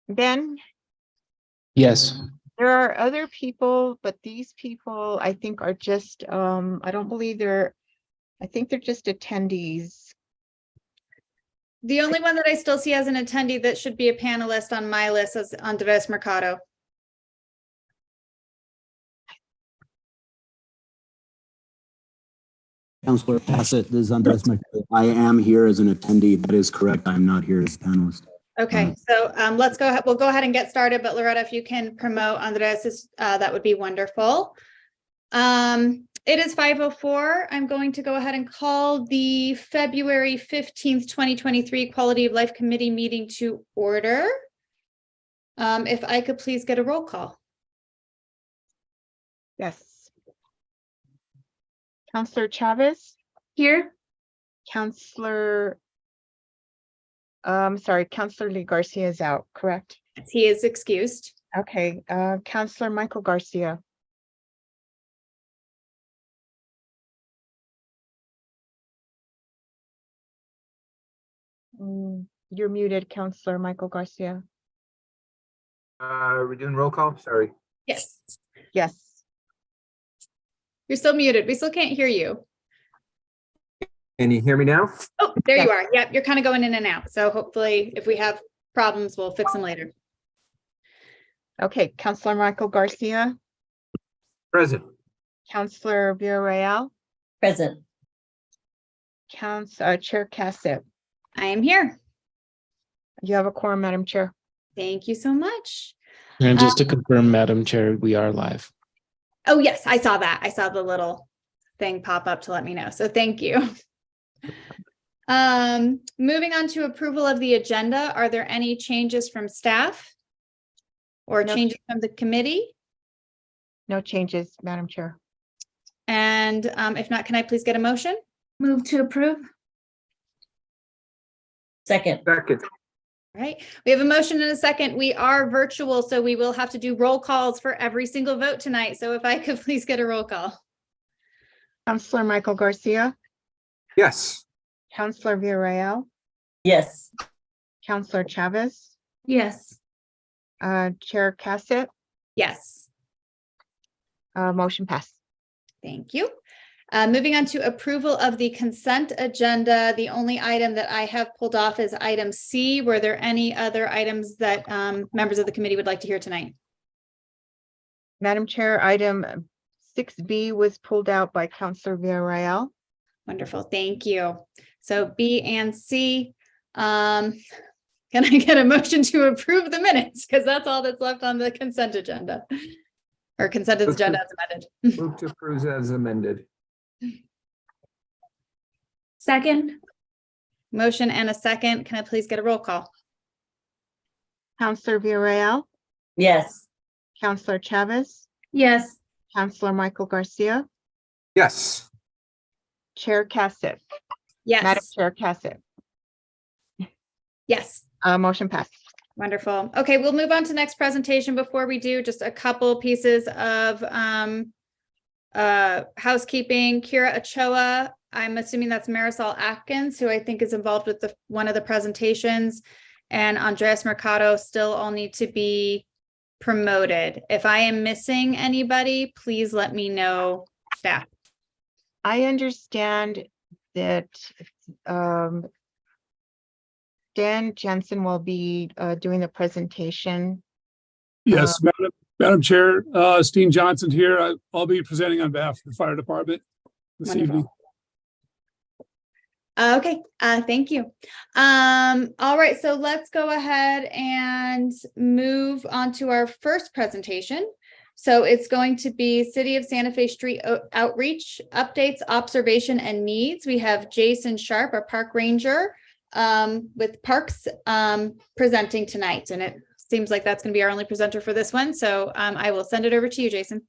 Ben, Yes. there are other people, but these people I think are just, I don't believe I think they're just attendees. The only one that I still see as an attendee that should be a panelist on my list is Andres Mercado. Councilor Bassett, this is Andres Mercado. I am here as an attendee. That is correct. I'm not here as a panelist. Okay, so let's go ahead. We'll go ahead and get started, but Loretta, if you can promote Andres, that would be wonderful. It is 5:04. I'm going to go ahead and call the February 15th, 2023 Quality of Life Committee meeting to order. If I could please get a roll call. Yes. Counselor Chavez, Here. Counselor, sorry, Counselor Lee Garcia is out, correct? He is excused. Okay, Counselor Michael Garcia. You're muted, Counselor Michael Garcia. We're doing roll call, sorry. Yes. Yes. You're still muted. We still can't hear you. Can you hear me now? Oh, there Yes. you are. Yep, you're kind of going in and out. So hopefully if we have problems, we'll fix them later. Okay, Counselor Michael Garcia, Present. Counselor Villarreal, Present. Chair Cassett. I am here. You have a quorum, Madam Chair. Thank you so much. And just to confirm, Madam Chair, we are live. Oh, yes, I saw that. I saw the little thing pop up to let me know. So thank you. Moving on to approval of the agenda. Are there any changes from staff? Or No. changes from the committee? No changes, Madam Chair. And if not, can I please get a motion? Move to approve. Second. Second. All right, we have a motion and a second. We are virtual, so we will have to do roll calls for every single vote tonight. So if I could please get a roll call. Counselor Michael Garcia, Yes. Counselor Villarreal, Yes. Counselor Chavez, Yes. Chair Cassett, Yes, motion passed. thank you. Moving on to approval of the consent agenda. The only item that I have pulled off is item C. Were there any other items that members of the committee would like to hear tonight? Madam Chair, item 6B was pulled out by Counselor Villarreal. Wonderful, thank you. So B and C. Can I get a motion to approve the minutes? Because that's all that's left on the consent agenda. Or consent agenda as amended. Move to approve as amended. Second. Motion and a second. Can I please get a roll call? Counselor Villarreal, Yes. Counselor Chavez, Yes. Counselor Michael Garcia, Yes. Chair Cassett, Madam Yes, Chair Cassett, yes. motion passed. Wonderful. Okay, we'll move on to next presentation. Before we do, just a couple pieces of housekeeping. Kira Ochoa, I'm assuming that's Marisol Atkins, who I think is involved with one of the presentations, and Andres Mercado still all need to be promoted. If I am missing anybody, please let me know, staff. I understand that Dan Jensen will be doing the presentation. Yes, Madam Chair, Steen Johnson here. I'll be presenting on behalf of the fire department this Wonderful. evening. Okay, thank you. All right, so let's go ahead and move on to our first presentation. So it's going to be City of Santa Fe Street Outreach Updates, Observation, and Needs. We have Jason Sharp, our park ranger, with Parks presenting tonight. And it seems like that's going to be our only presenter for this one. So I will send it over to you, Jason.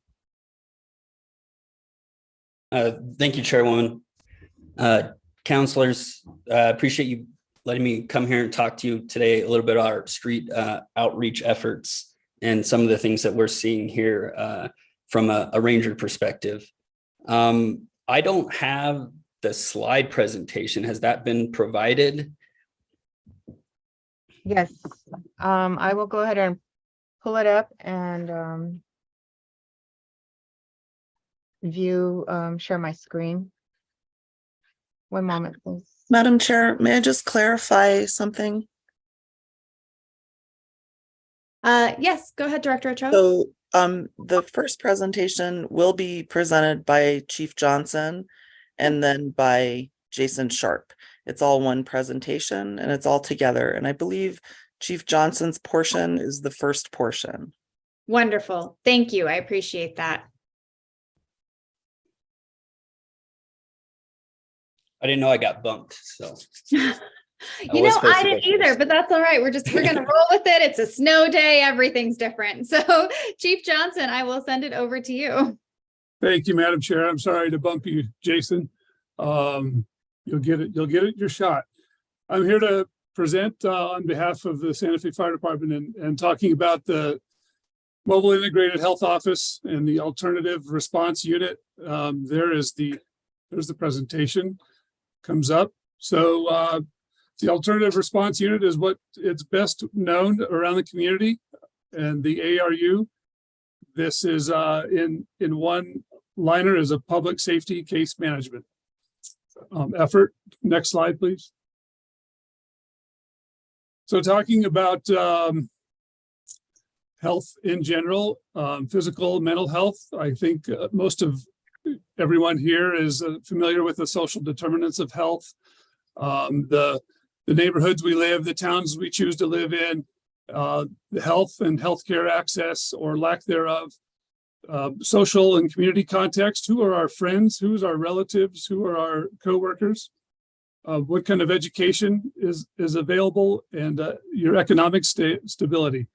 Thank you, Chairwoman. Counselors, appreciate you letting me come here and talk to you today a little bit about our street outreach efforts and some of the things that we're seeing here from a ranger perspective. I don't have the slide presentation. Has that been provided? Yes, I will go ahead and pull it up and share my screen. One moment, please. Madam Chair, may I just clarify something? Yes, go ahead, Director Ochoa. So, the first presentation will be presented by Chief Johnson and then by Jason Sharp. It's all one presentation and it's all together. And I believe Chief Johnson's portion is the first portion. Wonderful. Thank you. I appreciate that. I didn't know I got bumped, so. You was know, supposed I to go didn't either, first. but that's all right. We're gonna roll with it. It's a snow day. Everything's different. So Chief Johnson, I will send it over to you. Thank you, Madam Chair. I'm sorry to bump you, Jason. You'll get it your shot. I'm here to present on behalf of the Santa Fe Fire Department and talking about the Mobile Integrated Health Office and the Alternative Response Unit. There's the presentation comes up. So the Alternative Response Unit is what it's best known around the community, and the ARU. This is in one liner is a public safety case management effort. Next slide, please. So talking about health in general, physical, mental health, I think most of everyone here is familiar with the social determinants of health. The neighborhoods we live, the towns we choose to live in, the health and healthcare access or lack thereof, social and community context, who are our friends, who's our relatives, who are our coworkers, what kind of education is available, and your economic stability.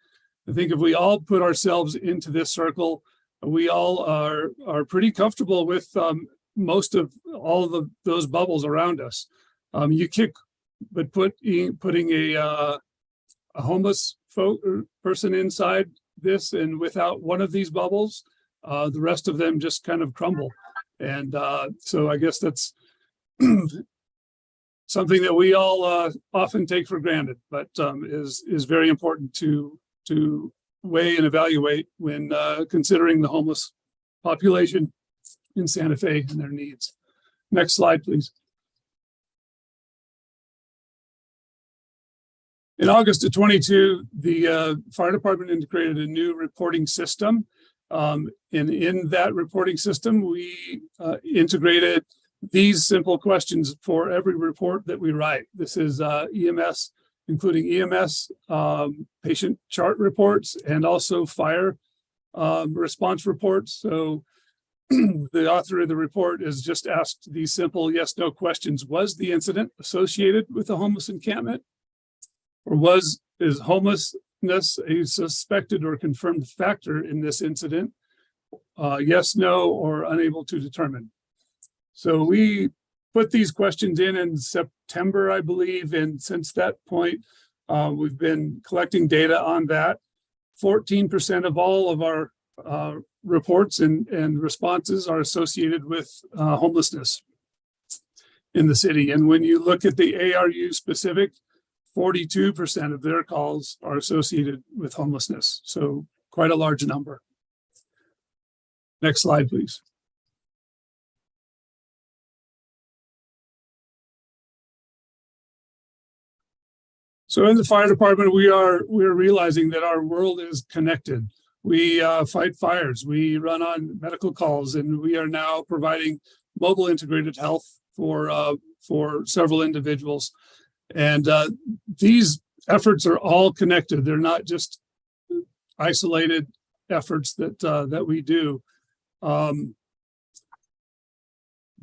I think if we all put ourselves into this circle, we all are pretty comfortable with most of all of those bubbles around us. But putting a homeless person inside this and without one of these bubbles, the rest of them just kind of crumble. And so I guess that's something that we all often take for granted, but is very important to weigh and evaluate when considering the homeless population in Santa Fe and their needs. Next slide, please. In August of 22, the fire department integrated a new reporting system. And in that reporting system, we integrated these simple questions for every report that we write. This is EMS, including EMS, patient chart reports, and also fire response reports. So the author of the report is just asked these simple yes, no questions. Was the incident associated with a homeless encampment? Or is homelessness a suspected or confirmed factor in this incident? Yes, no, or unable to determine. So we put these questions in September, I believe, and since that point, we've been collecting data on that. 14% of all of our reports and responses are associated with homelessness in the city. And when you look at the ARU specific, 42% of their calls are associated with homelessness. So quite a large number. Next slide, please. So in the fire department, we're realizing that our world is connected. We fight fires, we run on medical calls, and we are now providing mobile integrated health for several individuals. And these efforts are all connected. They're not just isolated efforts that we do. The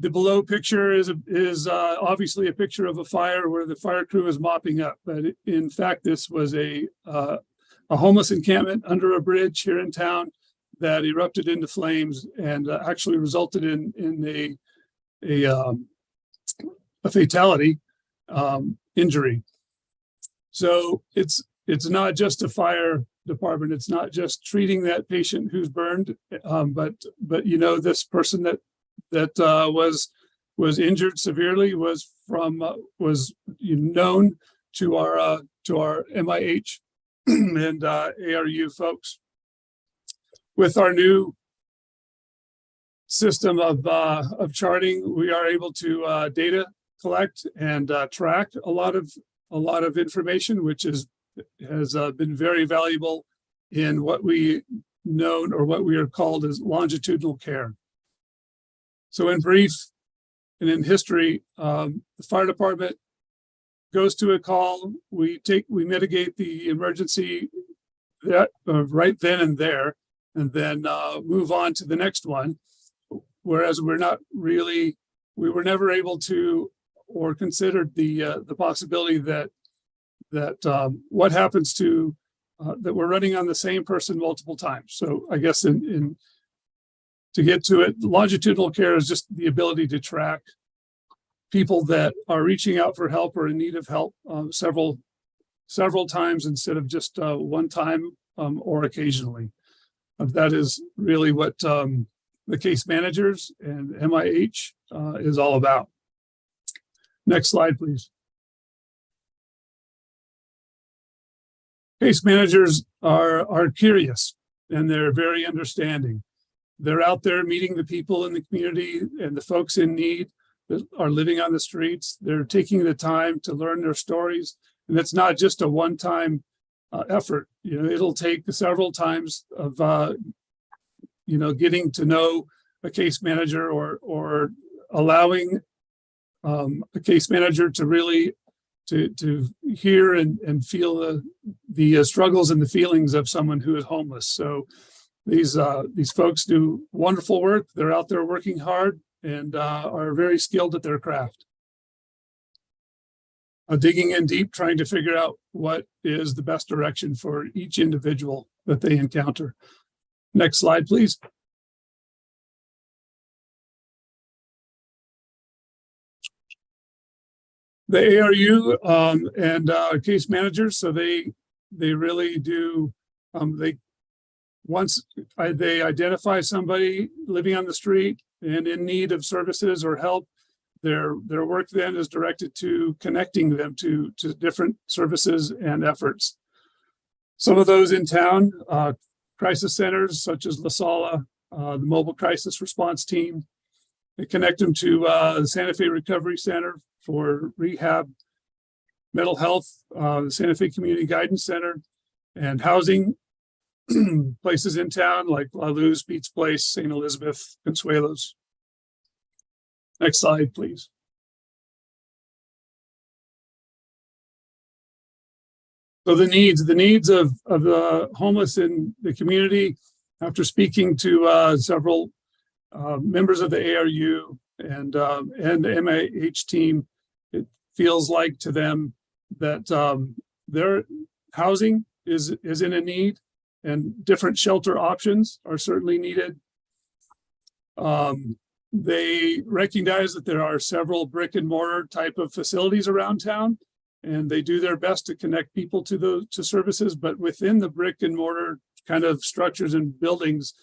below picture is obviously a picture of a fire where the fire crew is mopping up. But in fact, this was a homeless encampment under a bridge here in town that erupted into flames and actually resulted in a fatality. Injury. So it's not just a fire department. It's not just treating that patient who's burned, but you know, this person that was injured severely was known to to our MIH and ARU folks. With our new system of charting, we are able to data collect and track a lot of information, which has been very valuable in what we know or what we are called as longitudinal care. So in brief, and in history, the fire department goes to a call, we mitigate the emergency right then and there, and then move on to the next one. Whereas we were never able to or considered the possibility that what happens to that we're running on the same person multiple times. So I guess to get to it, longitudinal care is just the ability to track people that are reaching out for help or in need of help several times instead of just one time or occasionally. That is really what the case managers and MIH is all about. Next slide, please. Case managers are curious and they're very understanding. They're out there meeting the people in the community and the folks in need that are living on the streets. They're taking the time to learn their stories. And it's not just a one-time effort. You know, it'll take several times of, getting to know a case manager or allowing a case manager to really to hear and feel the struggles and the feelings of someone who is homeless. So these folks do wonderful work. They're out there working hard and are very skilled at their craft. Digging in deep, trying to figure out what is the best direction for each individual that they encounter. Next slide, please. The ARU and case managers, so they really do, once they identify somebody living on the street and in need of services or help, their work then is directed to connecting them to different services and efforts. Some of those in town, crisis centers such as La Sala, the Mobile Crisis Response Team. They connect them to the Santa Fe Recovery Center for rehab, mental health, the Santa Fe Community Guidance Center, and housing places in town like La Luz, Beats Place, St. Elizabeth, Consuelos. Next slide, please. So the needs of the homeless in the community, after speaking to several members of the ARU and the MIH team, it feels like to them that their housing is in a need and different shelter options are certainly needed. They recognize that there are several brick and mortar type of facilities around town, and they do their best to connect people to services, but within the brick and mortar kind of structures and buildings,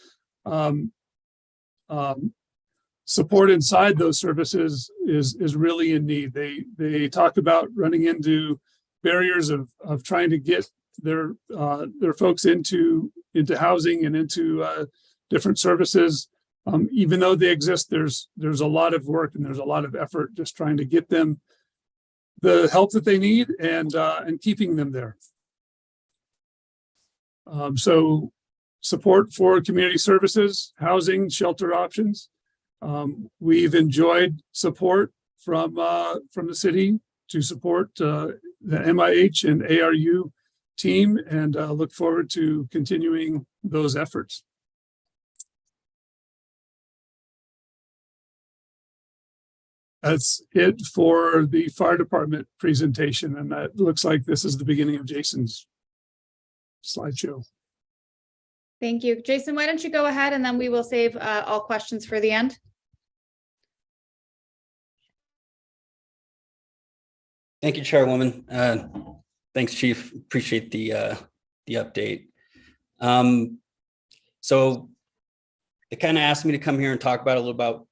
support inside those services is really in need. They talk about running into barriers of trying to get their folks into housing and into different services. Even though they exist, there's a lot of work and there's a lot of effort just trying to get them the help that they need and keeping them there. So support for community services, housing, shelter options. We've enjoyed support from the city to support the MIH and ARU team and look forward to continuing those efforts. That's it for the fire department presentation, and that looks like this is the beginning of Jason's slideshow. Thank you. Jason, why don't you go ahead and then we will save all questions for the end. Thank you, Chairwoman. Thanks, Chief. Appreciate the update. So they kind of asked me to come here and talk about a little about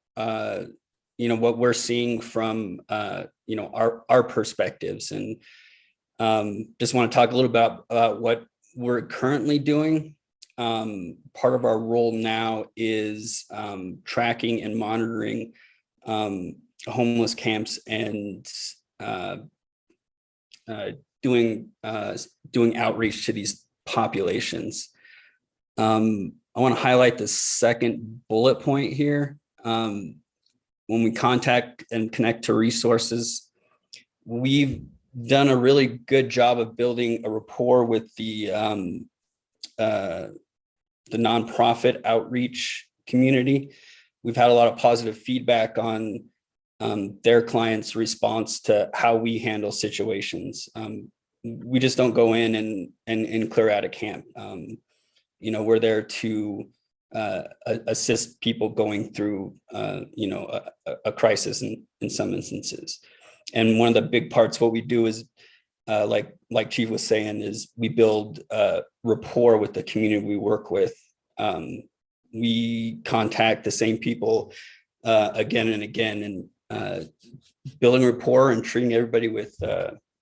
what we're seeing from our perspectives. And Just want to talk a little about what we're currently doing. Part of our role now is tracking and monitoring homeless camps and doing outreach to these populations. I want to highlight the second bullet point here. When we contact and connect to resources, we've done a really good job of building a rapport with the nonprofit outreach community. We've had a lot of positive feedback on their clients' response to how we handle situations. We just don't go in and clear out a camp. We're there to assist people going through, a crisis in some instances. And one of the big parts, what we do is, like Chief was saying, is we build rapport with the community we work with. We contact the same people again and again, and building rapport and treating everybody with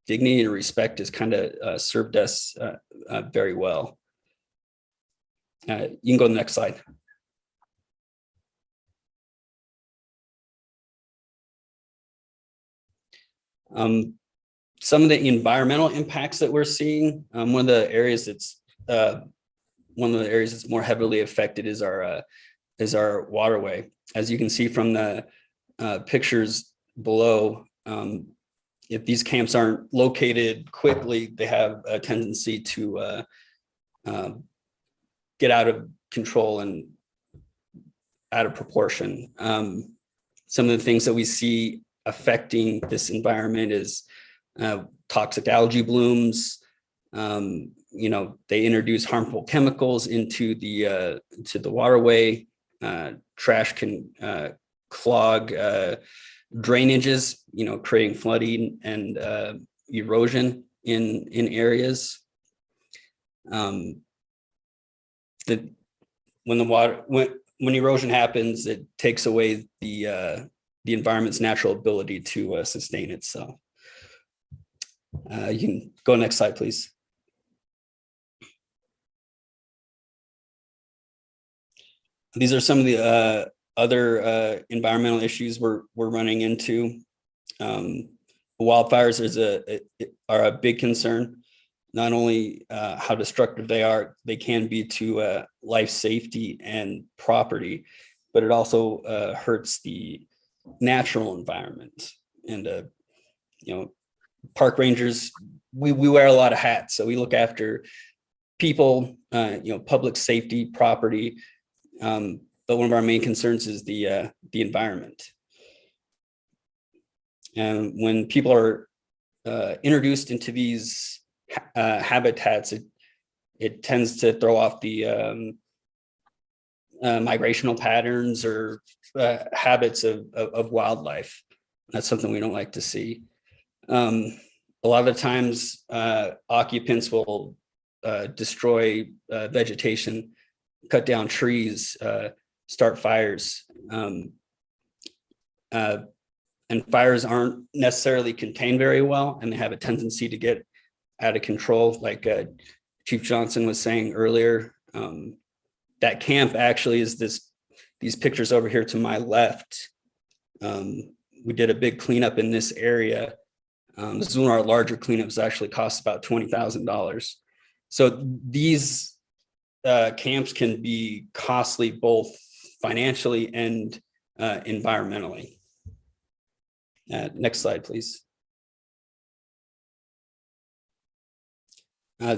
dignity and respect has kind of served us very well. You can go to the next slide. Some of the environmental impacts that we're seeing, one of the areas that's more heavily affected is our waterway. As you can see from the pictures below, if these camps aren't located quickly, they have a tendency to get out of control and out of proportion. Some of the things that we see affecting this environment is toxic algae blooms. They introduce harmful chemicals into the waterway. Trash can clog drainages, creating flooding and erosion in areas. When erosion happens, it takes away the environment's natural ability to sustain itself. You can go next slide, please. These are some of the other environmental issues we're running into. Wildfires are a big concern. Not only how destructive they can be to life safety and property, but it also hurts the natural environment. And park rangers, we wear a lot of hats, so we look after people, public safety, property. But one of our main concerns is the environment. And when people are introduced into these habitats, it tends to throw off the migrational patterns or habits of wildlife. That's something we don't like to see. A lot of the times, occupants will destroy vegetation, cut down trees, start fires. And fires aren't necessarily contained very well, and they have a tendency to get out of control. Like Chief Johnson was saying earlier, that camp actually is these pictures over here to my left. We did a big cleanup in this area. This is one of our larger cleanups, actually costs about $20,000. So these camps can be costly both financially and environmentally. Next slide, please.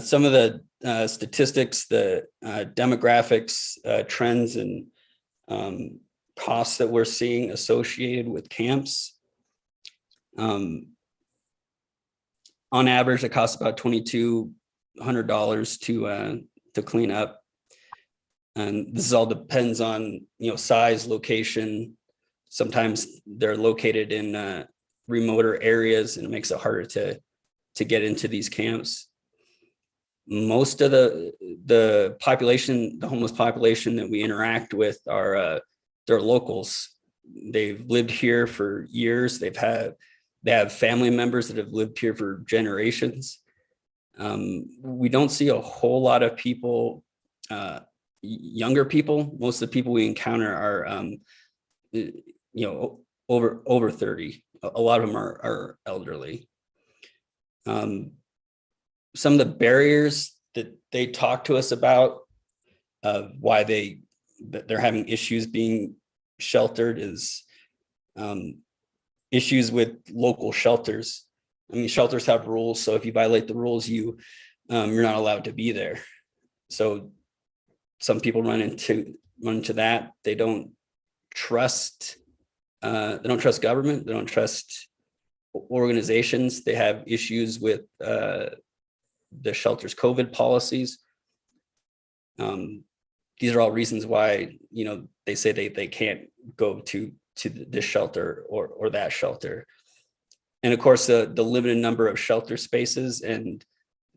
Some of the statistics, the demographics, trends, and costs that we're seeing associated with camps. On average, it costs about $2,200 to clean up. And this all depends on size, location. Sometimes they're located in remoter areas, and it makes it harder to get into these camps. Most of the population, the homeless population that we interact with are they're locals. They've lived here for years. They have family members that have lived here for generations. We don't see a whole lot of people, younger people. Most of the people we encounter are, over 30. A lot of them are elderly. Some of the barriers that they talk to us about why they're having issues being sheltered is issues with local shelters. I mean, shelters have rules, so if you violate the rules, you're not allowed to be there. So some people run into that. They don't trust government. They don't trust organizations. They have issues with the shelter's COVID policies. These are all reasons why, they say they can't go to this shelter or that shelter. And of course, the limited number of shelter spaces and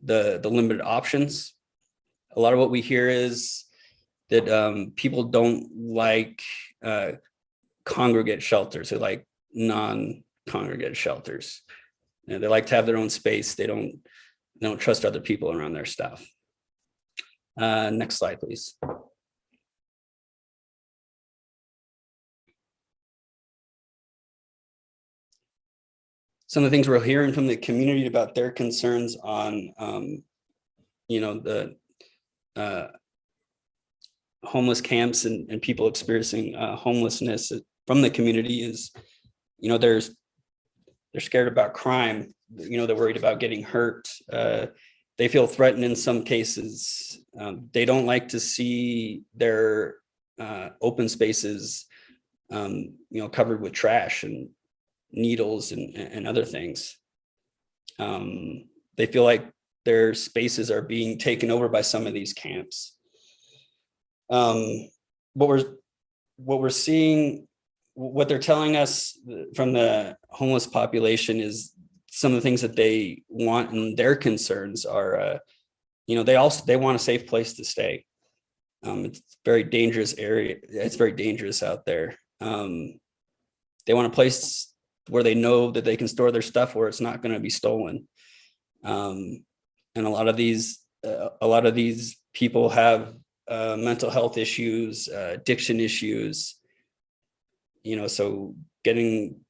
the limited options. A lot of what we hear is that people don't like congregate shelters. They like non-congregate shelters. They like to have their own space. They don't trust other people around their stuff. Next slide, please. Some of the things we're hearing from the community about their concerns on, the homeless camps and people experiencing homelessness from the community is, they're scared about crime. They're worried about getting hurt. They feel threatened in some cases. They don't like to see their open spaces, covered with trash and needles and other things. They feel like their spaces are being taken over by some of these camps. What we're seeing, what they're telling us from the homeless population is some of the things that they want, and their concerns are, they want a safe place to stay. It's a very dangerous area. It's very dangerous out there. They want a place where they know that they can store their stuff, where it's not going to be stolen. And a lot of these people have mental health issues, addiction issues. So getting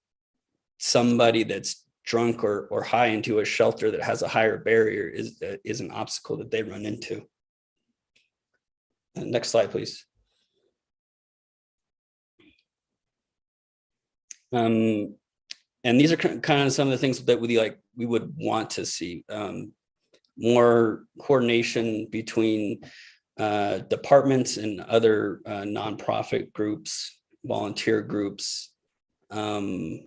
somebody that's drunk or high into a shelter that has a higher barrier is an obstacle that they run into. Next slide, please. And these are kind of some of the things that we would want to see. More coordination between departments and other nonprofit groups, volunteer groups, more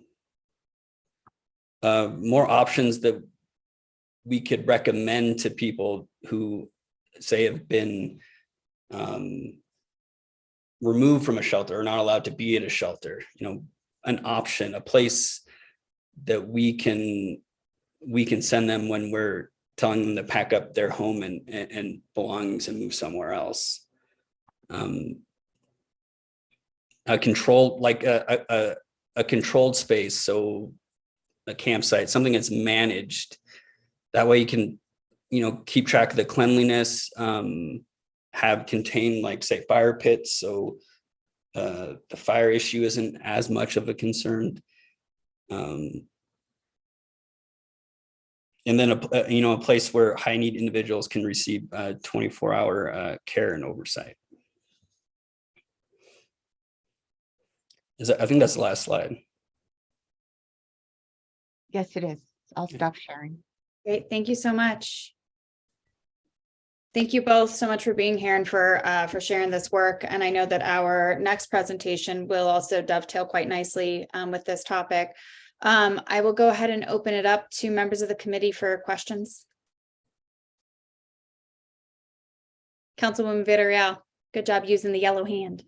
options that we could recommend to people who say have been removed from a shelter or not allowed to be at a shelter. An option, a place that we can send them when we're telling them to pack up their home and belongings and move somewhere else. A controlled, a controlled space, so a campsite, something that's managed. That way you can, keep track of the cleanliness, have contained say fire pits, so the fire issue isn't as much of a concern. And then a place where high need individuals can receive 24-hour care and oversight. I think that's the last slide. Yes, it is. I'll stop sharing. Great, thank you so much. Thank you both so much for being here and for sharing this work. And I know that our next presentation will also dovetail quite nicely with this topic. I will go ahead and open it up to members of the committee for questions. Councilwoman Villarreal, good job using the yellow hand.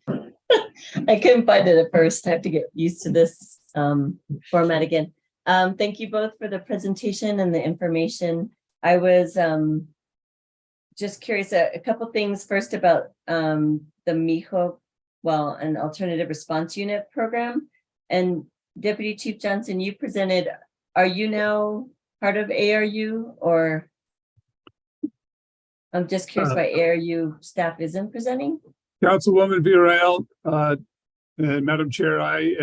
I couldn't find it at first. I have to get used to this format again. Thank you both for the presentation and the information. I was just curious, a couple things first about the MIJO, an alternative response unit program. And Deputy Chief Johnson, you presented, are you now part of ARU or? I'm just curious why ARU staff isn't presenting. Councilwoman Villarreal, and Madam Chair, I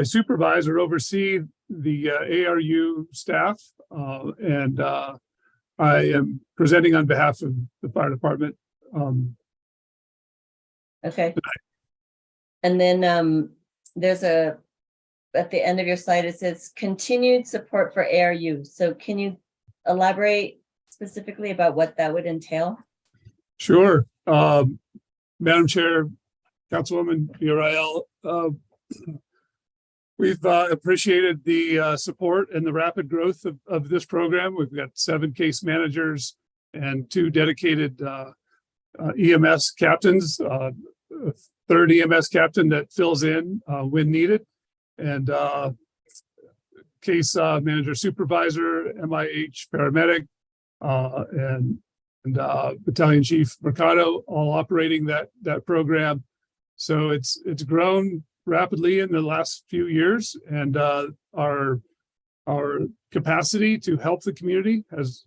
supervise or oversee the ARU staff, and I am presenting on behalf of the fire department. Okay. And then there's at the end of your slide, it says continued support for ARU. So can you elaborate specifically about what that would entail? Sure. Madam Chair, Councilwoman Villarreal, we've appreciated the support and the rapid growth of this program. We've got 7 case managers and 2 dedicated EMS captains, a 3rd EMS captain that fills in when needed, and case manager supervisor, MIH paramedic, and Battalion Chief Mercado, all operating that program. So it's grown rapidly in the last few years, and our capacity to help the community has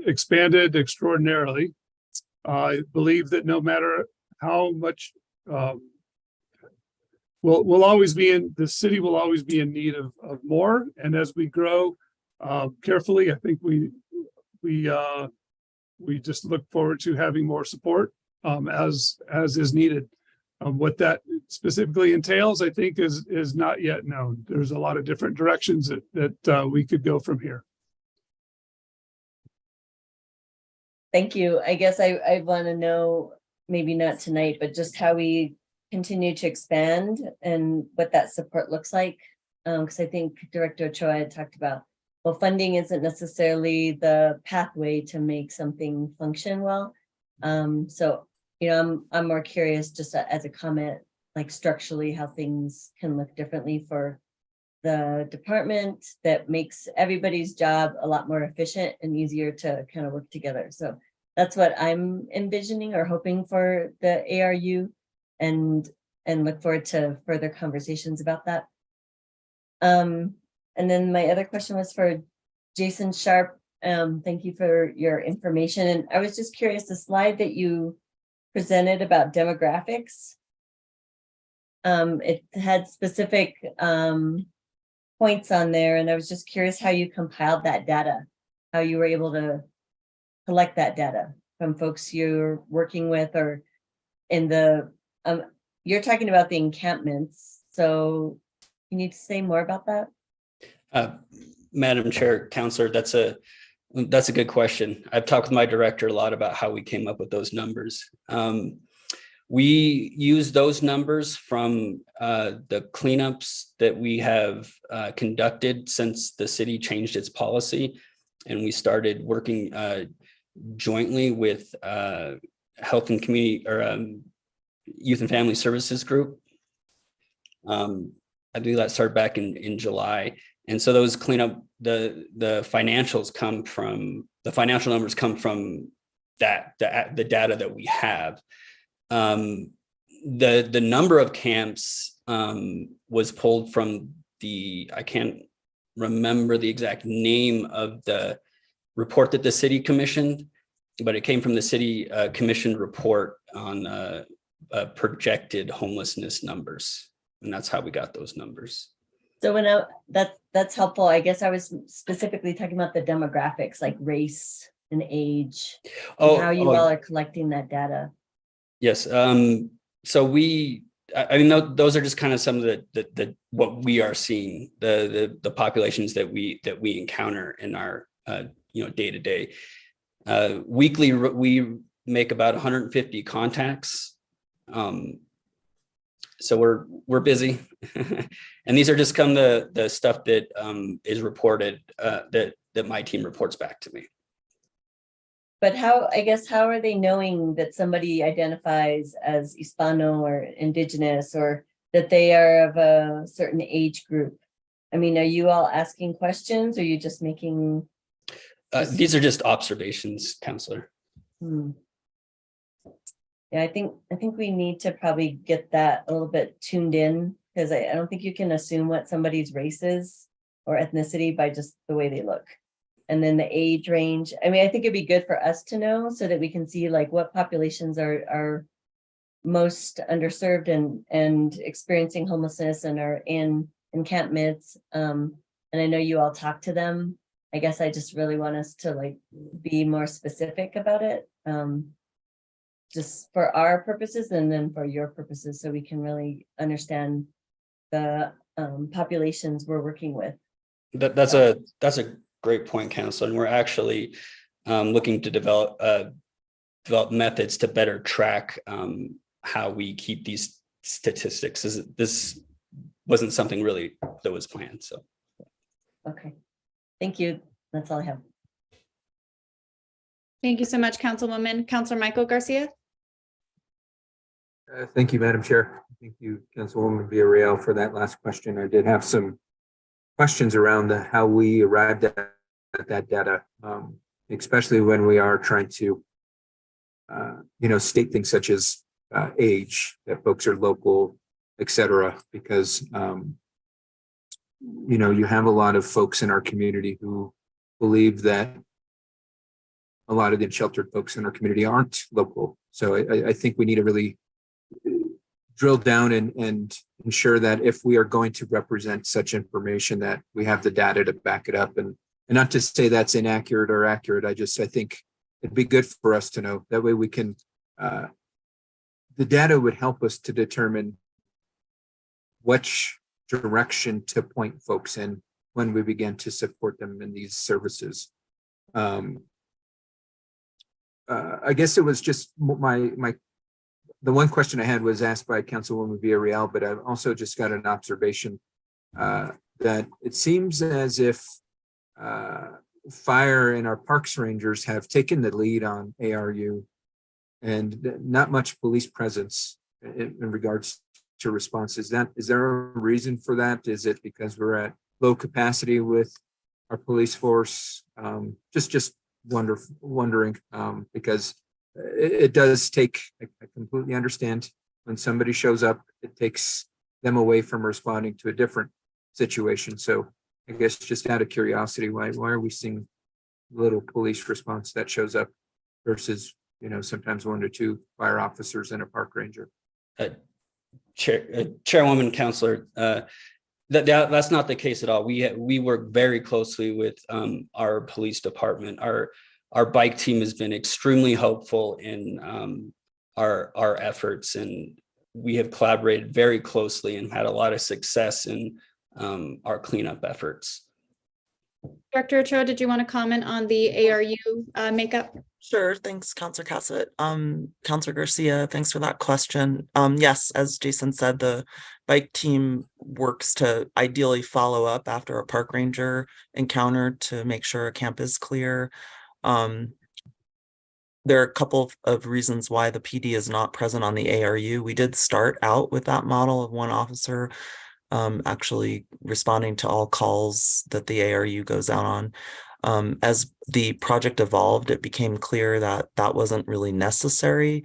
expanded extraordinarily. I believe that no matter how much we'll always be in, the city will always be in need of more, and as we grow carefully, I think we just look forward to having more support as is needed. What that specifically entails, I think, is not yet known. There's a lot of different directions that we could go from here. Thank you. I guess I want to know, maybe not tonight, but just how we continue to expand and what that support looks like. Because I think Director Ochoa had talked about, well, funding isn't necessarily the pathway to make something function well. So, you know, I'm more curious, just as a comment, like structurally how things can look differently for the department that makes everybody's job a lot more efficient and easier to kind of work together. So that's what I'm envisioning or hoping for the ARU, and look forward to further conversations about that. And then my other question was for Jason Sharp. Thank you for your information. And I was just curious, the slide that you presented about demographics, it had specific points on there, and I was just curious how you compiled that data, how you were able to collect that data from folks you're working with, or in the, you're talking about the encampments. So can you say more about that? Madam Chair, Counselor, that's a good question. I've talked with my director a lot about how we came up with those numbers. We use those numbers from the cleanups that we have conducted since the city changed its policy, and we started working jointly with Health and Community, or Youth and Family Services Group. I believe that started back in July. And so those cleanup, the financials come from, the financial numbers come from that, the data that we have. The number of camps was pulled from I can't remember the exact name of the report that the city commissioned, but it came from the city commissioned report on projected homelessness numbers. And that's how we got those numbers. So when that's helpful. I guess I was specifically talking about the demographics, like race and age, and how you all are collecting that data. Yes. So I mean, those are just kind of some of the what we are seeing, the populations that we encounter in our day to day. Weekly, we make about 150 contacts. So we're busy, and these are just the stuff that is reported, that my team reports back to me. But how are they knowing that somebody identifies as Hispano or Indigenous, or that they are of a certain age group? I mean, are you all asking questions, or are you just making? These are just observations, Counselor. Yeah, I think we need to probably get that a little bit tuned in, because I don't think you can assume what somebody's race is or ethnicity by just the way they look. and then the age range. I mean, I think it'd be good for us to know so that we can see like what populations are most underserved and experiencing homelessness and are in Camp Mids. And I know you all talk to them. I guess I just really want us to like be more specific about it. Just for our purposes and then for your purposes, so we can really understand the populations we're working with. That's a great point, Counselor. And we're actually looking to develop methods to better track how we keep these statistics. This wasn't something really that was planned. So, Okay, thank you. That's all I have. Thank you so much, Councilwoman. Councilor Michael Garcia. Thank you, Madam Chair. Thank you, Councilwoman Villarreal, for that last question. I did have some questions around how we arrived at that data, especially when we are trying to, state things such as age, that folks are local, et cetera, because, you have a lot of folks in our community who believe that a lot of the sheltered folks in our community aren't local. So I think we need to really drill down and ensure that if we are going to represent such information, that we have the data to back it up. And not to say that's inaccurate or accurate. I think it'd be good for us to know. That way we can, the data would help us to determine which direction to point folks in when we begin to support them in these services. I guess it was just the one question I had was asked by Councilwoman Villarreal, but I've also just got an observation that it seems as if fire and our parks rangers have taken the lead on ARU and not much police presence in regards to responses. Is there a reason for that? Is it because we're at low capacity with our police force? Just wondering, because it does take, I completely understand, when somebody shows up, it takes them away from responding to a different situation. So I guess just out of curiosity, why are we seeing little police response that shows up versus, sometimes 1 to 2 fire officers and a park ranger? Chairwoman, Counselor, that's not the case at all. We work very closely with our police department. Our bike team has been extremely helpful in our efforts, and we have collaborated very closely and had a lot of success in our cleanup efforts. Director Ochoa, did you want to comment on the ARU makeup? Sure. Thanks, Councilor Cassett. Councilor Garcia, thanks for that question. Yes, as Jason said, the bike team works to ideally follow up after a park ranger encounter to make sure a camp is clear. There are a couple of reasons why the PD is not present on the ARU. We did start out with that model of one officer actually responding to all calls that the ARU goes out on. As the project evolved, it became clear that that wasn't really necessary,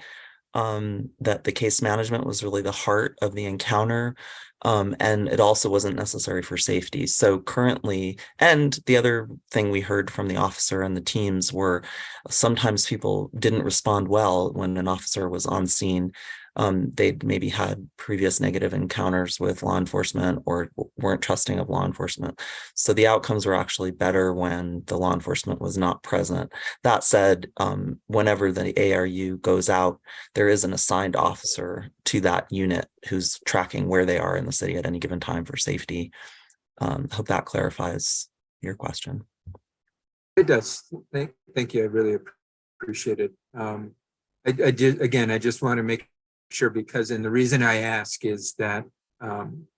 that the case management was really the heart of the encounter. And it also wasn't necessary for safety. So currently, and the other thing we heard from the officer and the teams were sometimes people didn't respond well when an officer was on scene. They'd maybe had previous negative encounters with law enforcement or weren't trusting of law enforcement. So the outcomes were actually better when the law enforcement was not present. That said, whenever the ARU goes out, there is an assigned officer to that unit who's tracking where they are in the city at any given time for safety. Hope that clarifies your question. It does. Thank you. I really appreciate it. I just want to make sure, because, and the reason I ask is that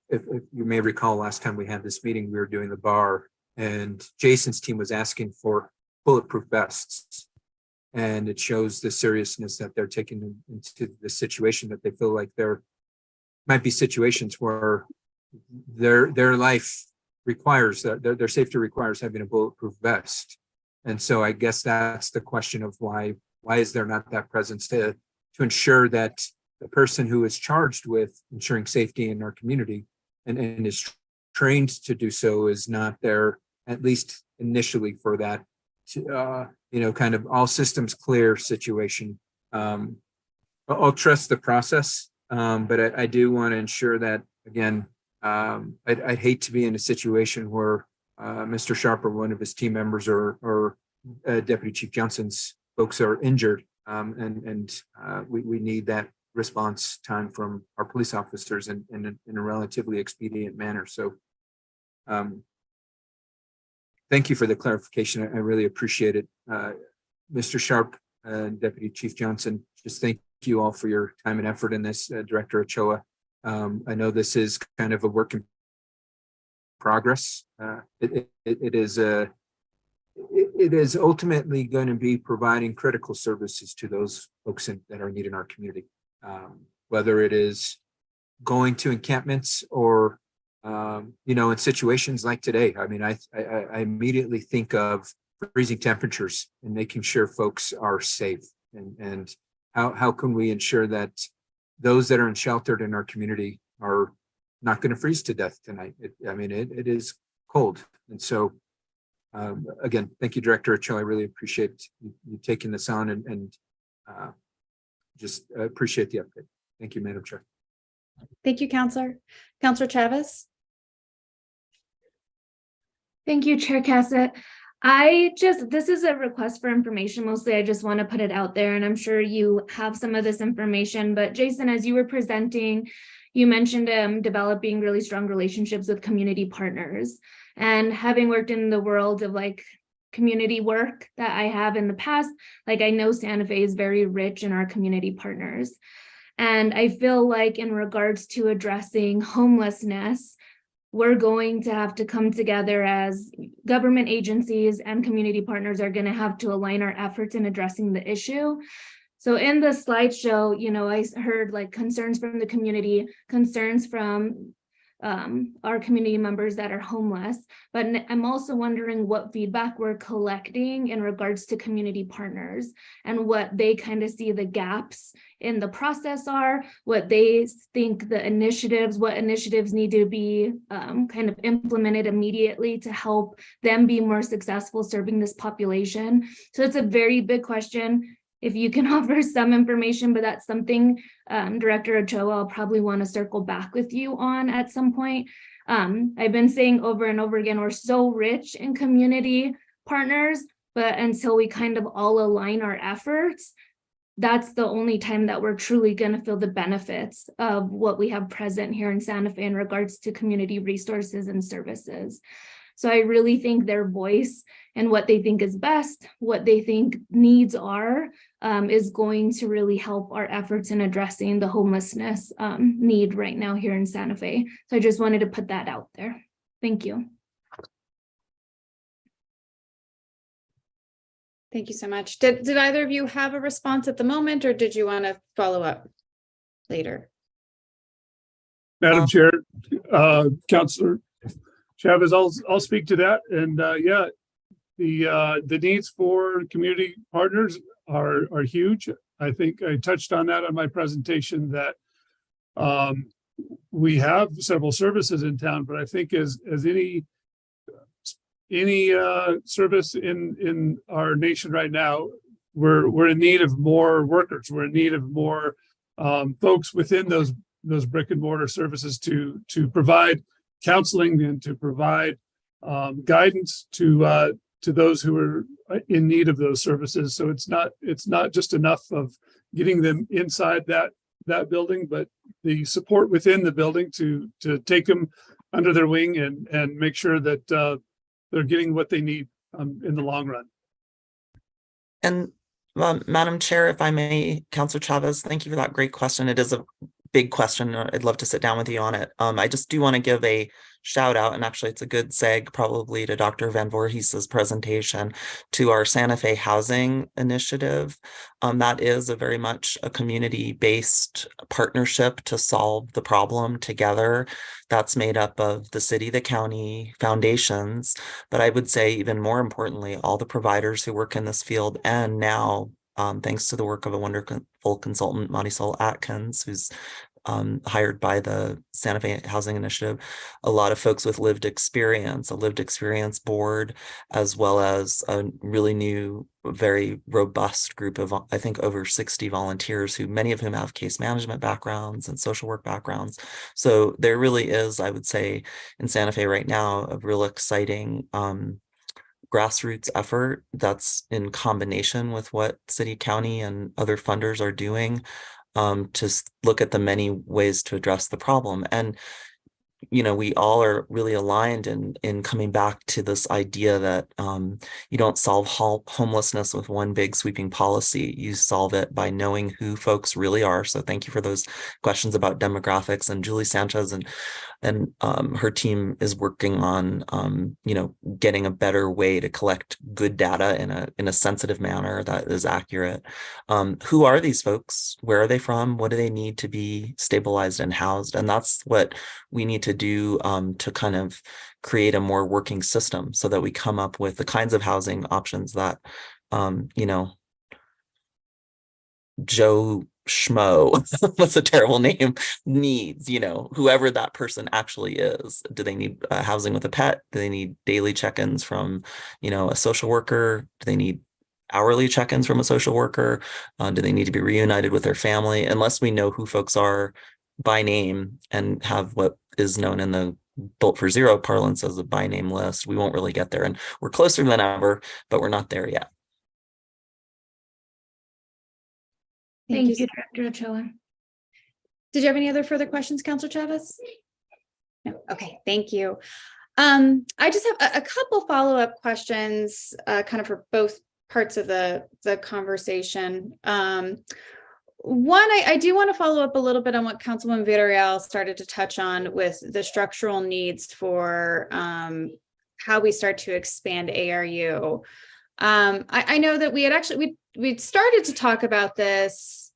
if you may recall, last time we had this meeting, we were doing the bar and Jason's team was asking for bulletproof vests. And it shows the seriousness that they're taking into the situation, that they feel like there might be situations where their life requires that their safety requires having a bulletproof vest. And so I guess that's the question of why is there not that presence to ensure that the person who is charged with ensuring safety in our community and is trained to do so is not there, at least initially, for that kind of all systems clear situation. I'll trust the process, but I do want to ensure that, again, I'd hate to be in a situation where Mr. Sharp or one of his team members or Deputy Chief Johnson's folks are injured, and we need that response time from our police officers in a relatively expedient manner. So thank you for the clarification. I really appreciate it. Mr. Sharp, Deputy Chief Johnson, just thank you all for your time and effort in this, Director Ochoa. I know this is kind of a work in progress. It is ultimately going to be providing critical services to those folks that are needed in our community, whether it is going to encampments or in situations like today. I mean, I immediately think of freezing temperatures and making sure folks are safe, and how can we ensure that those that are sheltered in our community are not going to freeze to death tonight. It is cold. And so again, thank you, Director Ochoa. I really appreciate you taking this on and just appreciate the update. Thank you, Madam Chair. Thank you, Counselor. Counselor Chavez. Thank you, Chair Cassett. This is a request for information. Mostly, I just want to put it out there, and I'm sure you have some of this information. But Jason, as you were presenting, you mentioned developing really strong relationships with community partners. And having worked in the world of community work that I have in the past, I know Santa Fe is very rich in our community partners. And I feel like in regards to addressing homelessness, we're going to have to come together as government agencies and community partners are going to have to align our efforts in addressing the issue. So in the slideshow, I heard concerns from the community, concerns from our community members that are homeless, but I'm also wondering what feedback we're collecting in regards to community partners and what they kind of see the gaps in the process are, what they think what initiatives need to be kind of implemented immediately to help them be more successful serving this population. So it's a very big question. If you can offer some information, but that's something Director Ochoa, I'll probably want to circle back with you on at some point. I've been saying over and over again, we're so rich in community partners, but until we kind of all align our efforts, that's the only time that we're truly going to feel the benefits of what we have present here in Santa Fe in regards to community resources and services. So I really think their voice and what they think is best, what they think needs are, is going to really help our efforts in addressing the homelessness need right now here in Santa Fe. So I just wanted to put that out there. Thank you. Thank you so much. Did either of you have a response at the moment, or did you want to follow up later? Madam Chair, Councilor Chavez, I'll speak to that. And the needs for community partners are huge. I think I touched on that on my presentation that we have several services in town, but I think as any service in our nation right now, we're in need of more workers. We're in need of more folks within those brick and mortar services to provide counseling and to provide guidance to those who are in need of those services. So it's not just enough of getting them inside that building, but the support within the building to take them under their wing and make sure that they're getting what they need in the long run. And Madam Chair, if I may, Councilor Chavez, thank you for that great question. It is a big question. I'd love to sit down with you on it. I just do want to give a shout out, and actually it's a good seg probably to Dr. Van Voorhees's presentation, to our Santa Fe Housing Initiative. That is a very much a community-based partnership to solve the problem together. That's made up of the city, the county, foundations, but I would say even more importantly, all the providers who work in this field, and now thanks to the work of a wonderful consultant, Marisol Atkins, who's hired by the Santa Fe Housing Initiative, a lot of folks with lived experience, a lived experience board, as well as a really new, very robust group of, I think, over 60 volunteers, who many of whom have case management backgrounds and social work backgrounds. So there really is, I would say, in Santa Fe right now, a real exciting grassroots effort that's in combination with what city, county, and other funders are doing to look at the many ways to address the problem. And we all are really aligned in coming back to this idea that you don't solve homelessness with one big sweeping policy. You solve it by knowing who folks really are. So thank you for those questions about demographics. And Julie Sanchez and her team is working on getting a better way to collect good data in a sensitive manner that is accurate. Who are these folks? Where are they from? What do they need to be stabilized and housed? And that's what we need to do to kind of create a more working system, so that we come up with the kinds of housing options that Joe Schmo, what's a terrible name, needs, whoever that person actually is. Do they need housing with a pet? Do they need daily check-ins from, a social worker? Do they need hourly check-ins from a social worker? Do they need to be reunited with their family? Unless we know who folks are by name and have what is known in the Built for Zero parlance as a by name list, we won't really get there. And we're closer than ever, but we're not there yet. Thank you, Director Ochoa. Did you have any other further questions, Councilor Chavez? No. Okay, thank you. I just have a couple follow-up questions, kind of for both parts of the conversation. One, I do want to follow up a little bit on what Councilwoman Villarreal started to touch on with the structural needs for how we start to expand ARU. I know that we had we'd started to talk about this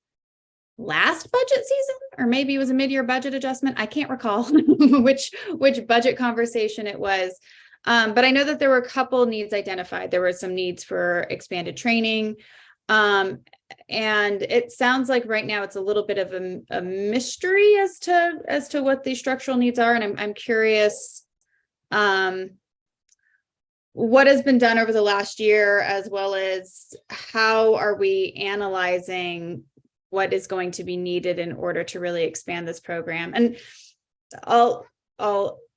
last budget season, or maybe it was a mid-year budget adjustment. I can't recall which budget conversation it was. But I know that there were a couple needs identified. There were some needs for expanded training. And it sounds like right now it's a little bit of a mystery as to what these structural needs are. And I'm curious what has been done over the last year, as well as how are we analyzing what is going to be needed in order to really expand this program. And I'll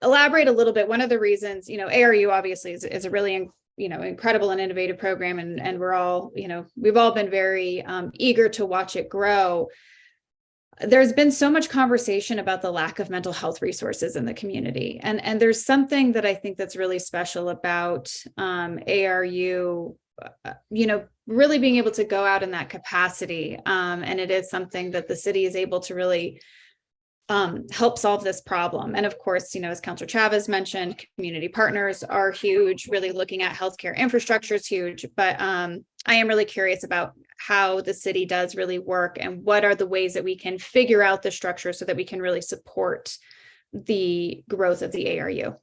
elaborate a little bit. One of the reasons, ARU obviously is a really incredible and innovative program, and we're all, we've all been very eager to watch it grow. There's been so much conversation about the lack of mental health resources in the community. And there's something that I think that's really special about ARU, really being able to go out in that capacity. And it is something that the city is able to really help solve this problem. And of course, as Councilor Chavez mentioned, community partners are huge. Really looking at healthcare infrastructure is huge. But I am really curious about how the city does really work and what are the ways that we can figure out the structure so that we can really support the growth of the ARU.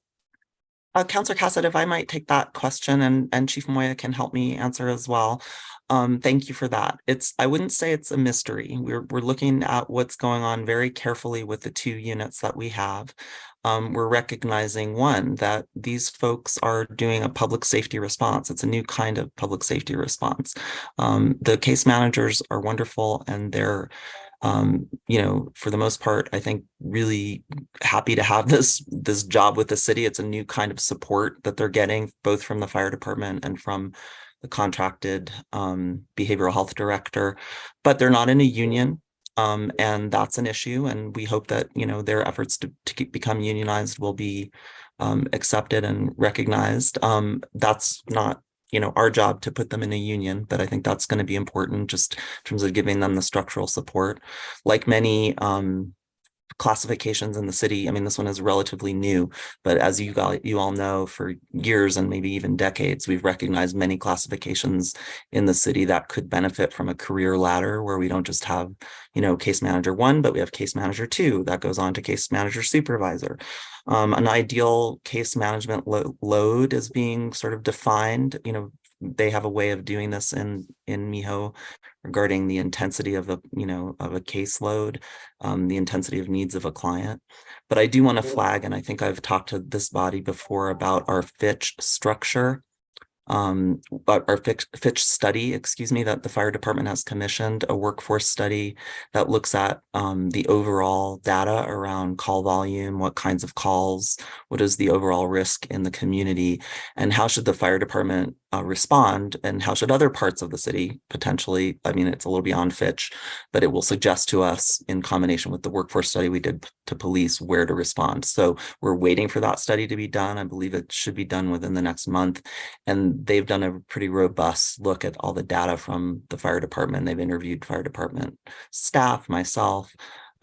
Councilor Cassett, if I might take that question, and Chief Moya can help me answer as well. Thank you for that. I wouldn't say it's a mystery. We're looking at what's going on very carefully with the 2 units that we have. We're recognizing, one, that these folks are doing a public safety response. It's a new kind of public safety response. The case managers are wonderful, and they're for the most part, I think, really happy to have this job with the city. It's a new kind of support that they're getting, both from the fire department and from the contracted behavioral health director, but they're not in a union. And that's an issue. And we hope that, their efforts to become unionized will be accepted and recognized. That's not our job to put them in a union, but I think that's going to be important just in terms of giving them the structural support. Like many classifications in the city, this one is relatively new, but as you all know, for years and maybe even decades, we've recognized many classifications in the city that could benefit from a career ladder, where we don't just have, case manager 1, but we have case manager 2 that goes on to case manager supervisor. An ideal case management load is being sort of defined, they have a way of doing this in MIHO regarding the intensity of a, of a caseload, the intensity of needs of a client. But I do want to flag, and I think I've talked to this body before about our Fitch structure. Our Fitch study, that the fire department has commissioned, a workforce study that looks at the overall data around call volume, what kinds of calls, what is the overall risk in the community, and how should the fire department respond, and how should other parts of the city potentially, I mean, it's a little beyond Fitch, but it will suggest to us in combination with the workforce study we did to police where to respond. So we're waiting for that study to be done. I believe it should be done within the next month. And they've done a pretty robust look at all the data from the fire department. They've interviewed fire department staff, myself,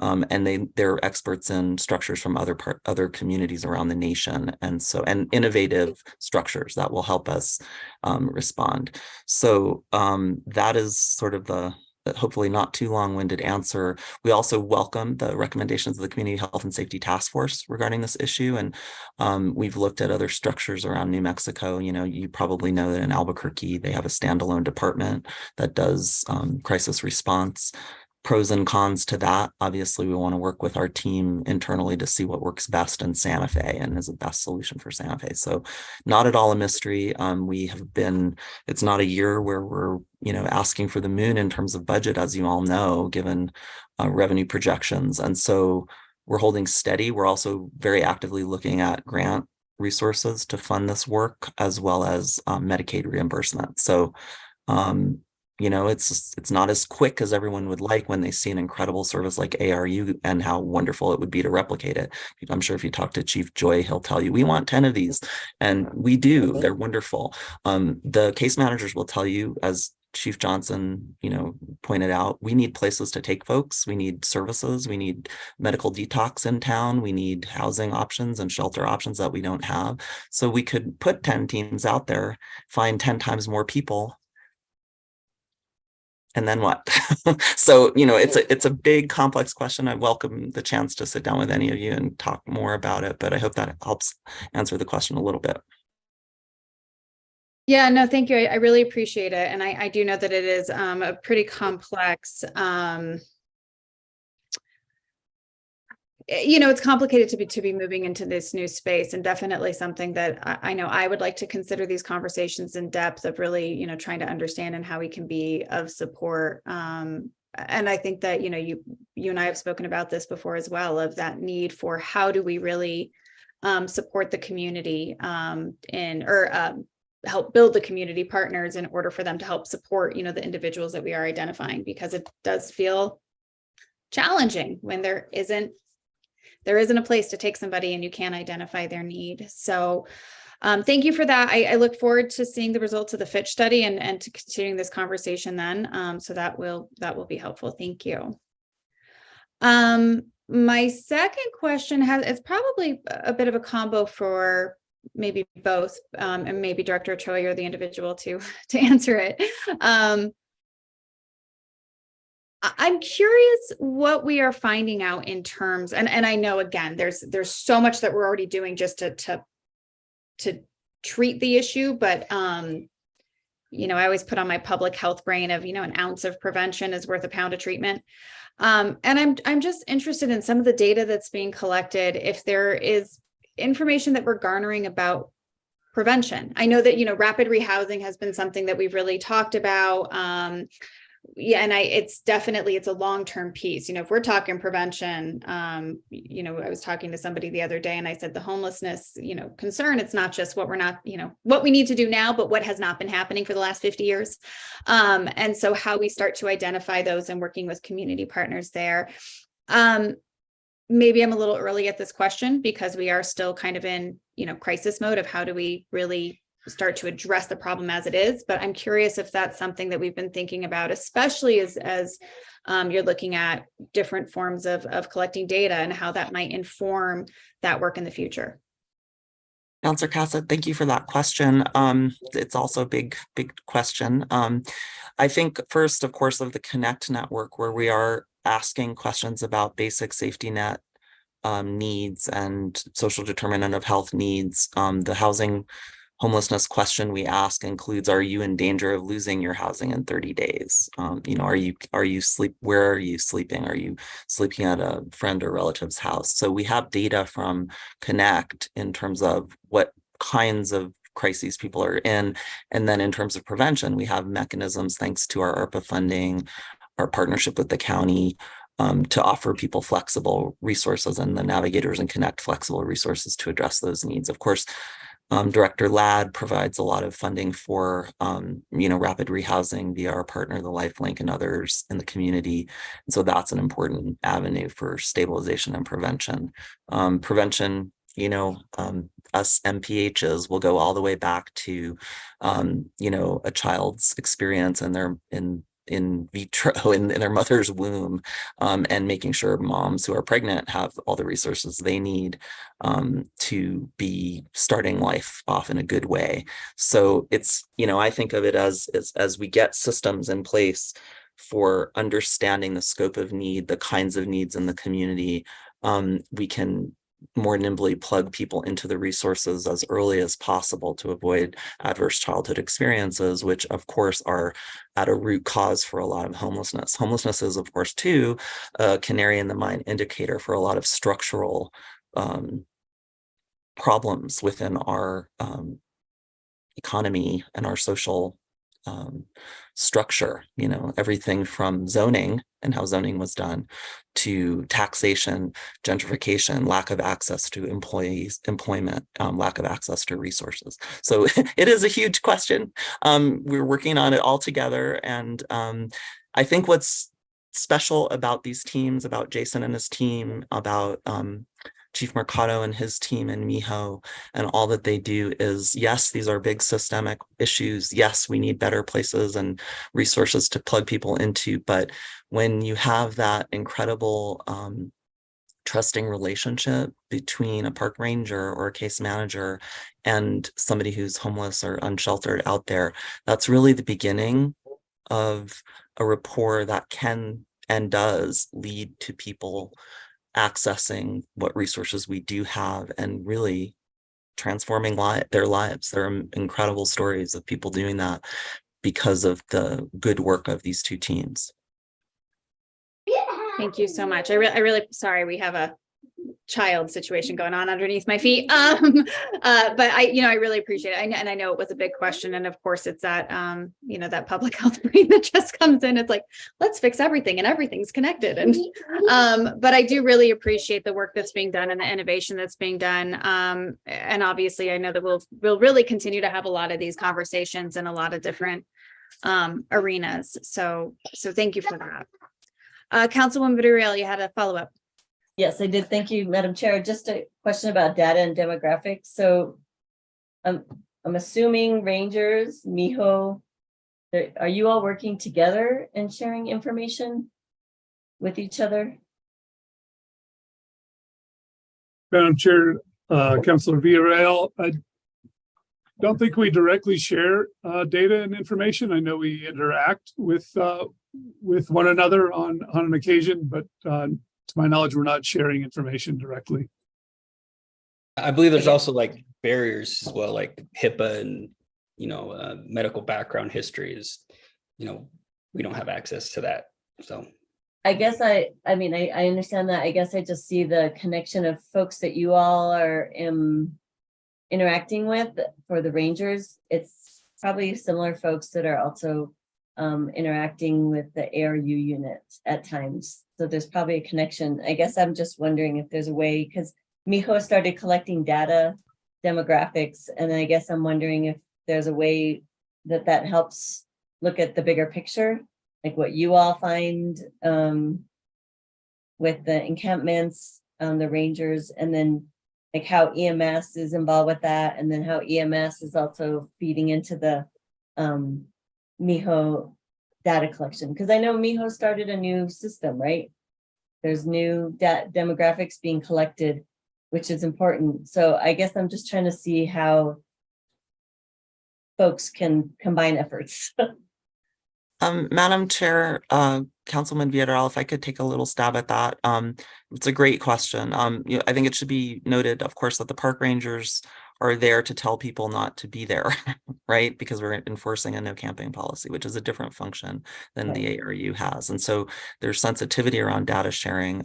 and they're experts in structures from other communities around the nation, and innovative structures that will help us respond. So that is sort of the hopefully not too long-winded answer. We also welcome the recommendations of the Community Health and Safety Task Force regarding this issue. And we've looked at other structures around New Mexico. You probably know that in Albuquerque, they have a standalone department that does crisis response. Pros and cons to that. Obviously, we want to work with our team internally to see what works best in Santa Fe and is the best solution for Santa Fe. So not at all a mystery. It's not a year where we're, asking for the moon in terms of budget, as you all know, given revenue projections. And so we're holding steady. We're also very actively looking at grant resources to fund this work, as well as Medicaid reimbursement. So, it's not as quick as everyone would like when they see an incredible service like ARU and how wonderful it would be to replicate it. I'm sure if you talk to Chief Joy, he'll tell you, we want 10 of these. And we do, they're wonderful. The case managers will tell you, as Chief Johnson, pointed out, we need places to take folks. We need services. We need medical detox in town. We need housing options and shelter options that we don't have. So we could put 10 teams out there, find 10 times more people, and then what? So, it's a big, complex question. I welcome the chance to sit down with any of you and talk more about it, but I hope that helps answer the question a little bit. Yeah, no, thank you. I really appreciate it. And I do know that it is a pretty complex, it's complicated to be moving into this new space, and definitely something that I know I would like to consider these conversations in depth of really, trying to understand and how we can be of support. And I think that, you and I have spoken about this before as well, of that need for how do we really support the community help build the community partners in order for them to help support, the individuals that we are identifying, because it does feel challenging when there isn't a place to take somebody and you can't identify their need. So thank you for that. I look forward to seeing the results of the Fitch study and to continuing this conversation then. So that will be helpful. Thank you. My second question it's probably a bit of a combo for maybe both, and maybe Director Choi, you're the individual to answer it. I'm curious what we are finding out in terms, and I know, again, there's so much that we're already doing just to treat the issue, but I always put on my public health brain of, an ounce of prevention is worth a pound of treatment. And I'm just interested in some of the data that's being collected, if there is information that we're garnering about prevention. I know that, rapid rehousing has been something that we've really talked about. Yeah, and it's a long-term piece. If we're talking prevention, I was talking to somebody the other day and I said the homelessness, concern, it's not just what what we need to do now, but what has not been happening for the last 50 years. And so how we start to identify those and working with community partners there. Maybe I'm a little early at this question because we are still kind of in, crisis mode of how do we really start to address the problem as it is. But I'm curious if that's something that we've been thinking about, especially as you're looking at different forms of collecting data and how that might inform that work in the future. Counselor Cassett, thank you for that question. It's also a big question. I think first, of course, of the Connect network, where we are asking questions about basic safety net needs and social determinant of health needs. The housing homelessness question we ask includes, are you in danger of losing your housing in 30 days? You know, where are you sleeping? Are you sleeping at a friend or relative's house? So we have data from Connect in terms of what kinds of crises people are in. And then in terms of prevention, we have mechanisms, thanks to our ARPA funding, our partnership with the county, to offer people flexible resources, and the navigators and Connect flexible resources to address those needs. Of course, Director Ladd provides a lot of funding for, you know, rapid rehousing via our partner, the LifeLink, and others in the community. And so that's an important avenue for stabilization and prevention. Prevention, you know, us MPHs will go all the way back to, you know, a child's experience and their in vitro in their mother's womb, and making sure moms who are pregnant have all the resources they need to be starting life off in a good way. So it's, you know, I think of it as we get systems in place for understanding the scope of need, the kinds of needs in the community, we can more nimbly plug people into the resources as early as possible to avoid adverse childhood experiences, which of course are at a root cause for a lot of homelessness. Homelessness is, of course, too, a canary in the mine indicator for a lot of structural problems within our economy and our social structure. You know, everything from zoning and how zoning was done, to taxation, gentrification, lack of access to employment, lack of access to resources. So it is a huge question. We're working on it all together. And I think what's special about these teams, about Jason and his team, about Chief Mercado and his team and Miho and all that they do is, yes, these are big systemic issues. Yes, we need better places and resources to plug people into. But when you have that incredible trusting relationship between a park ranger or a case manager and somebody who's homeless or unsheltered out there, that's really the beginning of a rapport that can and does lead to people accessing what resources we do have and really transforming their lives. There are incredible stories of people doing that because of the good work of these two teams. Thank you so much. I really sorry, we have a child situation going on underneath my feet. But I really appreciate it. And I know it was a big question. And of course it's that, that public health brain that just comes in. It's like, let's fix everything and everything's connected. And, but I do really appreciate the work that's being done and the innovation that's being done. And obviously I know that we'll really continue to have a lot of these conversations in a lot of different arenas. So thank you for that. Councilwoman Villarreal, you had a follow-up. Yes, I did. Thank you, Madam Chair. Just a question about data and demographics. So I'm assuming Rangers, Miho, are you all working together and sharing information with each other? Madam Chair, Councilor Villarreal, I don't think we directly share data and information. I know we interact with one another on an occasion, but to my knowledge, we're not sharing information directly. I believe there's also like barriers as well, like HIPAA and, medical background history is, we don't have access to that. So I guess I understand that. I guess I just see the connection of folks that you all are interacting with for the Rangers. It's probably similar folks that are also interacting with the ARU unit at times. So there's probably a connection. I guess I'm just wondering if there's a way, because Miho started collecting data, demographics, and I guess I'm wondering if there's a way that helps look at the bigger picture, like what you all find with the encampments, the Rangers, and then like how EMS is involved with that, and then how EMS is also feeding into the Miho data collection, because I know Miho started a new system, right? There's new demographics being collected, which is important. So I guess I'm just trying to see how folks can combine efforts. Madam Chair, Councilman Villarreal, if I could take a little stab at that. It's a great question. I think it should be noted, of course, that the park rangers are there to tell people not to be there, right? Because we're enforcing a no camping policy, which is a different function than the ARU has. And so there's sensitivity around data sharing.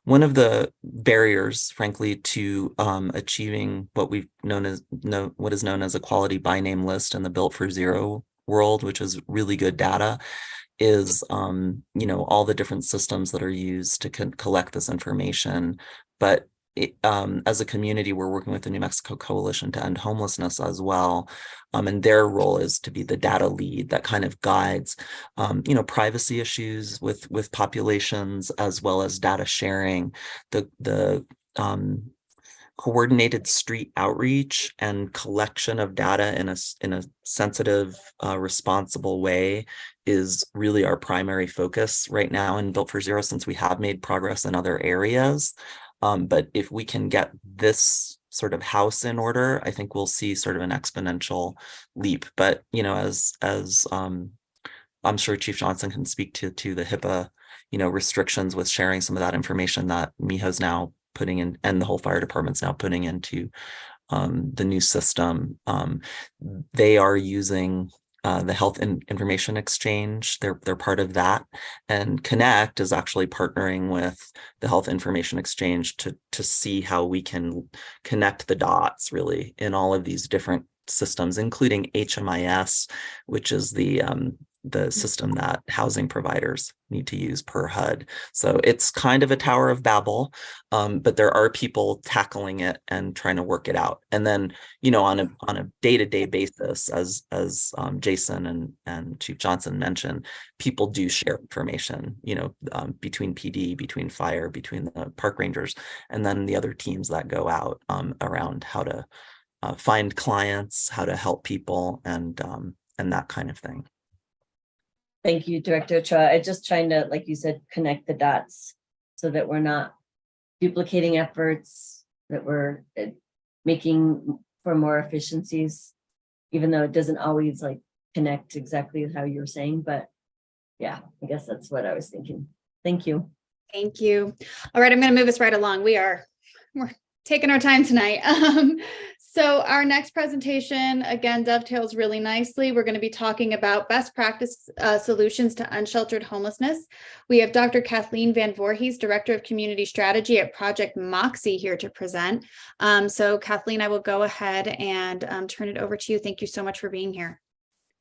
One of the barriers, frankly, to achieving what we've what is known as a quality by name list in the Built for Zero world, which is really good data, is all the different systems that are used to collect this information. But as a community, we're working with the New Mexico Coalition to End Homelessness as well. And their role is to be the data lead that kind of guides, privacy issues with populations, as well as data sharing, the coordinated street outreach and collection of data in a sensitive, responsible way is really our primary focus right now in Built for Zero, since we have made progress in other areas. But if we can get this sort of house in order, I think we'll see sort of an exponential leap. But, as I'm sure Chief Johnson can speak to the HIPAA, restrictions with sharing some of that information that MIHA's now putting in, and the whole fire department's now putting into the new system. They are using the Health Information Exchange. They're part of that, and Connect is actually partnering with the Health Information Exchange to see how we can connect the dots really in all of these different systems, including HMIS, which is the system that housing providers need to use per HUD. So it's kind of a Tower of Babel, but there are people tackling it and trying to work it out. And then, on a day-to-day basis, as Jason and Chief Johnson mentioned, people do share information, between PD, between fire, between the park rangers, and then the other teams that go out around how to find clients, how to help people, and that kind of thing. Thank you, Director Ochoa. I'm just trying to, like you said, connect the dots so that we're not duplicating efforts, that we're making for more efficiencies, even though it doesn't always connect exactly how you're saying. But yeah, I guess that's what I was thinking. Thank you. Thank you. All right, I'm going to move us right along. We're taking our time tonight. So our next presentation, again, dovetails really nicely. We're going to be talking about best practice solutions to unsheltered homelessness. We have Dr. Kathleen Van Voorhees, Director of Community Strategy at Project Moxie, here to present. So Kathleen, I will go ahead and turn it over to you. Thank you so much for being here.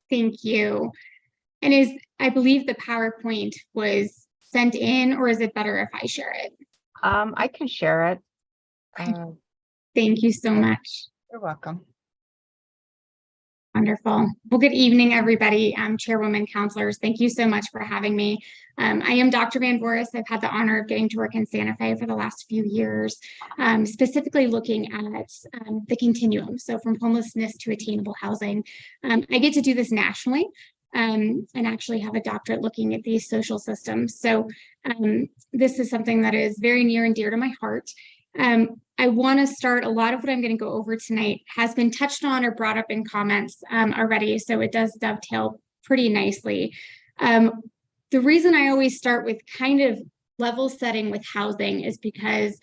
Thank you. And I believe the PowerPoint was sent in, or is it better if I share it? I can share it. Thank you so much. You're welcome. Wonderful. Well, good evening, everybody. Chairwoman, counselors, thank you so much for having me. I am Dr. Van Voorhees. I've had the honor of getting to work in Santa Fe for the last few years, specifically looking at the continuum. So from homelessness to attainable housing. I get to do this nationally and actually have a doctorate looking at these social systems. So this is something that is very near and dear to my heart. I want to start, a lot of what I'm going to go over tonight has been touched on or brought up in comments already, so it does dovetail pretty nicely. The reason I always start with kind of level setting with housing is because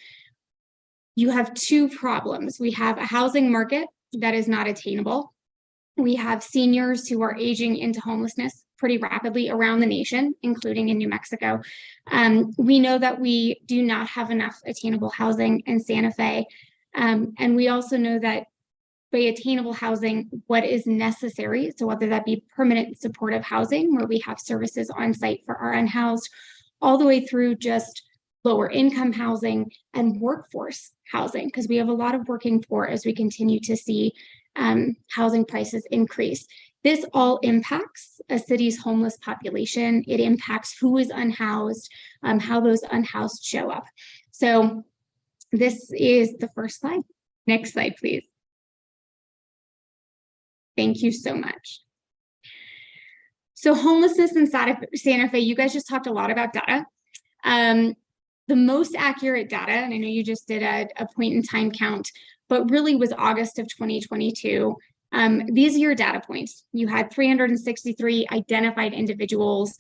you have two problems. We have a housing market that is not attainable. We have seniors who are aging into homelessness pretty rapidly around the nation, including in New Mexico. We know that we do not have enough attainable housing in Santa Fe. And we also know that by attainable housing, what is necessary, so whether that be permanent supportive housing, where we have services on site for our unhoused, all the way through just lower income housing and workforce housing, because we have a lot of working poor as we continue to see housing prices increase. This all impacts a city's homeless population. It impacts who is unhoused, how those unhoused show up. So this is the first slide. Next slide, please. Thank you so much. So homelessness in Santa Fe, you guys just talked a lot about data. The most accurate data, and I know you just did a point in time count, but really was August of 2022. These are your data points. You had 363 identified individuals,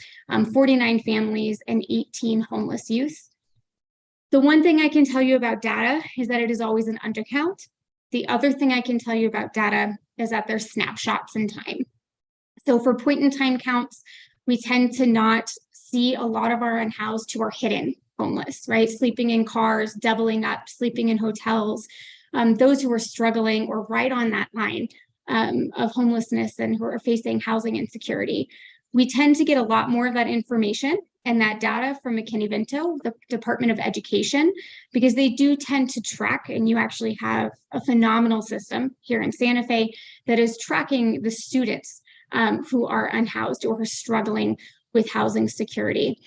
49 families, and 18 homeless youth. The one thing I can tell you about data is that it is always an undercount. The other thing I can tell you about data is that there's snapshots in time. So for point in time counts, we tend to not see a lot of our unhoused who are hidden homeless, right? Sleeping in cars, doubling up, sleeping in hotels, those who are struggling or right on that line of homelessness and who are facing housing insecurity. We tend to get a lot more of that information and that data from McKinney-Vento, the Department of Education, because they do tend to track, and you actually have a phenomenal system here in Santa Fe that is tracking the students who are unhoused or are struggling with housing security.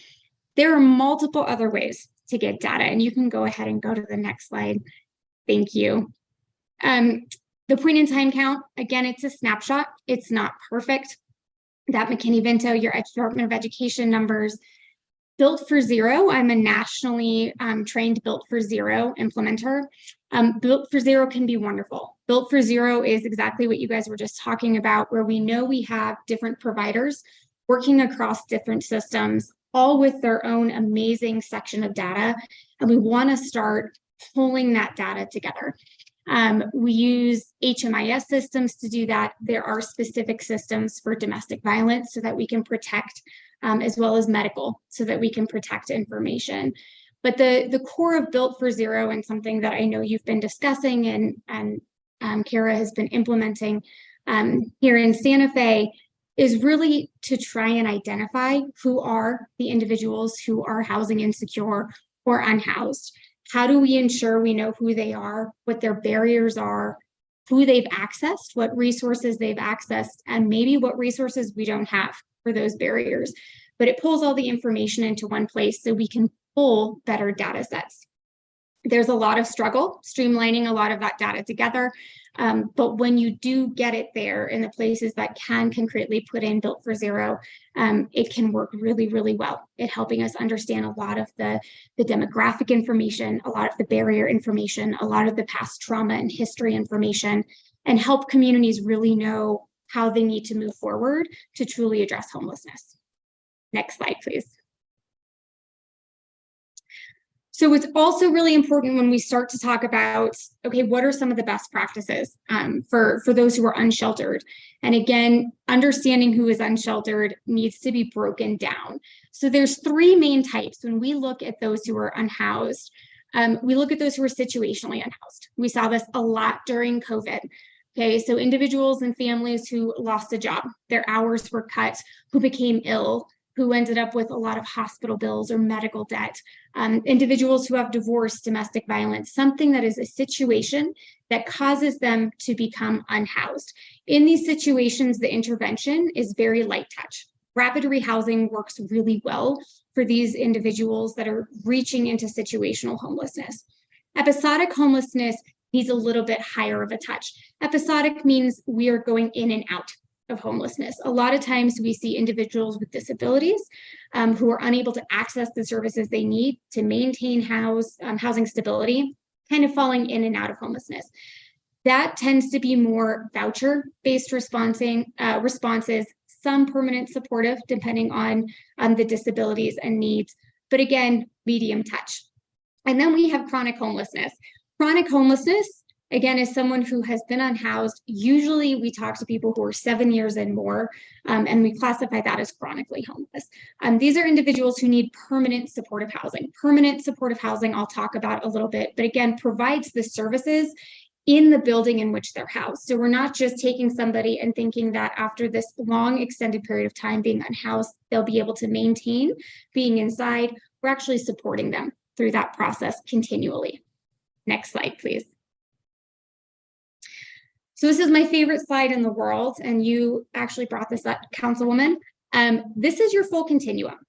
There are multiple other ways to get data, and you can go ahead and go to the next slide. Thank you. The point in time count, again, it's a snapshot. It's not perfect. That McKinney-Vento, your Department of Education numbers. Built for Zero, I'm a nationally trained Built for Zero implementer. Built for Zero can be wonderful. Built for Zero is exactly what you guys were just talking about, where we know we have different providers working across different systems, all with their own amazing section of data. And we want to start pulling that data together. We use HMIS systems to do that. There are specific systems for domestic violence so that we can protect, as well as medical, so that we can protect information. But the core of Built for Zero, and something that I know you've been discussing and Kara has been implementing here in Santa Fe, is really to try and identify who are the individuals who are housing insecure or unhoused. How do we ensure we know who they are, what their barriers are, who they've accessed, what resources they've accessed, and maybe what resources we don't have for those barriers. But it pulls all the information into one place so we can pull better data sets. There's a lot of struggle streamlining a lot of that data together. But when you do get it there in the places that can concretely put in Built for Zero, it can work really, really well at helping us understand a lot of the demographic information, a lot of the barrier information, a lot of the past trauma and history information, and help communities really know how they need to move forward to truly address homelessness. Next slide, please. So it's also really important when we start to talk about, okay, what are some of the best practices for those who are unsheltered? And again, understanding who is unsheltered needs to be broken down. So there's three main types when we look at those who are unhoused. We look at those who are situationally unhoused. We saw this a lot during COVID. Okay, so individuals and families who lost a job, their hours were cut, who became ill, who ended up with a lot of hospital bills or medical debt, individuals who have divorce, domestic violence, something that is a situation that causes them to become unhoused. In these situations, the intervention is very light touch. Rapid rehousing works really well for these individuals that are reaching into situational homelessness. Episodic homelessness needs a little bit higher of a touch. Episodic means we are going in and out of homelessness. A lot of times we see individuals with disabilities who are unable to access the services they need to maintain housing stability, kind of falling in and out of homelessness. That tends to be more voucher-based responses, some permanent supportive, depending on the disabilities and needs, but again, medium touch. And then we have chronic homelessness. Chronic homelessness, again, is someone who has been unhoused. Usually we talk to people who are 7 years and more, and we classify that as chronically homeless. These are individuals who need permanent supportive housing. Permanent supportive housing, I'll talk about a little bit, but again, provides the services in the building in which they're housed. So we're not just taking somebody and thinking that after this long extended period of time being unhoused, they'll be able to maintain being inside. We're actually supporting them through that process continually. Next slide, please. So this is my favorite slide in the world, and you actually brought this up, Councilwoman. This is your full continuum.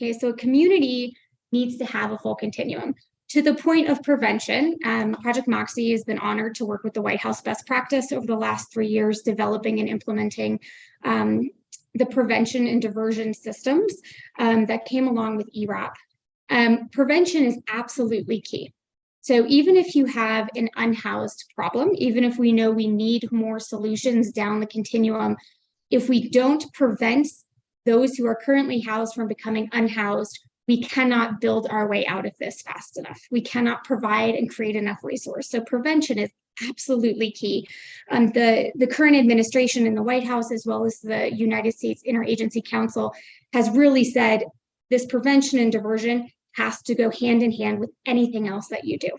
Okay, so a community needs to have a full continuum. To the point of prevention, Project Moxie has been honored to work with the White House best practice over the last 3 years, developing and implementing the prevention and diversion systems that came along with ERAP. Prevention is absolutely key. So even if you have an unhoused problem, even if we know we need more solutions down the continuum, if we don't prevent those who are currently housed from becoming unhoused, we cannot build our way out of this fast enough. We cannot provide and create enough resource. So prevention is absolutely key. The current administration in the White House, as well as the United States Interagency Council, has really said this prevention and diversion has to go hand in hand with anything else that you do.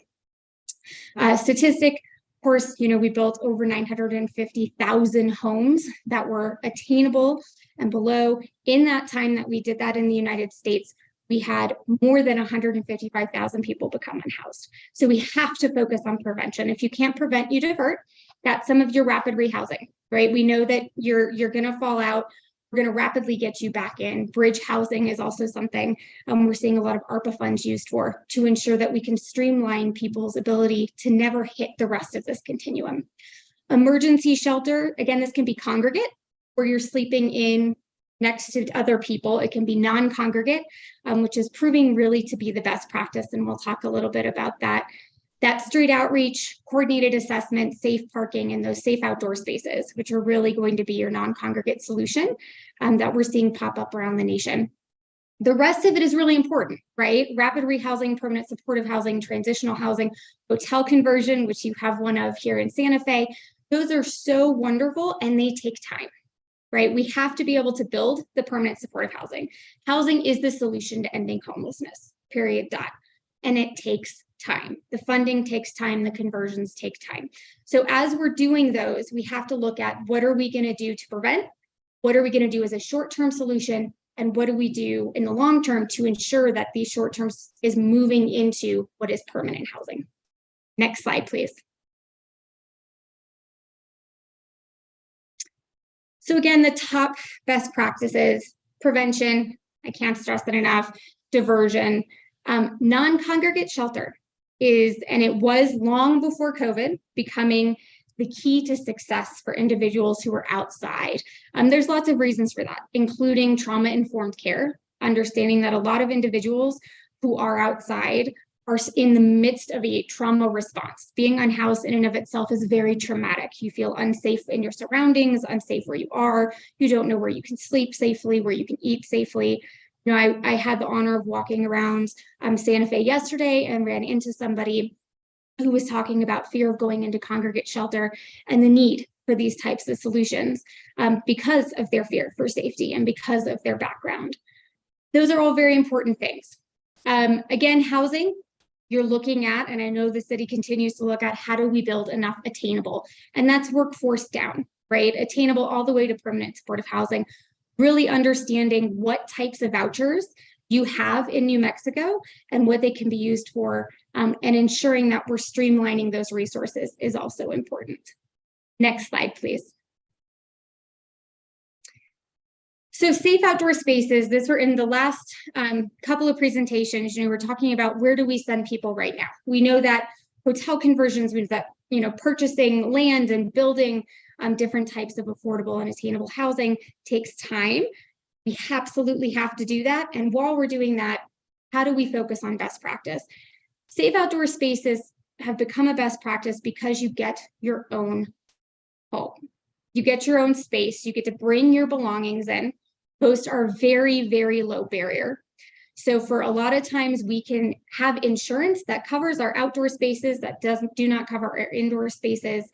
Statistic, of course, we built over 950,000 homes that were attainable and below. In that time that we did that in the United States, we had more than 155,000 people become unhoused. So we have to focus on prevention. If you can't prevent, you divert. That's some of your rapid rehousing, right? We know that you're going to fall out. We're going to rapidly get you back in. Bridge housing is also something we're seeing a lot of ARPA funds used for, to ensure that we can streamline people's ability to never hit the rest of this continuum. Emergency shelter, again, this can be congregate, where you're sleeping in next to other people. It can be non-congregate, which is proving really to be the best practice. And we'll talk a little bit about that. That street outreach, coordinated assessment, safe parking, and those safe outdoor spaces, which are really going to be your non-congregate solution that we're seeing pop up around the nation. The rest of it is really important, right? Rapid rehousing, permanent supportive housing, transitional housing, hotel conversion, which you have one of here in Santa Fe. Those are so wonderful and they take time, right? We have to be able to build the permanent supportive housing. Housing is the solution to ending homelessness, period, dot. And it takes time. The funding takes time, the conversions take time. So as we're doing those, we have to look at what are we going to do to prevent? What are we going to do as a short-term solution? And what do we do in the long term to ensure that these short terms is moving into what is permanent housing? Next slide, please. So again, the top best practices: prevention, I can't stress it enough, diversion, non-congregate shelter is, and it was long before COVID, becoming the key to success for individuals who are outside. There's lots of reasons for that, including trauma-informed care, understanding that a lot of individuals who are outside are in the midst of a trauma response. Being unhoused in and of itself is very traumatic. You feel unsafe in your surroundings, unsafe where you are. You don't know where you can sleep safely, where you can eat safely. I had the honor of walking around Santa Fe yesterday and ran into somebody who was talking about fear of going into congregate shelter and the need for these types of solutions because of their fear for safety and because of their background. Those are all very important things. Again, housing, you're looking at, and I know the city continues to look at, how do we build enough attainable? And that's workforce down, right? Attainable all the way to permanent supportive housing. Really understanding what types of vouchers you have in New Mexico and what they can be used for, and ensuring that we're streamlining those resources is also important. Next slide, please. So safe outdoor spaces, this were in the last couple of presentations, we're talking about where do we send people right now. We know that hotel conversions means that, purchasing land and building different types of affordable and attainable housing takes time. We absolutely have to do that. And while we're doing that, how do we focus on best practice? Safe outdoor spaces have become a best practice because you get your own home. You get your own space. You get to bring your belongings in. Posts are very, very low barrier. So for a lot of times we can have insurance that covers our outdoor spaces, that do not cover our indoor spaces.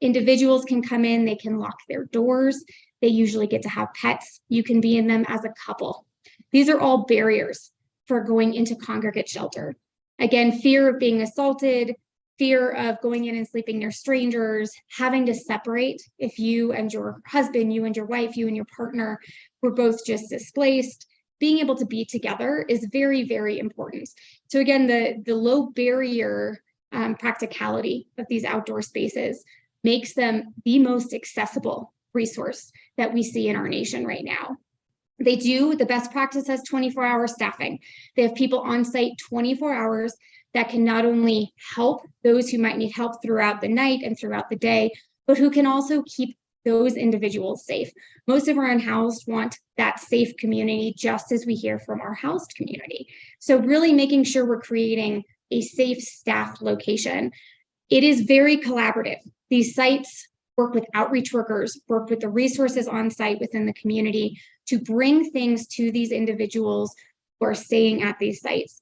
Individuals can come in, they can lock their doors. They usually get to have pets. You can be in them as a couple. These are all barriers for going into congregate shelter. Again, fear of being assaulted, fear of going in and sleeping near strangers, having to separate if you and your husband, you and your wife, you and your partner were both just displaced. Being able to be together is very, very important. So again, the low barrier practicality of these outdoor spaces makes them the most accessible resource that we see in our nation right now. The best practice has 24-hour staffing. They have people on site 24 hours that can not only help those who might need help throughout the night and throughout the day, but who can also keep those individuals safe. Most of our unhoused want that safe community, just as we hear from our housed community. So really making sure we're creating a safe staffed location. It is very collaborative. These sites work with outreach workers, work with the resources on site within the community to bring things to these individuals who are staying at these sites.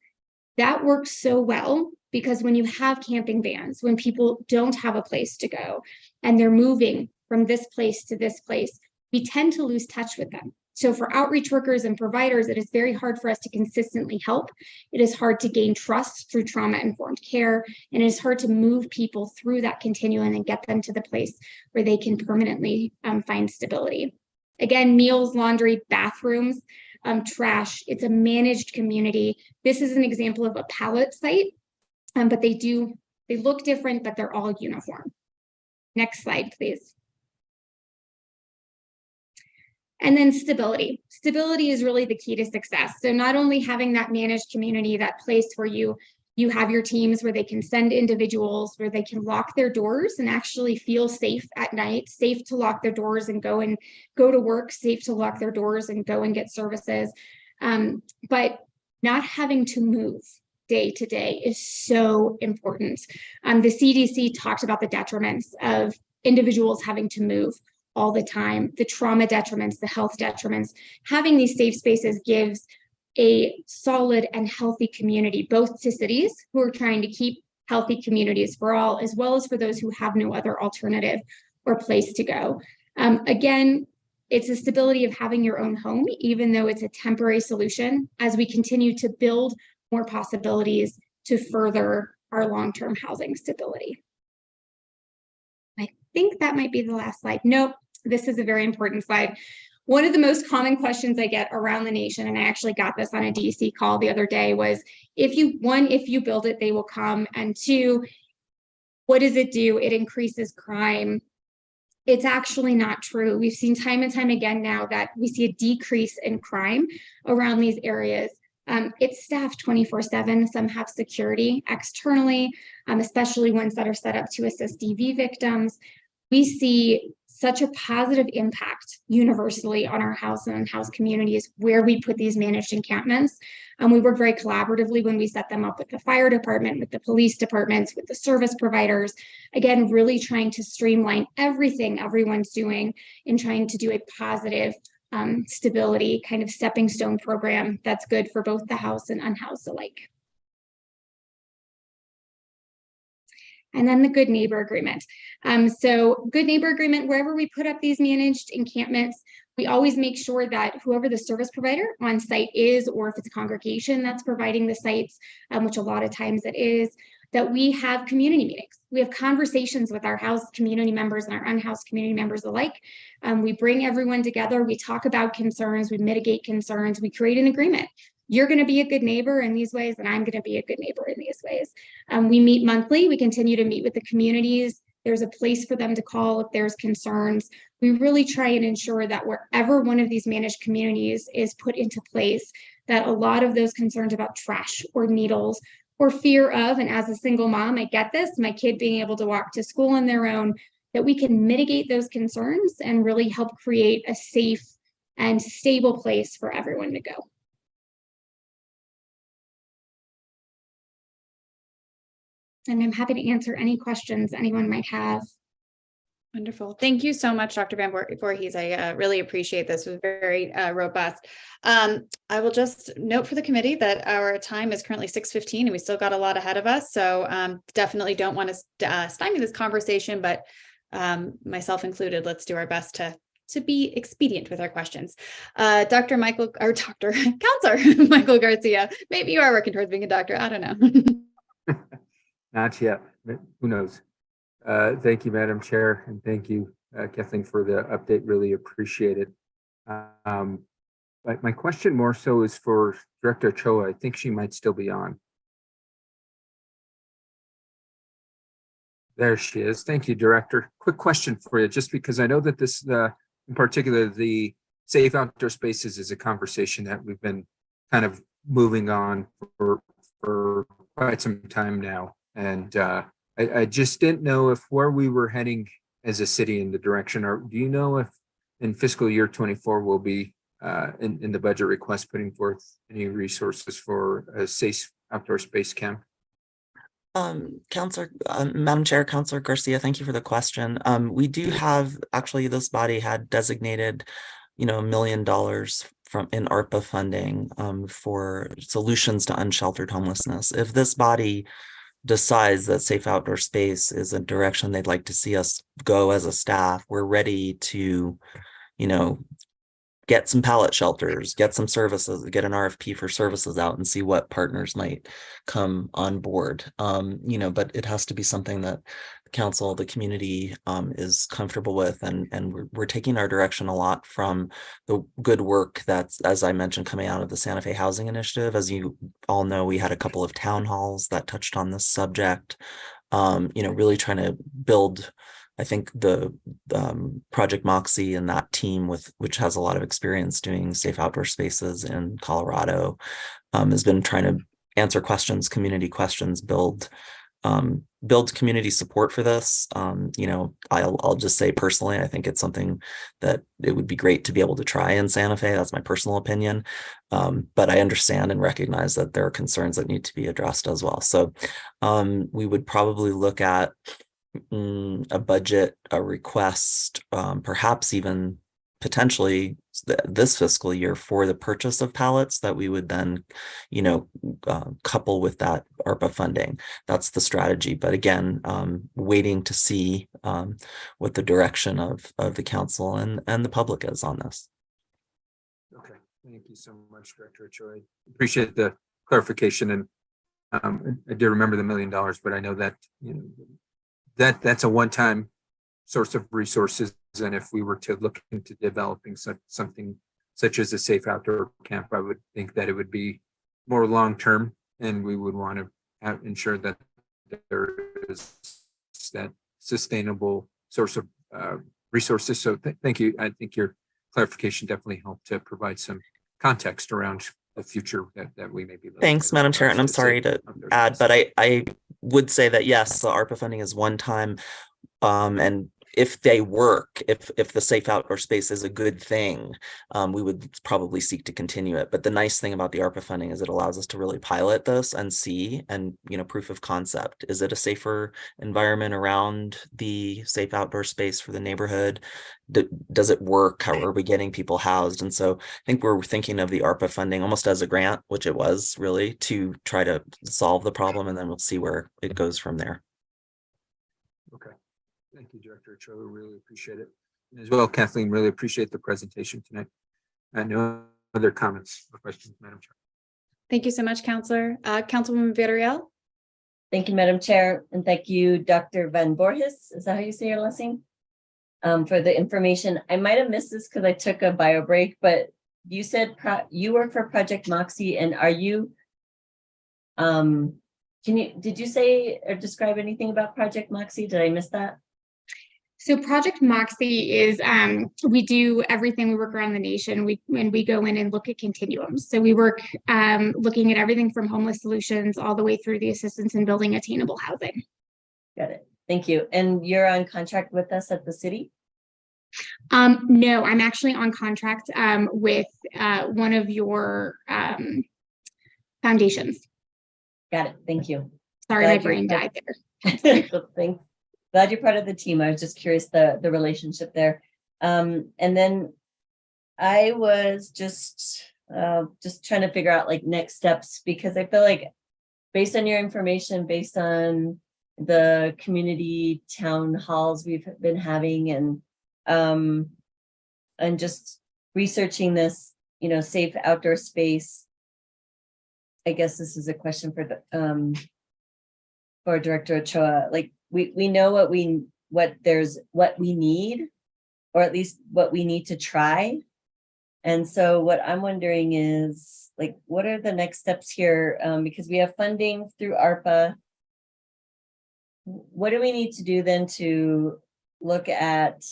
That works so well Because when you have camping vans, when people don't have a place to go and they're moving from this place to this place, we tend to lose touch with them. So for outreach workers and providers, it is very hard for us to consistently help. It is hard to gain trust through trauma-informed care, and it is hard to move people through that continuum and get them to the place where they can permanently find stability. Again, meals, laundry, bathrooms, trash. It's a managed community. This is an example of a pallet site, but they look different, but they're all uniform. Next slide, please. And then stability. Stability is really the key to success. So not only having that managed community, that place where you have your teams where they can send individuals, where they can lock their doors and actually feel safe at night, safe to lock their doors and go to work, safe to lock their doors and go and get services. But not having to move day to day is so important. The CDC talked about the detriments of individuals having to move all the time, the trauma detriments, the health detriments. Having these safe spaces gives a solid and healthy community, both to cities who are trying to keep healthy communities for all, as well as for those who have no other alternative or place to go. Again, it's the stability of having your own home, even though it's a temporary solution, as we continue to build more possibilities to further our long-term housing stability. I think that might be the last slide. Nope, this is a very important slide. One of the most common questions I get around the nation, and I actually got this on a DC call the other day, was if you build it, they will come, and two, what does it do? It increases crime. It's actually not true. We've seen time and time again now that we see a decrease in crime around these areas. It's staffed 24/7. Some have security externally, especially ones that are set up to assist DV victims. We see such a positive impact universally on our house and house communities where we put these managed encampments. We work very collaboratively when we set them up with the fire department, with the police departments, with the service providers. Again, really trying to streamline everything everyone's doing and trying to do a positive stability kind of stepping stone program that's good for both the house and unhoused alike. And then the Good Neighbor Agreement. So Good Neighbor Agreement, wherever we put up these managed encampments, we always make sure that whoever the service provider on site is, or if it's a congregation that's providing the sites, which a lot of times it is, that we have community meetings. We have conversations with our house community members and our unhoused community members alike. We bring everyone together. We talk about concerns. We mitigate concerns. We create an agreement. You're going to be a good neighbor in these ways, and I'm going to be a good neighbor in these ways. We meet monthly. We continue to meet with the communities. There's a place for them to call if there's concerns. We really try and ensure that wherever one of these managed communities is put into place, that a lot of those concerns about trash or needles or fear of, and as a single mom, I get this, my kid being able to walk to school on their own, that we can mitigate those concerns and really help create a safe and stable place for everyone to go. And I'm happy to answer any questions anyone might have. Wonderful. Thank you so much, Dr. Van Voorhees. I really appreciate this. It was very robust. I will just note for the committee that our time is currently 6:15 and we still got a lot ahead of us. So definitely don't want to stymie this conversation, but myself included, let's do our best to be expedient with our questions. Counselor Michael Garcia, maybe you are working towards being a doctor. I don't know. Not yet, but who knows? Thank you, Madam Chair, and thank you, Kathleen, for the update. Really appreciate it. But my question more so is for Director Ochoa. I think she might still be on. There she is. Thank you, Director. Quick question for you, just because I know that this, in particular, the safe outdoor spaces is a conversation that we've been kind of moving on for quite some time now. And I just didn't know if where we were heading as a city in the direction, or do you know if in fiscal year 24 we'll be in the budget request putting forth any resources for a safe outdoor space camp? Madam Chair, Councilor Garcia, thank you for the question. We do have, actually, this body had designated, $1 million in ARPA funding for solutions to unsheltered homelessness. If this body decides that safe outdoor space is a direction they'd like to see us go as a staff, we're ready to, you know, get some pallet shelters, get some services, get an RFP for services out and see what partners might come on board. You know, but it has to be something that the council, the community is comfortable with. And we're taking our direction a lot from the good work that's, as I mentioned, coming out of the Santa Fe Housing Initiative. As you all know, we had a couple of town halls that touched on this subject, you know, really trying to build, I think the Project Moxie and that team which has a lot of experience doing safe outdoor spaces in Colorado has been trying to answer questions, community questions, build community support for this. You know, I'll just say personally, I think it's something that it would be great to be able to try in Santa Fe. That's my personal opinion. But I understand and recognize that there are concerns that need to be addressed as well. So we would probably look at a budget, a request, perhaps even potentially this fiscal year for the purchase of pallets that we would then, you know, couple with that ARPA funding. That's the strategy. But again, waiting to see what the direction of the council and the public is on this. Okay, thank you so much, Director Choi. Appreciate the clarification. And I do remember the $1 million, but I know that, you know, that's a one-time source of resources. And if we were to look into developing something such as a safe outdoor camp, I would think that it would be more long-term, and we would want to ensure that there is that sustainable source of resources. So thank you. I think your clarification definitely helped to provide some context around the future that we may be looking Thanks, at. Madam Chair. And I'm sorry to add, but I would say that yes, the ARPA funding is one time. And if they work, if the safe outdoor space is a good thing, we would probably seek to continue it. But the nice thing about the ARPA funding is it allows us to really pilot this and see, and, you know, proof of concept. Is it a safer environment around the safe outdoor space for the neighborhood? Does it work? How are we getting people housed? And so I think we're thinking of the ARPA funding almost as a grant, which it was really, to try to solve the problem, and then we'll see where it goes from there. Okay. Thank you, Director Cho. Really appreciate it. And as well, Kathleen, really appreciate the presentation tonight. And no other comments or questions, Madam Chair. Thank you so much, Counselor. Councilwoman Villarreal. Thank you, Madam Chair, and thank you, Dr. Van Voorhis. Is that how you say your last name? For the information. I might have missed this because I took a bio break, but you said you work for Project Moxie, and are you, did you say or describe anything about Project Moxie? Did I miss that? So Project Moxie is, we do everything. We work around the nation. When we go in and look at continuums. So we work looking at everything from homeless solutions all the way through the assistance in building attainable housing. Got it. Thank you. And you're on contract with us at the city? No, I'm actually on contract with one of your foundations. Got it. Thank you. Sorry, Glad my brain died there. Thanks. Glad you're part of the team. I was just curious the relationship there. And then I was just trying to figure out like next steps, because I feel like based on your information, based on the community town halls we've been having, and just researching this, you know, safe outdoor space. I guess this is a question for the for Director Ochoa. Like we know what we need, or at least what we need to try. And so what I'm wondering is, like, what are the next steps here? Because we have funding through ARPA. What do we need to do then to look at,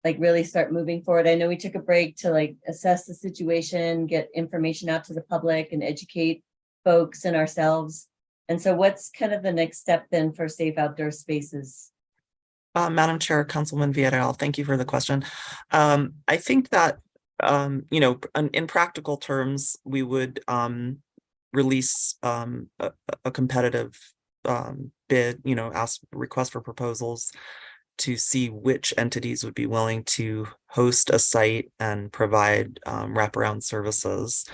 like, really start moving forward? I know we took a break to like assess the situation, get information out to the public, and educate folks and ourselves. And so what's kind of the next step then for safe outdoor spaces? Madam Chair, Councilman Villarreal, thank you for the question. I think that, you know, in practical terms, we would release a competitive bid, you know, request for proposals to see which entities would be willing to host a site and provide wraparound services.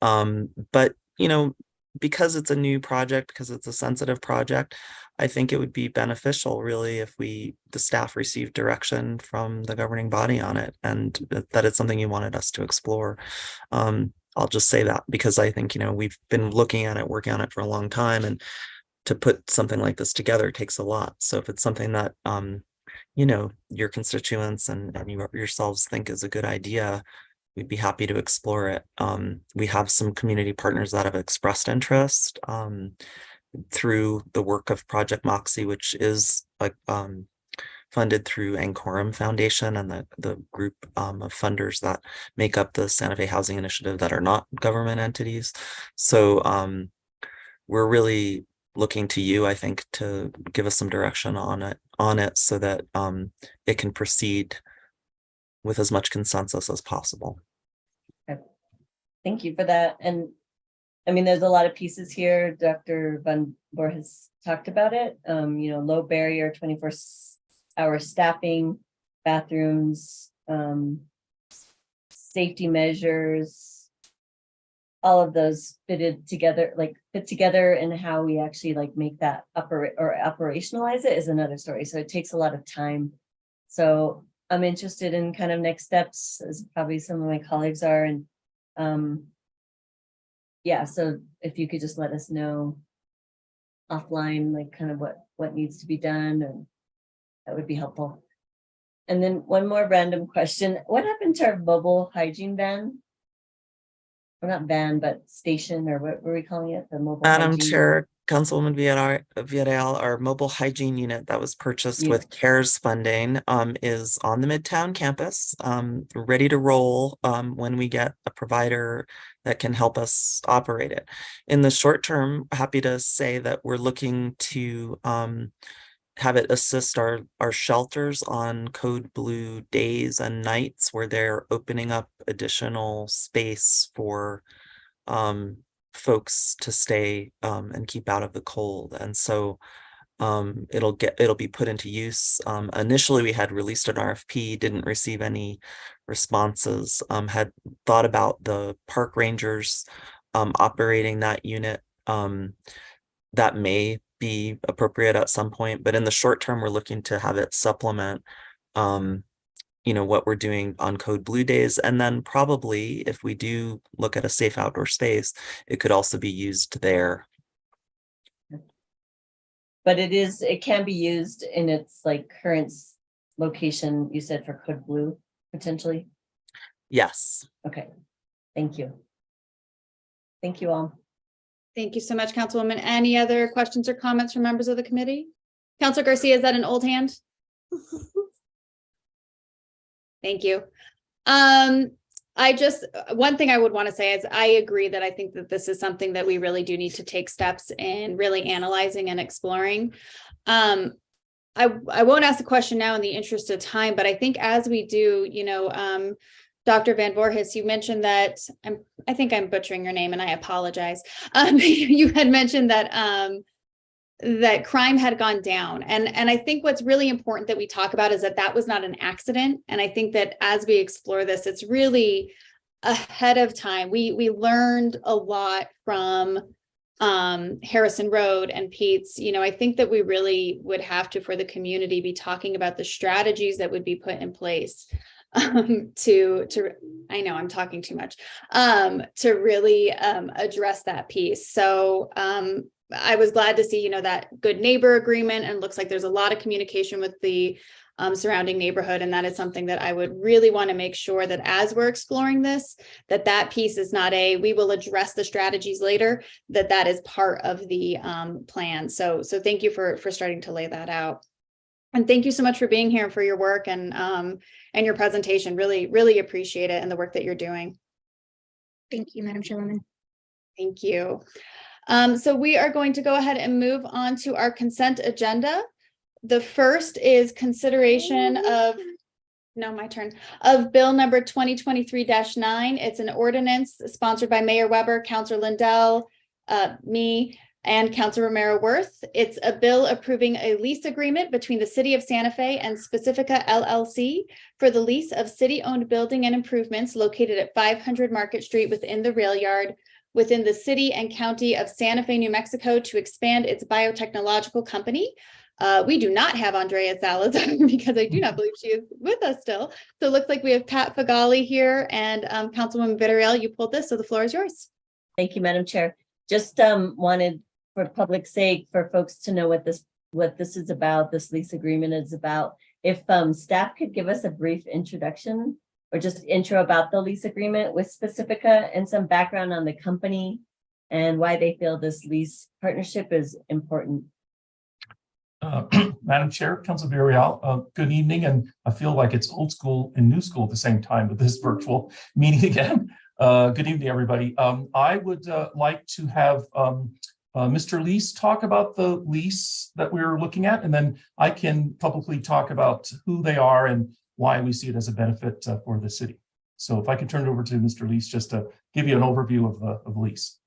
But, you know, because it's a new project, because it's a sensitive project, I think it would be beneficial really if the staff received direction from the governing body on it, and that it's something you wanted us to explore. I'll just say that because I think, we've been looking at it, working on it for a long time, and to put something like this together takes a lot. So if it's something that, your constituents and you yourselves think is a good idea, we'd be happy to explore it. We have some community partners that have expressed interest through the work of Project Moxie, which is funded through Ancorum Foundation and the group of funders that make up the Santa Fe Housing Initiative that are not government entities. So we're really looking to you, I think, to give us some direction on it so that it can proceed with as much consensus as possible. Thank you for that. And I mean, there's a lot of pieces here. Dr. Van Voorhis talked about it. Low barrier, 24-hour staffing, bathrooms, safety measures, all of those fit together and how we actually make that operationalize it is another story. So it takes a lot of time. So I'm interested in kind of next steps, as probably some of my colleagues are. And so if you could just let us know offline, kind of what needs to be done, and that would be helpful. And then one more random question. What happened to our mobile hygiene van? Or not van, but station, or what were we calling it? The mobile Madam hygiene? Chair, Councilwoman Villarreal, our mobile hygiene unit that was purchased with CARES funding is on the Midtown campus, ready to roll when we get a provider that can help us operate it. In the short term, happy to say that we're looking to have it assist our shelters on Code Blue days and nights where they're opening up additional space for folks to stay and keep out of the cold. And so it'll be put into use. Initially we had released an RFP, didn't receive any responses, had thought about the park rangers operating that unit. That may be appropriate at some point, but in the short term, we're looking to have it supplement what we're doing on Code Blue days. And then probably if we do look at a safe outdoor space, it could also be used there. But it can be used in its current location, you said, for Code Blue potentially? Yes. Okay, thank you. Thank you all. Thank you so much, Councilwoman. Any other questions or comments from members of the committee? Councilor Garcia, is that an old hand? Thank you. One thing I would want to say is I agree that I think that this is something that we really do need to take steps in really analyzing and exploring. I won't ask the question now in the interest of time, but I think as we do, Dr. Van Voorhis, you mentioned that I think I'm butchering your name and I apologize. You had mentioned that that crime had gone down. And I think what's really important that we talk about is that was not an accident. And I think that as we explore this, it's really ahead of time. We learned a lot from Harrison Road and Pete's. I think that we really would have to, for the community, be talking about the strategies that would be put in place to I know I'm talking too much, to really address that piece. So I was glad to see, that good neighbor agreement, and looks like there's a lot of communication with the surrounding neighborhood. And that is something that I would really want to make sure that as we're exploring this, that piece is not we will address the strategies later, that is part of the plan. So thank you for starting to lay that out. And thank you so much for being here and for your work and your presentation. Really, really appreciate it and the work that you're doing. Thank you, Madam Chairwoman. Thank you. So we are going to go ahead and move on to our consent agenda. The first is consideration of Bill number 2023-9. It's an ordinance sponsored by Mayor Weber, Councilor Lindell, me, and Councilor Romero Worth. It's a bill approving a lease agreement between the City of Santa Fe and Specifica LLC for the lease of city-owned building and improvements located at 500 Market Street within the rail yard within the city and county of Santa Fe, New Mexico to expand its biotechnological company. We do not have Andrea Salazar because I do not believe she is with us still. So it looks like we have Pat Fagali here and Councilwoman Villarreal, you pulled this, so the floor is yours. Thank you, Madam Chair. Just wanted, for public sake, for folks to know what this is about, this lease agreement is about. If staff could give us a brief introduction or just intro about the lease agreement with Specifica and some background on the company and why they feel this lease partnership is important. Madam Chair, Council Villarreal, good evening, and I feel like it's old school and new school at the same time with this virtual meeting again. Good evening, everybody. I would like to have Mr. Lease talk about the lease that we're looking at, and then I can publicly talk about who they are and why we see it as a benefit for the city. So if I could turn it over to Mr. Lease just to give you an overview of the lease.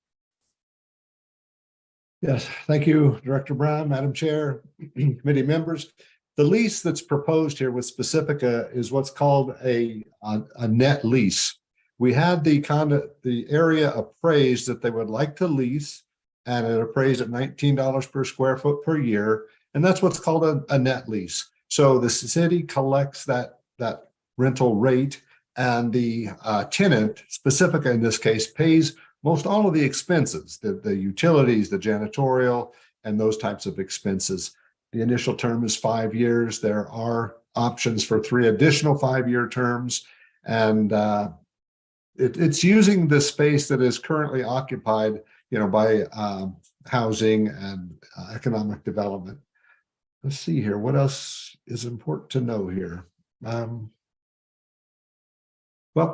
Yes, thank you, Director Brown, Madam Chair, committee members. The lease that's proposed here with Specifica is what's called a net lease. We had the area appraised that they would like to lease, and it appraised at $19 per square foot per year, and that's what's called a net lease. So the city collects that rental rate, and the tenant, Specifica in this case, pays most all of the expenses, the utilities, the janitorial, and those types of expenses. The initial term is 5 years. There are options for 3 additional 5-year terms, and it's using the space that is currently occupied, by housing and economic development. Let's see here. What else is important to know here? Well,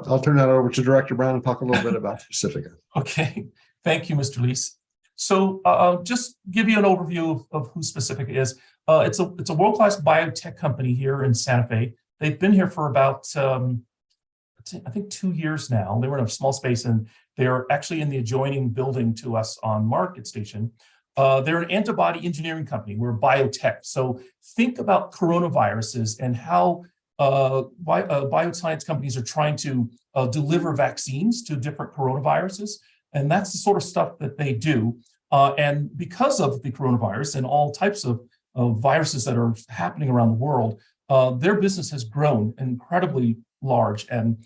I'll turn that over to Director Brown and talk a little bit about Specifica. Okay, thank you, Mr. Lease. So just give you an overview of who Specifica is. It's a world-class biotech company here in Santa Fe. They've been here for about, I think 2 years now. They were in a small space, and they're actually in the adjoining building to us on Market Station. They're an antibody engineering company. We're biotech. So think about coronaviruses and how bioscience companies are trying to deliver vaccines to different coronaviruses. And that's the sort of stuff that they do. And because of the coronavirus and all types of viruses that are happening around the world, their business has grown incredibly large, and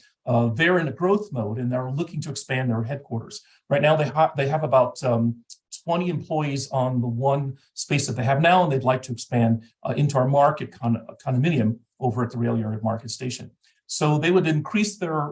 they're in a growth mode, and they're looking to expand their headquarters. Right now, they have about 20 employees on the one space that they have now, and they'd like to expand into our market condominium over at the rail yard at Market Station. So they would increase their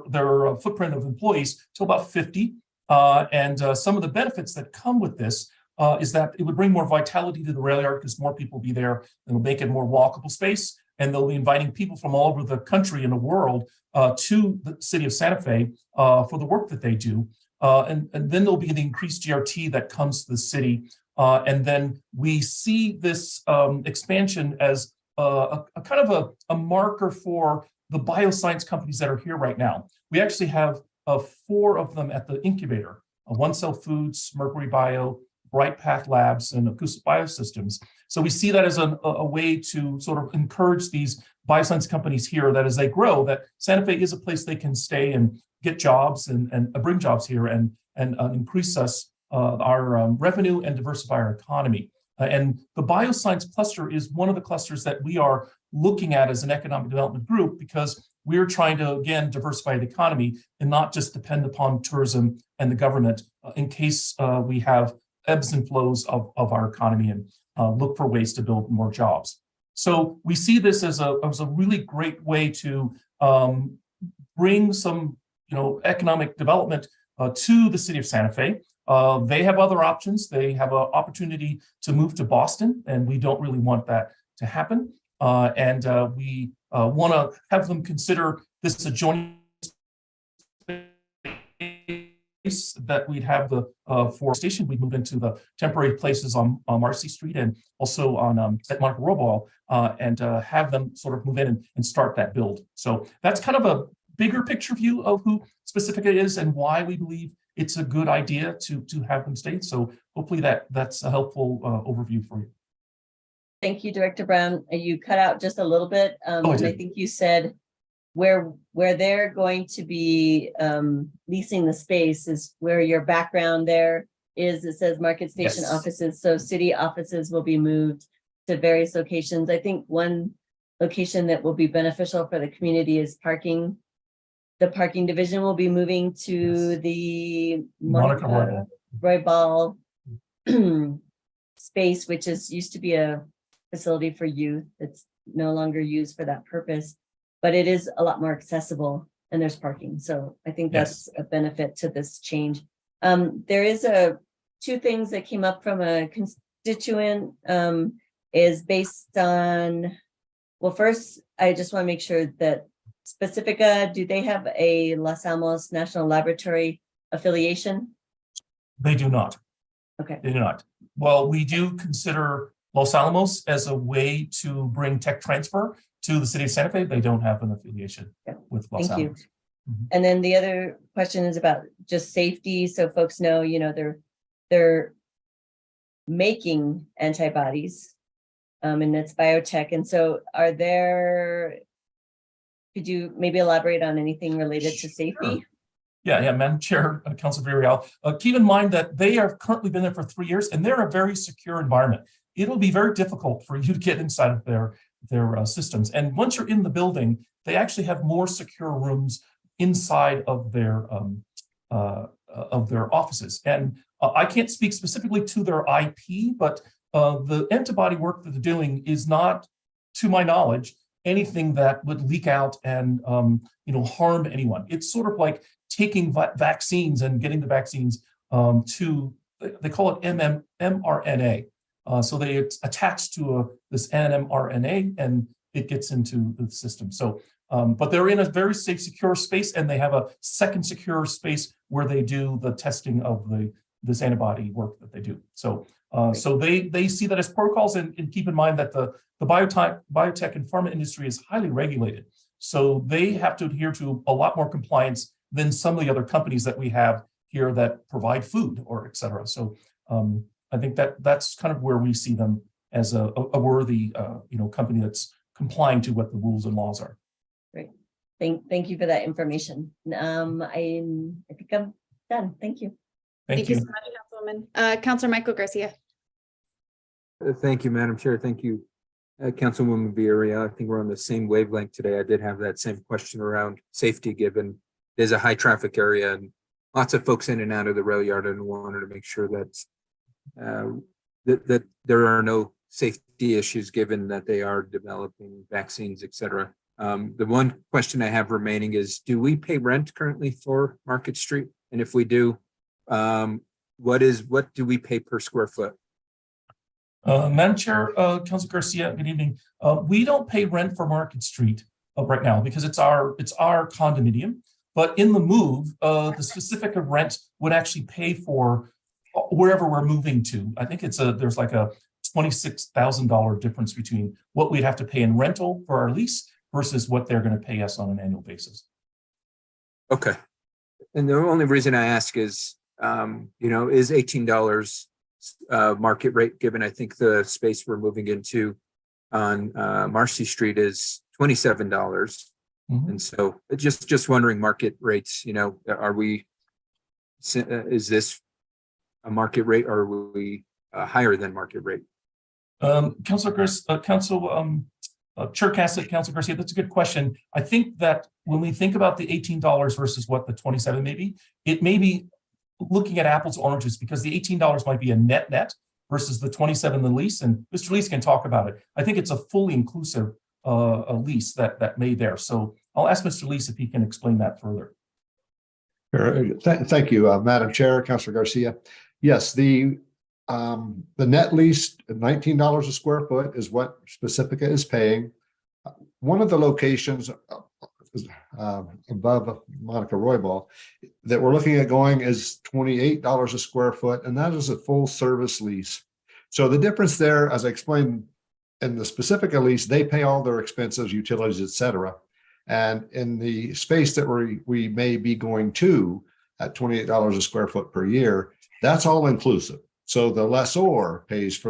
footprint of employees to about 50. And some of the benefits that come with this is that it would bring more vitality to the rail yard because more people will be there. It'll make it more walkable space, and they'll be inviting people from all over the country and the world to the city of Santa Fe for the work that they do. And then there'll be the increased GRT that comes to the city. And then we see this expansion as a kind of a marker for the bioscience companies that are here right now. We actually have 4 of them at the incubator: One Cell Foods, Mercury Bio, Bright Path Labs, and Acoustic Biosystems. So we see that as a way to sort of encourage these bioscience companies here, that as they grow, that Santa Fe is a place they can stay and get jobs and bring jobs here and increase our revenue and diversify our economy. And the bioscience cluster is one of the clusters that we are looking at as an economic development group, because we're trying to, again, diversify the economy and not just depend upon tourism and the government in case we have ebbs and flows of our economy, and look for ways to build more jobs. So we see this as a really great way to bring some economic development to the city of Santa Fe. They have other options. They have an opportunity to move to Boston, and we don't really want that to happen. And we want to have them consider this adjoining space that we'd have the for station. We'd move into the temporary places on Marcy Street and also on at Monica Roybal, and have them sort of move in and start that build. So that's kind of a bigger picture view of who Specifica is and why we believe it's a good idea to have them stay. So hopefully that's a helpful overview for you. Thank you, Director Brown. You cut out just a little bit. And I think you said where they're going to be leasing the space is where your background there is. It says Market Station Yes. offices. So city offices will be moved to various locations. I think one location that will be beneficial for the community is parking. The parking division will be moving to Yes. the Monica Roybal space, which used to be a facility for youth. It's no longer used for that purpose, but it is a lot more accessible and there's parking. So I think that's a benefit to this change. There is two things that came up from a constituent is based on, well, first, I just want to make sure that Pacifica, do they have a Los Alamos National Laboratory affiliation? They do not. Okay. They do not. Well, we do consider Los Alamos as a way to bring tech transfer to the city of Santa Fe. They don't have an affiliation with Los Thank you. Alamos. Mhm. And then the other question is about just safety. So folks know, you know, they're making antibodies and it's biotech. And so could you maybe elaborate on anything related to safety? Yeah, Madam Chair, Councilor Villarreal, keep in mind that they are currently been there for 3 years and they're a very secure environment. It'll be very difficult for you to get inside of their systems. And once you're in the building, they actually have more secure rooms inside of their offices. And I can't speak specifically to their IP, but the antibody work that they're doing is not, to my knowledge, anything that would leak out and harm anyone. It's sort of like taking vaccines and getting the vaccines they call it mRNA. So they attach to this mRNA and it gets into the system. So, but they're in a very safe, secure space, and they have a second secure space where they do the testing of this antibody work that they do. So, so they see that as protocols, and keep in mind that the biotech and pharma industry is highly regulated. So they have to adhere to a lot more compliance than some of the other companies that we have here that provide food or et cetera. So I think that's kind of where we see them as a worthy company that's complying to what the rules and laws are. Great. Thank you for that information. I think I'm done. Thank you. Thank you so much, Councilwoman. Councilor Michael Garcia. Thank you, Madam Chair. Thank you, Councilwoman Villarreal. I think we're on the same wavelength today. I did have that same question around safety, given there's a high traffic area and lots of folks in and out of the rail yard, and wanted to make sure that there are no safety issues, given that they are developing vaccines, et cetera. The one question I have remaining is, do we pay rent currently for Market Street? And if we do, what do we pay per square foot? Madam Chair, Councilor Garcia, good evening. We don't pay rent for Market Street right now because it's our condominium. But in the move, the specific rent would actually pay for wherever we're moving to. I think there's like a $26,000 difference between what we'd have to pay in rental for our lease versus what they're going to pay us on an annual basis. Okay. And the only reason I ask is, is $18 market rate, given I think the space we're moving into on Marcy Street is $27. Mhm. And so just wondering market rates, is this a market rate, or are we higher than market rate? Councilor Chair Cassett, Councilor Garcia, that's a good question. I think that when we think about the $18 versus what the 27 may be, it may be looking at apples to oranges, because the $18 might be a net versus the 27 the lease, and Mr. Lease can talk about it. I think it's a fully inclusive a lease that made there. So I'll ask Mr. Lease if he can explain that further. Sure. Thank you, Madam Chair, Councilor Garcia. Yes, the net lease, $19 a square foot, is what Pacifica is paying. One of the locations above Monica Roybal that we're looking at going is $28 a square foot, and that is a full service lease. So the difference there, as I explained, in the Pacifica lease, they pay all their expenses, utilities, et cetera. And in the space that we may be going to at $28 a square foot per year, that's all inclusive. So the lessor pays for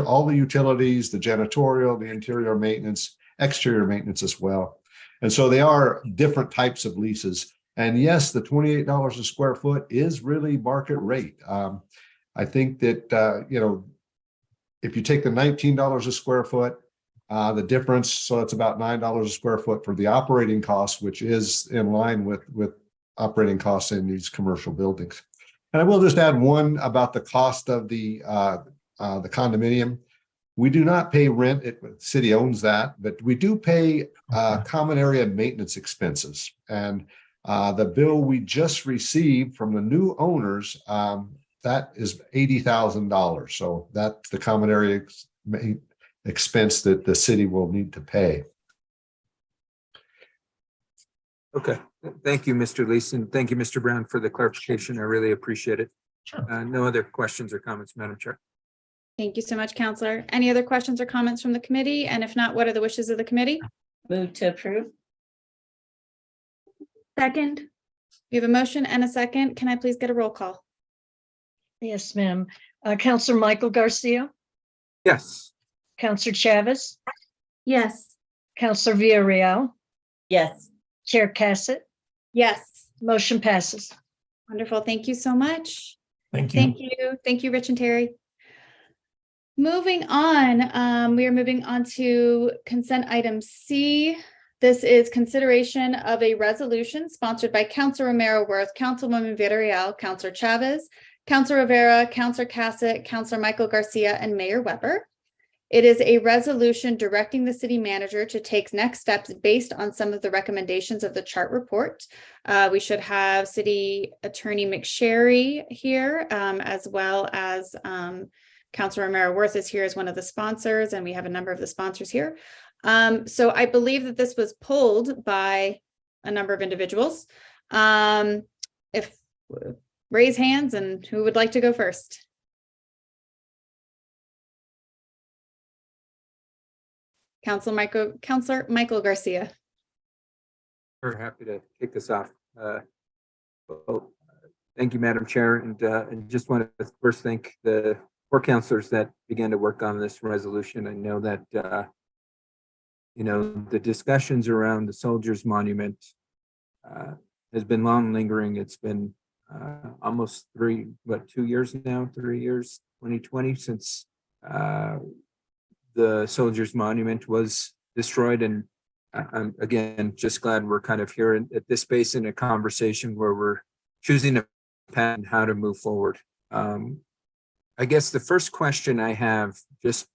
all the utilities, the janitorial, the interior maintenance, exterior maintenance as well. And so they are different types of leases. And yes, the $28 a square foot is really market rate. I think that, if you take the $19 a square foot, the difference, so it's about $9 a square foot for the operating costs, which is in line with operating costs in these commercial buildings. And I will just add one about the cost of the condominium. We do not pay rent. The city owns that, but we do pay common area maintenance expenses. And the bill we just received from the new owners, that is $80,000. So that's the common area expense that the city will need to pay. Okay, thank you, Mr. Leeson. Thank you, Mr. Brown, for the clarification. I really appreciate it. No other questions or comments, Madam Chair. Thank you so much, Counselor. Any other questions or comments from the committee? And if not, what are the wishes of the committee? Move to approve. Second. We have a motion and a second. Can I please get a roll call? Yes, ma'am. Counselor Michael Garcia, Yes. Counselor Chavez, Yes. Counselor Villarreal, Yes. Chair Cassett, Yes. motion passes. Wonderful. Thank you so much. Thank you. Thank you. Thank you, Rich and Terry. Moving on, we are moving on to consent item C. This is consideration of a resolution sponsored by Councilor Romero Worth, Councilwoman Villarreal, Councilor Chavez, Councilor Rivera, Councilor Cassett, Councilor Michael Garcia, and Mayor Weber. It is a resolution directing the city manager to take next steps based on some of the recommendations of the chart report. We should have City Attorney McSherry here, as well as Councilor Romero Worth is here as one of the sponsors, and we have a number of the sponsors here. So I believe that this was pulled by a number of individuals. If raise hands, and who would like to go first? Councilor Michael Garcia. We're happy to kick this off. Thank you, Madam Chair, and just want to first thank the 4 councilors that began to work on this resolution. I know that the discussions around the Soldiers Monument has been long lingering. It's been almost 2 years now, 3 years, 2020, since the Soldiers Monument was destroyed. And I'm again just glad we're kind of here at this space in a conversation where we're choosing a path and how to move forward. I guess the first question I have just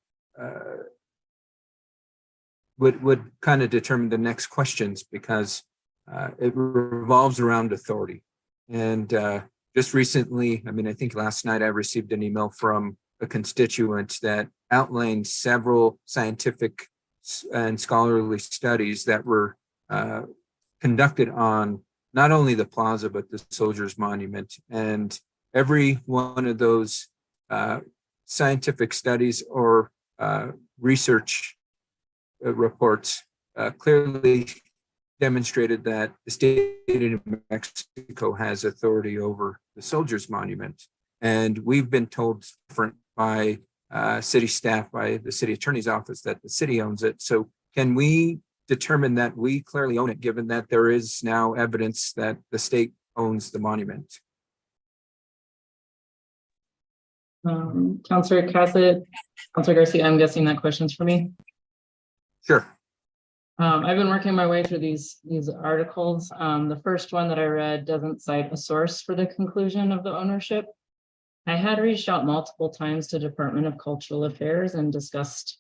would kind of determine the next questions, because it revolves around authority. And just recently, I think last night I received an email from a constituent that outlined several scientific and scholarly studies that were conducted on not only the plaza, but the Soldiers Monument. And every one of those scientific studies or research reports clearly demonstrated that the state of New Mexico has authority over the Soldiers Monument. And we've been told different by city staff, by the city attorney's office, that the city owns it. So can we determine that we clearly own it, given that there is now evidence that the state owns the monument? Councilor Cassett, Councilor Garcia, I'm guessing that question's for me. Sure. I've been working my way through these articles. The first one that I read doesn't cite a source for the conclusion of the ownership. I had reached out multiple times to Department of Cultural Affairs and discussed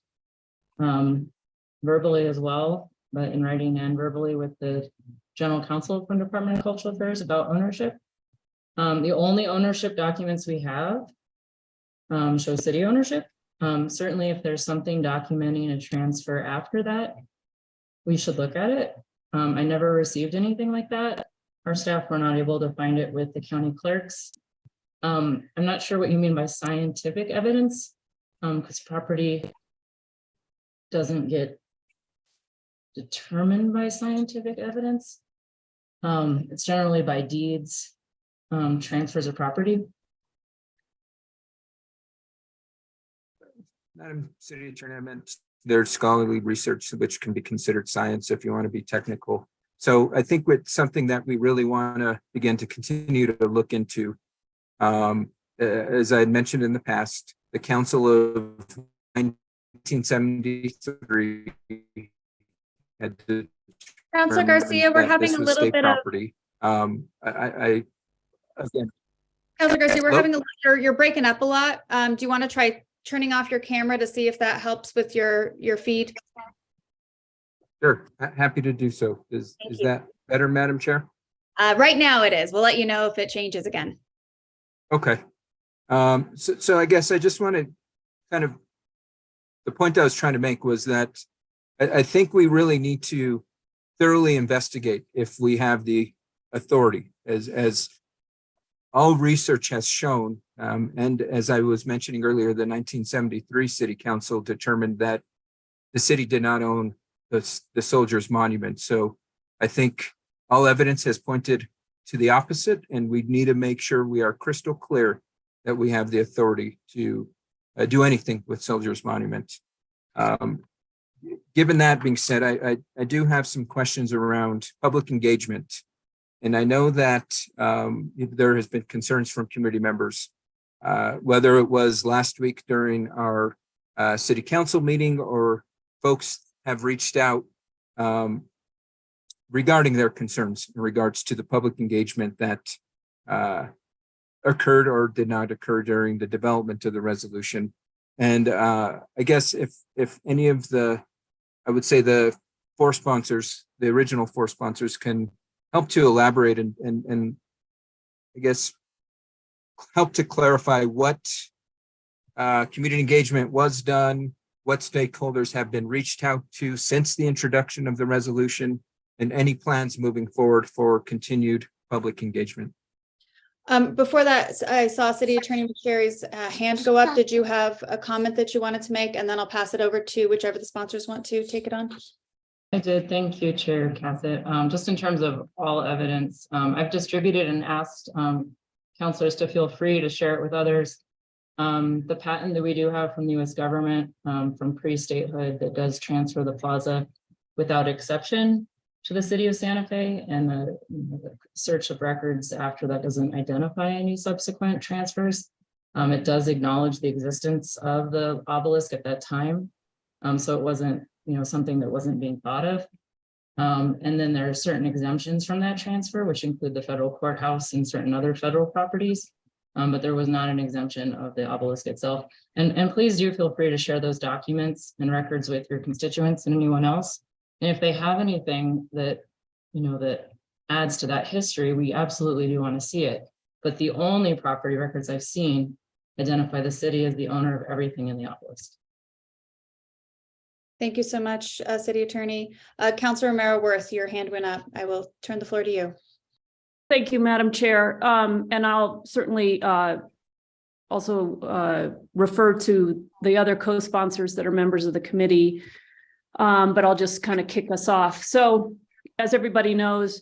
verbally as well, but in writing and verbally, with the general counsel from Department of Cultural Affairs about ownership. The only ownership documents we have show city ownership. Certainly if there's something documenting a transfer after that, we should look at it. I never received anything like that. Our staff were not able to find it with the county clerks. I'm not sure what you mean by scientific evidence, because property doesn't get determined by scientific evidence. It's generally by deeds, transfers of property. Madam City Attorney, I meant there's scholarly research which can be considered science if you want to be technical. So I think it's something that we really want to begin to continue to look into. As I had mentioned in the past, the Council of 1973 had to Councilor Garcia, we're that having this a was little state bit of, property. Again, Councilor Garcia, we're Hello? having you're breaking up a lot. Do you want to try turning off your camera to see if that helps with your feed? sure, happy to do so. Is you. that better, Madam Chair? Right now it is. We'll let you know if it changes again. Okay. So I guess I just want to kind of, the point I was trying to make was that I think we really need to thoroughly investigate if we have the authority, as all research has shown. And as I was mentioning earlier, the 1973 City Council determined that the city did not own the Soldiers Monument. So I think all evidence has pointed to the opposite, and we need to make sure we are crystal clear that we have the authority to do anything with Soldiers Monument. Given that being said, I do have some questions around public engagement. And I know that there has been concerns from community members, whether it was last week during our city council meeting or folks have reached out regarding their concerns in regards to the public engagement that occurred or did not occur during the development of the resolution. And I guess if any of the, I would say the four sponsors, the original four sponsors, can help to elaborate and I guess help to clarify what community engagement was done, what stakeholders have been reached out to since the introduction of the resolution, and any plans moving forward for continued public engagement. Before that, I saw City Attorney McSherry's hand go up. Did you have a comment that you wanted to make? And then I'll pass it over to whichever the sponsors want to take it on. I did. Thank you, Chair Cassett. Just in terms of all evidence, I've distributed and asked councilors to feel free to share it with others. The patent that we do have from the U.S. government from pre-statehood that does transfer the plaza without exception to the city of Santa Fe, and the search of records after that doesn't identify any subsequent transfers. It does acknowledge the existence of the obelisk at that time. So it wasn't, something that wasn't being thought of. And then there are certain exemptions from that transfer, which include the federal courthouse and certain other federal properties. But there was not an exemption of the obelisk itself. And please do feel free to share those documents and records with your constituents and anyone else. And if they have anything that, that adds to that history, we absolutely do want to see it. But the only property records I've seen identify the city as the owner of everything in the obelisk. Thank you so much, City Attorney. Councilor Romero Worth, your hand went up. I will turn the floor to you. Thank you, Madam Chair. And I'll certainly also refer to the other co-sponsors that are members of the committee. But I'll just kind of kick us off. So as everybody knows,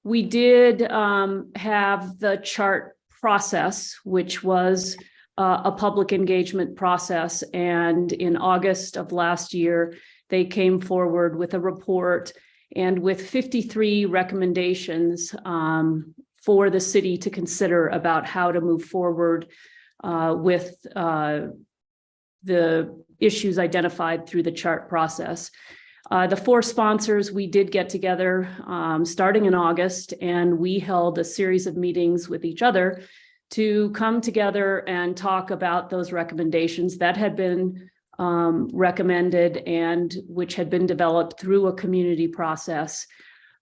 we did have the chart process, which was a public engagement process. And in August of last year, they came forward with a report and with 53 recommendations for the city to consider about how to move forward with the issues identified through the chart process. The four sponsors, we did get together starting in August, and we held a series of meetings with each other to come together and talk about those recommendations that had been recommended and which had been developed through a community process.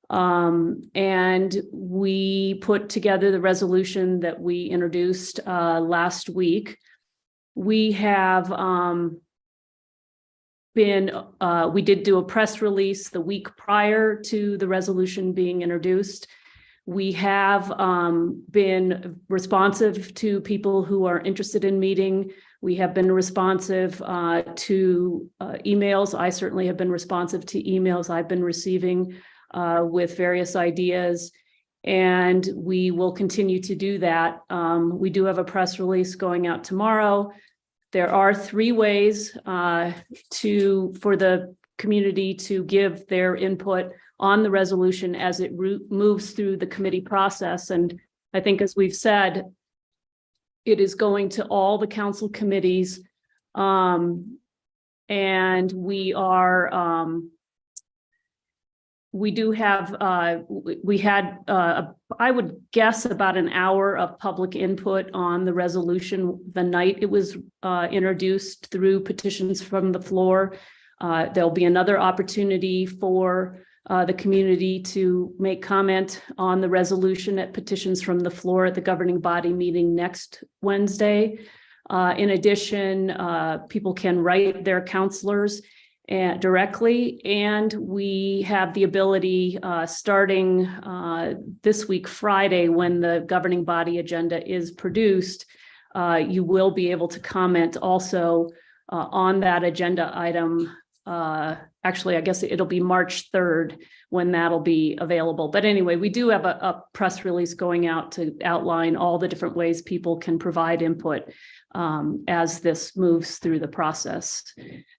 And we put together the resolution that we introduced last week. We have we did do a press release the week prior to the resolution being introduced. We have been responsive to people who are interested in meeting. We have been responsive to emails. I certainly have been responsive to emails I've been receiving with various ideas, and we will continue to do that. We do have a press release going out tomorrow there are three ways for the community to give their input on the resolution as it moves through the committee process. And I think, as we've said, it is going to all the council committees. And we are, we do have, we had, I would guess, about an hour of public input on the resolution the night it was introduced through petitions from the floor. There'll be another opportunity for the community to make comment on the resolution at petitions from the floor at the governing body meeting next Wednesday. In addition, people can write their counselors directly, and we have the ability starting this week, Friday, when the governing body agenda is produced, you will be able to comment also on that agenda item. Actually, I guess it'll be March 3rd when that'll be available. But anyway, we do have a press release going out to outline all the different ways people can provide input as this moves through the process.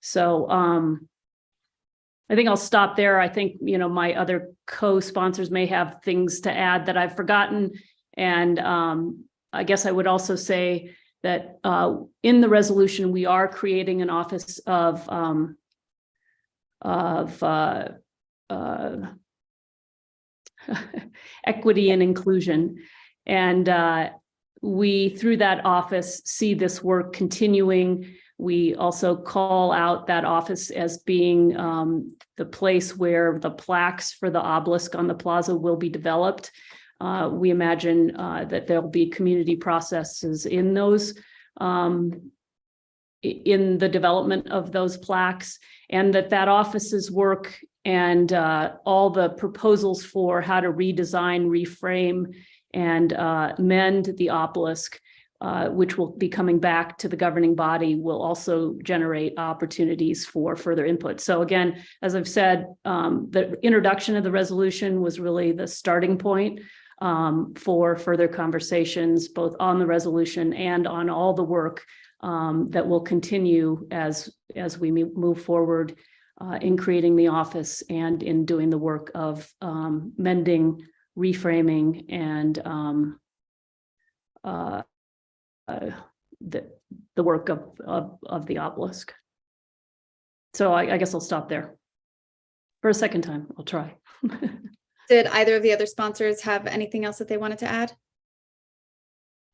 So I think I'll stop there. I think, you know, my other co-sponsors may have things to add that I've forgotten. And I guess I would also say that in the resolution, we are creating an office of equity and inclusion. And we, through that office, see this work continuing. We also call out that office as being the place where the plaques for the obelisk on the plaza will be developed. We imagine that there'll be community processes in those, in the development of those plaques, and that office's work and all the proposals for how to redesign, reframe, and mend the obelisk, which will be coming back to the governing body, will also generate opportunities for further input. So again, as I've said, the introduction of the resolution was really the starting point for further conversations, both on the resolution and on all the work that will continue as we move forward in creating the office and in doing the work of mending, reframing, and the work of the obelisk. So I guess I'll stop there. For a second time, I'll try. Did either of the other sponsors have anything else that they wanted to add?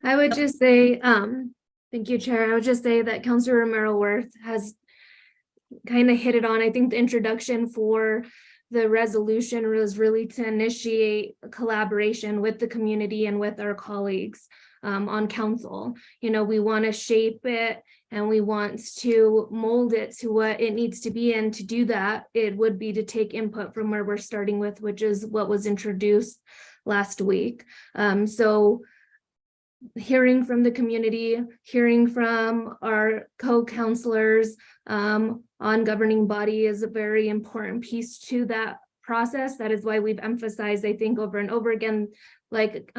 I would just say, thank you, Chair. I would just say that Councilor Romero Worth has kind of hit it on. I think the introduction for the resolution was really to initiate a collaboration with the community and with our colleagues on council. You know, we want to shape it and we want to mold it to what it needs to be. And to do that, it would be to take input from where we're starting with, which is what was introduced last week. So hearing from the community, hearing from our co-counselors on governing body is a very important piece to that process. That is why we've emphasized, I think, over and over again, like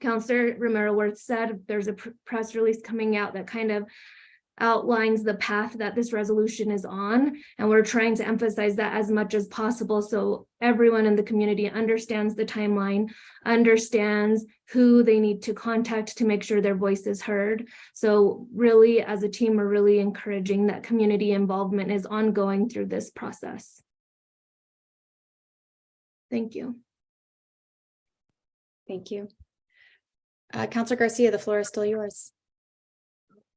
Councilor Romero Worth said, there's a press release coming out that kind of outlines the path that this resolution is on, and we're trying to emphasize that as much as possible so everyone in the community understands the timeline, understands who they need to contact to make sure their voice is heard. So really, as a team, we're really encouraging that community involvement is ongoing through this process. Thank you. Thank you. Councilor Garcia, the floor is still yours.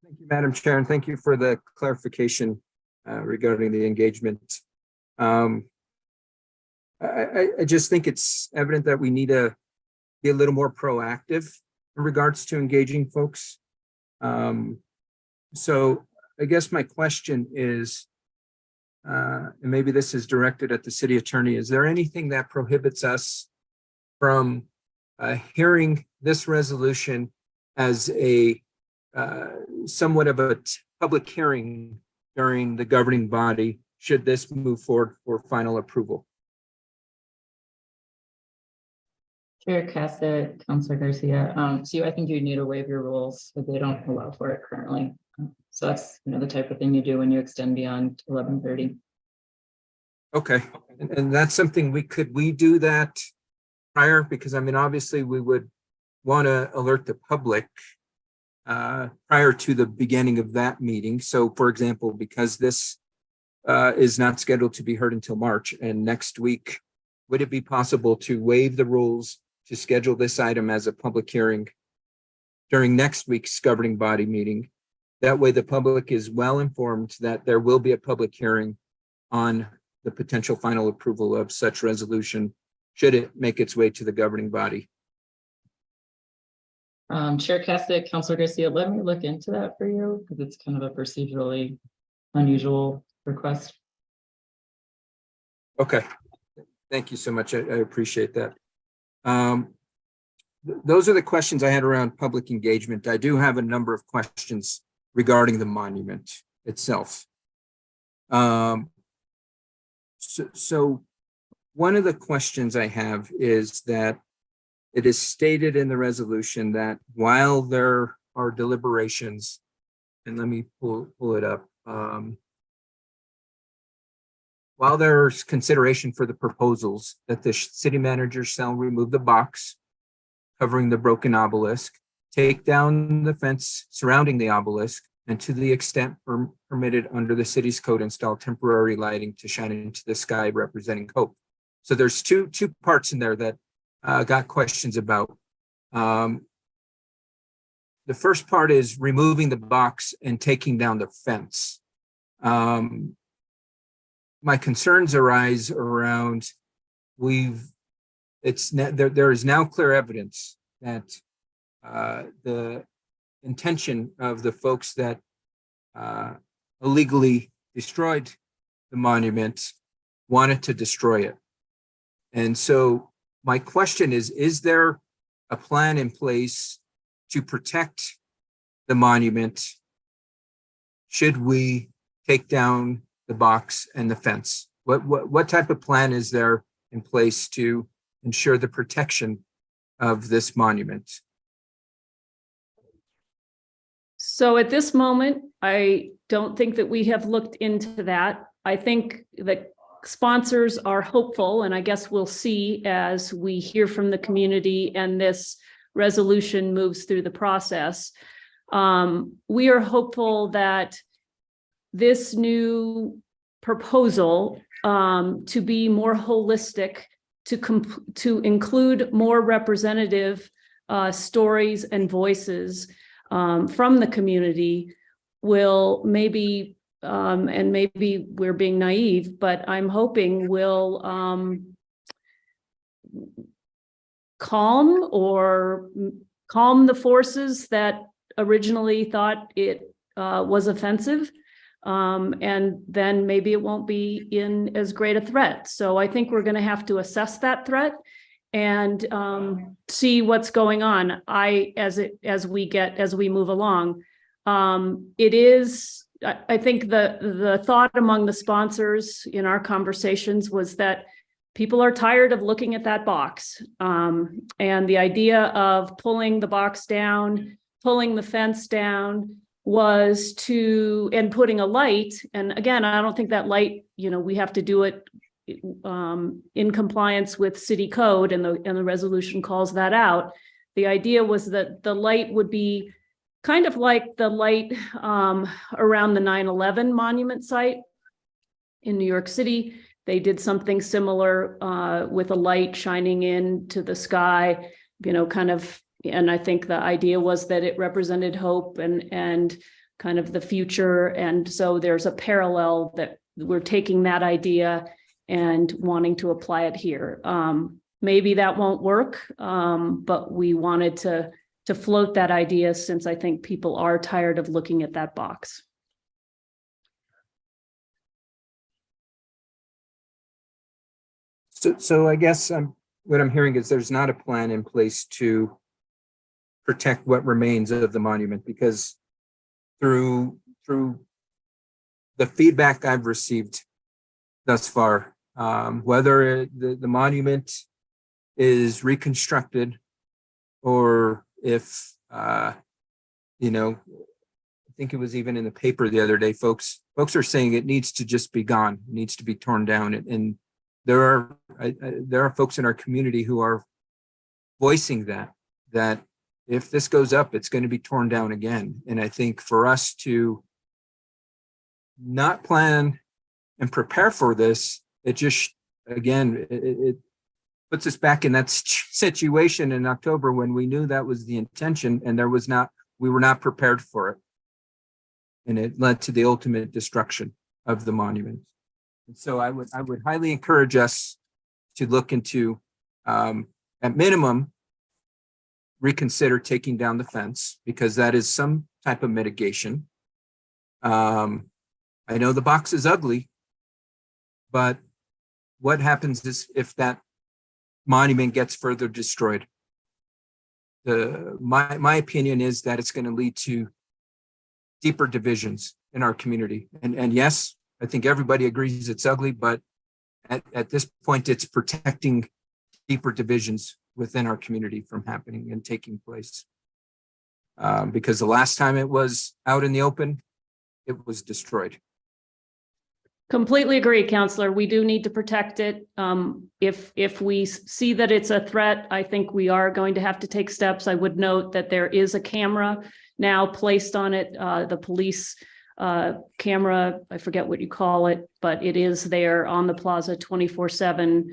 Thank you, Madam Chair, and thank you for the clarification regarding the engagement. I just think it's evident that we need to be a little more proactive in regards to engaging folks. So I guess my question is, and maybe this is directed at the city attorney, is there anything that prohibits us from hearing this resolution as a somewhat of a public hearing during the governing body should this move forward for final approval? Chair Cassett, Councilor Garcia, so I think you need to waive your rules, but they don't allow for it currently. So that's, the type of thing you do when you extend beyond 11:30. Okay, and that's something we do that prior? Because I mean, obviously, we would want to alert the public prior to the beginning of that meeting. So for example, because this is not scheduled to be heard until March and next week, would it be possible to waive the rules to schedule this item as a public hearing during next week's governing body meeting? That way the public is well informed that there will be a public hearing on the potential final approval of such resolution, should it make its way to the governing body. Chair Cassidy, Councilor Garcia, let me look into that for you because it's kind of a procedurally unusual request. Okay, thank you so much. I appreciate that. Those are the questions I had around public engagement. I do have a number of questions regarding the monument itself. So one of the questions I have is that it is stated in the resolution that while there are deliberations, and let me pull it up. While there's consideration for the proposals that the city manager shall remove the box covering the broken obelisk, take down the fence surrounding the obelisk, and to the extent permitted under the city's code, install temporary lighting to shine into the sky representing hope. So there's two parts in there that got questions about. The first part is removing the box and taking down the fence. My concerns arise around there is now clear evidence that the intention of the folks that illegally destroyed the monument wanted to destroy it. And so my question is there a plan in place to protect the monument should we take down the box and the fence? What type of plan is there in place to ensure the protection of this monument? So at this moment, I don't think that we have looked into that. I think that sponsors are hopeful, and I guess we'll see as we hear from the community and this resolution moves through the process. We are hopeful that this new proposal to be more holistic, to include more representative stories and voices from the community will maybe, and maybe we're being naive, but I'm hoping will calm the forces that originally thought it was offensive. And then maybe it won't be in as great a threat. So I think we're going to have to assess that threat and see what's going on. As we move along, I think the thought among the sponsors in our conversations was that people are tired of looking at that box, and the idea of pulling the box down, pulling the fence down was and putting a light. And again, I don't think that light, we have to do it in compliance with city code, and the resolution calls that out. The idea was that the light would be kind of like the light around the 9/11 monument site in New York City. They did something similar with a light shining into the sky, and I think the idea was that it represented hope and kind of the future. And so there's a parallel that we're taking that idea and wanting to apply it here. Maybe that won't work, but we wanted to float that idea since I think people are tired of looking at that box. So I guess what I'm hearing is there's not a plan in place to protect what remains of the monument, because through the feedback I've received thus far, whether the monument is reconstructed or if, I think it was even in the paper the other day, folks are saying it needs to just be gone, it needs to be torn down. And there are folks in our community who are voicing that if this goes up, it's going to be torn down again. And I think for us to not plan and prepare for this, it just, again, it puts us back in that situation in October when we knew that was the intention and we were not prepared for it. And it led to the ultimate destruction of the monument. And so I would highly encourage us to look into, at minimum, reconsider taking down the fence, because that is some type of mitigation. I know the box is ugly, but what happens is if that monument gets further destroyed? My opinion is that it's going to lead to deeper divisions in our community. And yes, I think everybody agrees it's ugly, but at this point, it's protecting deeper divisions within our community from happening and taking place. Because the last time it was out in the open, it was destroyed. Completely agree, Counselor. We do need to protect it. If we see that it's a threat, I think we are going to have to take steps. I would note that there is a camera now placed on it, the police camera, I forget what you call it, but it is there on the plaza 24/7,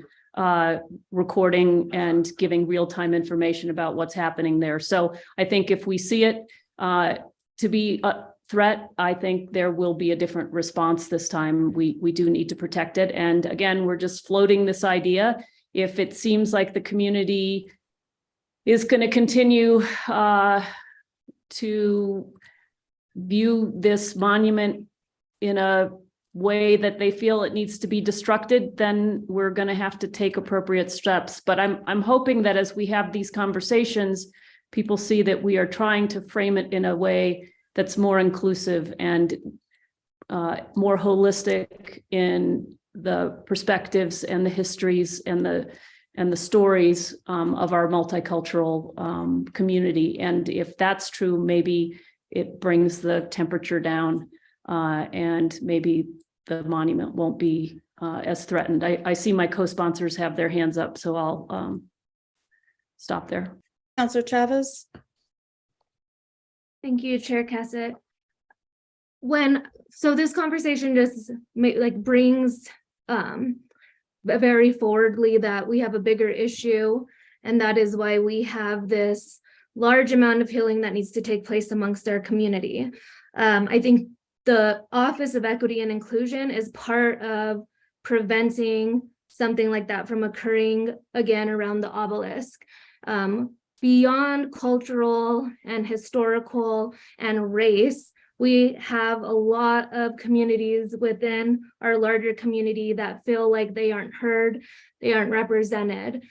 recording and giving real-time information about what's happening there. So I think if we see it to be a threat, I think there will be a different response this time. We do need to protect it. And again, we're just floating this idea. If it seems like the community is going to continue to view this monument in a way that they feel it needs to be destructed, then we're going to have to take appropriate steps. But I'm hoping that as we have these conversations, people see that we are trying to frame it in a way that's more inclusive and more holistic in the perspectives and the histories and the stories of our multicultural community. And if that's true, maybe it brings the temperature down and maybe the monument won't be as threatened. I see my co-sponsors have their hands up, so I'll stop there. Counselor Chavez? Thank you, Chair Cassett. So this conversation just brings very forwardly that we have a bigger issue, and that is why we have this large amount of healing that needs to take place amongst our community. I think the Office of Equity and Inclusion is part of preventing something like that from occurring again around the obelisk. Beyond cultural and historical and race, we have a lot of communities within our larger community that feel like they aren't heard, they aren't represented.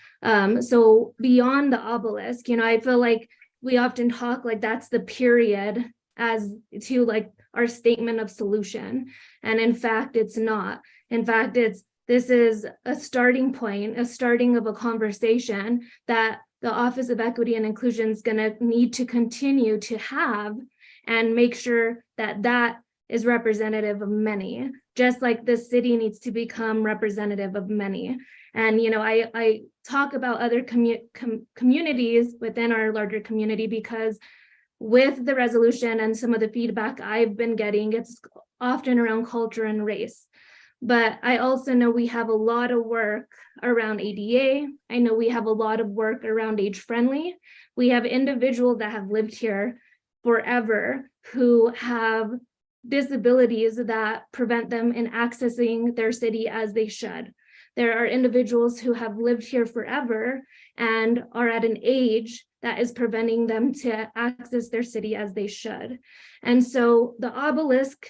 So beyond the obelisk, I feel like we often talk like that's the period as to like our statement of solution. And in fact, it's not. In fact, this is a starting point, a starting of a conversation that the Office of Equity and Inclusion is going to need to continue to have and make sure that that is representative of many, just like the city needs to become representative of many. And, I talk about other communities within our larger community because with the resolution and some of the feedback I've been getting, it's often around culture and race. But I also know we have a lot of work around ADA. I know we have a lot of work around age friendly. We have individuals that have lived here forever who have disabilities that prevent them in accessing their city as they should. There are individuals who have lived here forever and are at an age that is preventing them to access their city as they should. And so the obelisk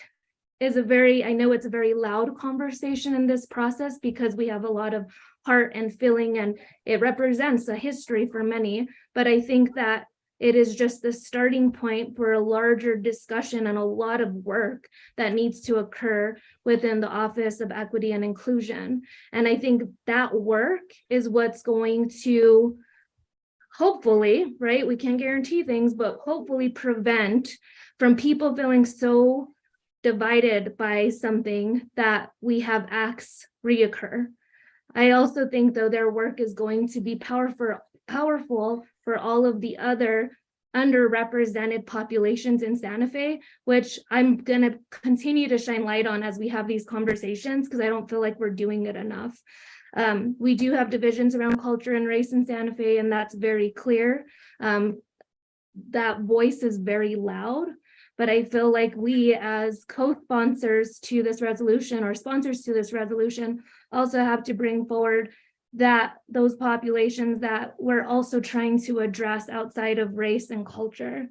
is I know it's a very loud conversation in this process because we have a lot of heart and feeling and it represents a history for many, but I think that it is just the starting point for a larger discussion and a lot of work that needs to occur within the Office of Equity and Inclusion. And I think that work is what's going to hopefully, right, we can't guarantee things, but hopefully prevent from people feeling so divided by something that we have acts reoccur. I also think, though, their work is going to be powerful for all of the other underrepresented populations in Santa Fe, which I'm going to continue to shine light on as we have these conversations, because I don't feel like we're doing it enough. We do have divisions around culture and race in Santa Fe, and that's very clear. That voice is very loud, but I feel like we as co-sponsors to this resolution or sponsors to this resolution also have to bring forward that those populations that we're also trying to address outside of race and culture.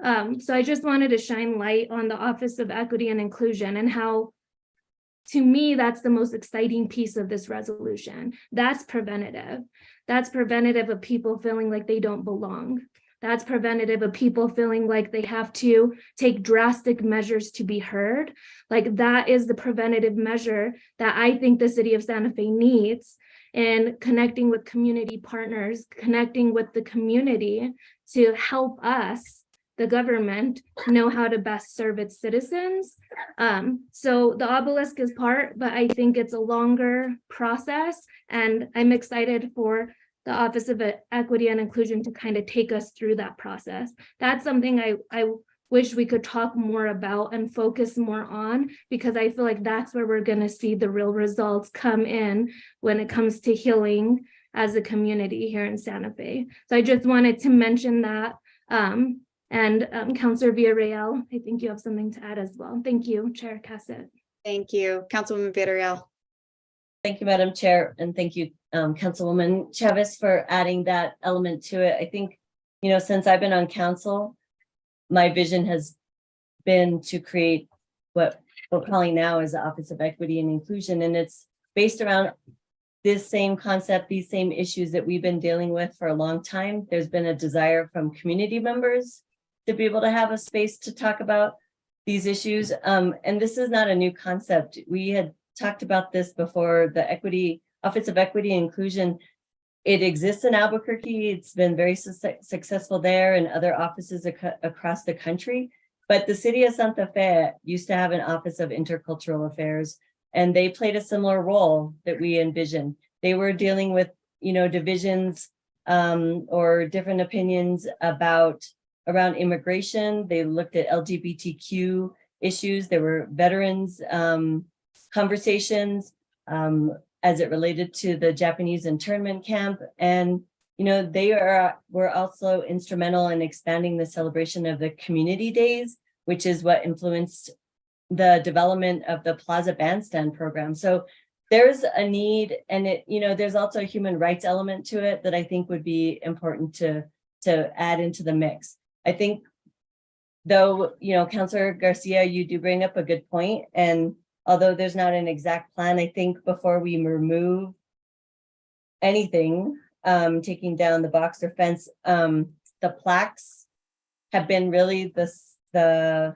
So I just wanted to shine light on the Office of Equity and Inclusion and how, to me, that's the most exciting piece of this resolution. That's preventative. That's preventative of people feeling like they don't belong. That's preventative of people feeling like they have to take drastic measures to be heard. Like, that is the preventative measure that I think the city of Santa Fe needs, and connecting with community partners, connecting with the community to help us, the government, know how to best serve its citizens. So the obelisk is part, but I think it's a longer process, and I'm excited for the Office of Equity and Inclusion to kind of take us through that process. That's something I wish we could talk more about and focus more on, because I feel like that's where we're going to see the real results come in when it comes to healing as a community here in Santa Fe. So I just wanted to mention that. Councilor Villarreal, I think you have something to add as well. Thank you, Chair Cassett. Thank you, Councilwoman Villarreal. Thank you, Madam Chair, and thank you, Councilwoman Chavez, for adding that element to it. I think, since I've been on council, my vision has been to create what we're calling now as the Office of Equity and Inclusion, and it's based around this same concept, these same issues that we've been dealing with for a long time. There's been a desire from community members to be able to have a space to talk about these issues, and this is not a new concept. We had talked about this before. The Office of Equity and Inclusion, it exists in Albuquerque. It's been very successful there and other offices across the country. But the city of Santa Fe used to have an Office of Intercultural Affairs, and they played a similar role that we envision. They were dealing with, divisions or different opinions around immigration. They looked at LGBTQ issues. There were veterans conversations as it related to the Japanese internment camp. And, they were also instrumental in expanding the celebration of the community days, which is what influenced the development of the Plaza Bandstand program. So there's a need, and there's also a human rights element to it that I think would be important to add into the mix. I think, though, Councilor Garcia, you do bring up a good point, and although there's not an exact plan, I think before we remove anything, taking down the box or fence, the plaques have been really the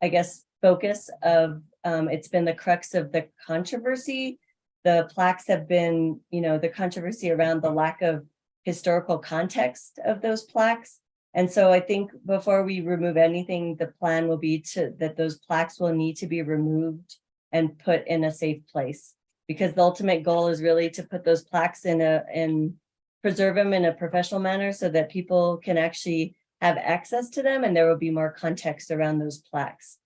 I guess, focus of, it's been the crux of the controversy. The plaques have been, the controversy around the lack of historical context of those plaques. And so I think before we remove anything, the plan will be that those plaques will need to be removed and put in a safe place, because the ultimate goal is really to put those plaques and preserve them in a professional manner so that people can actually have access to them, and there will be more context around those plaques.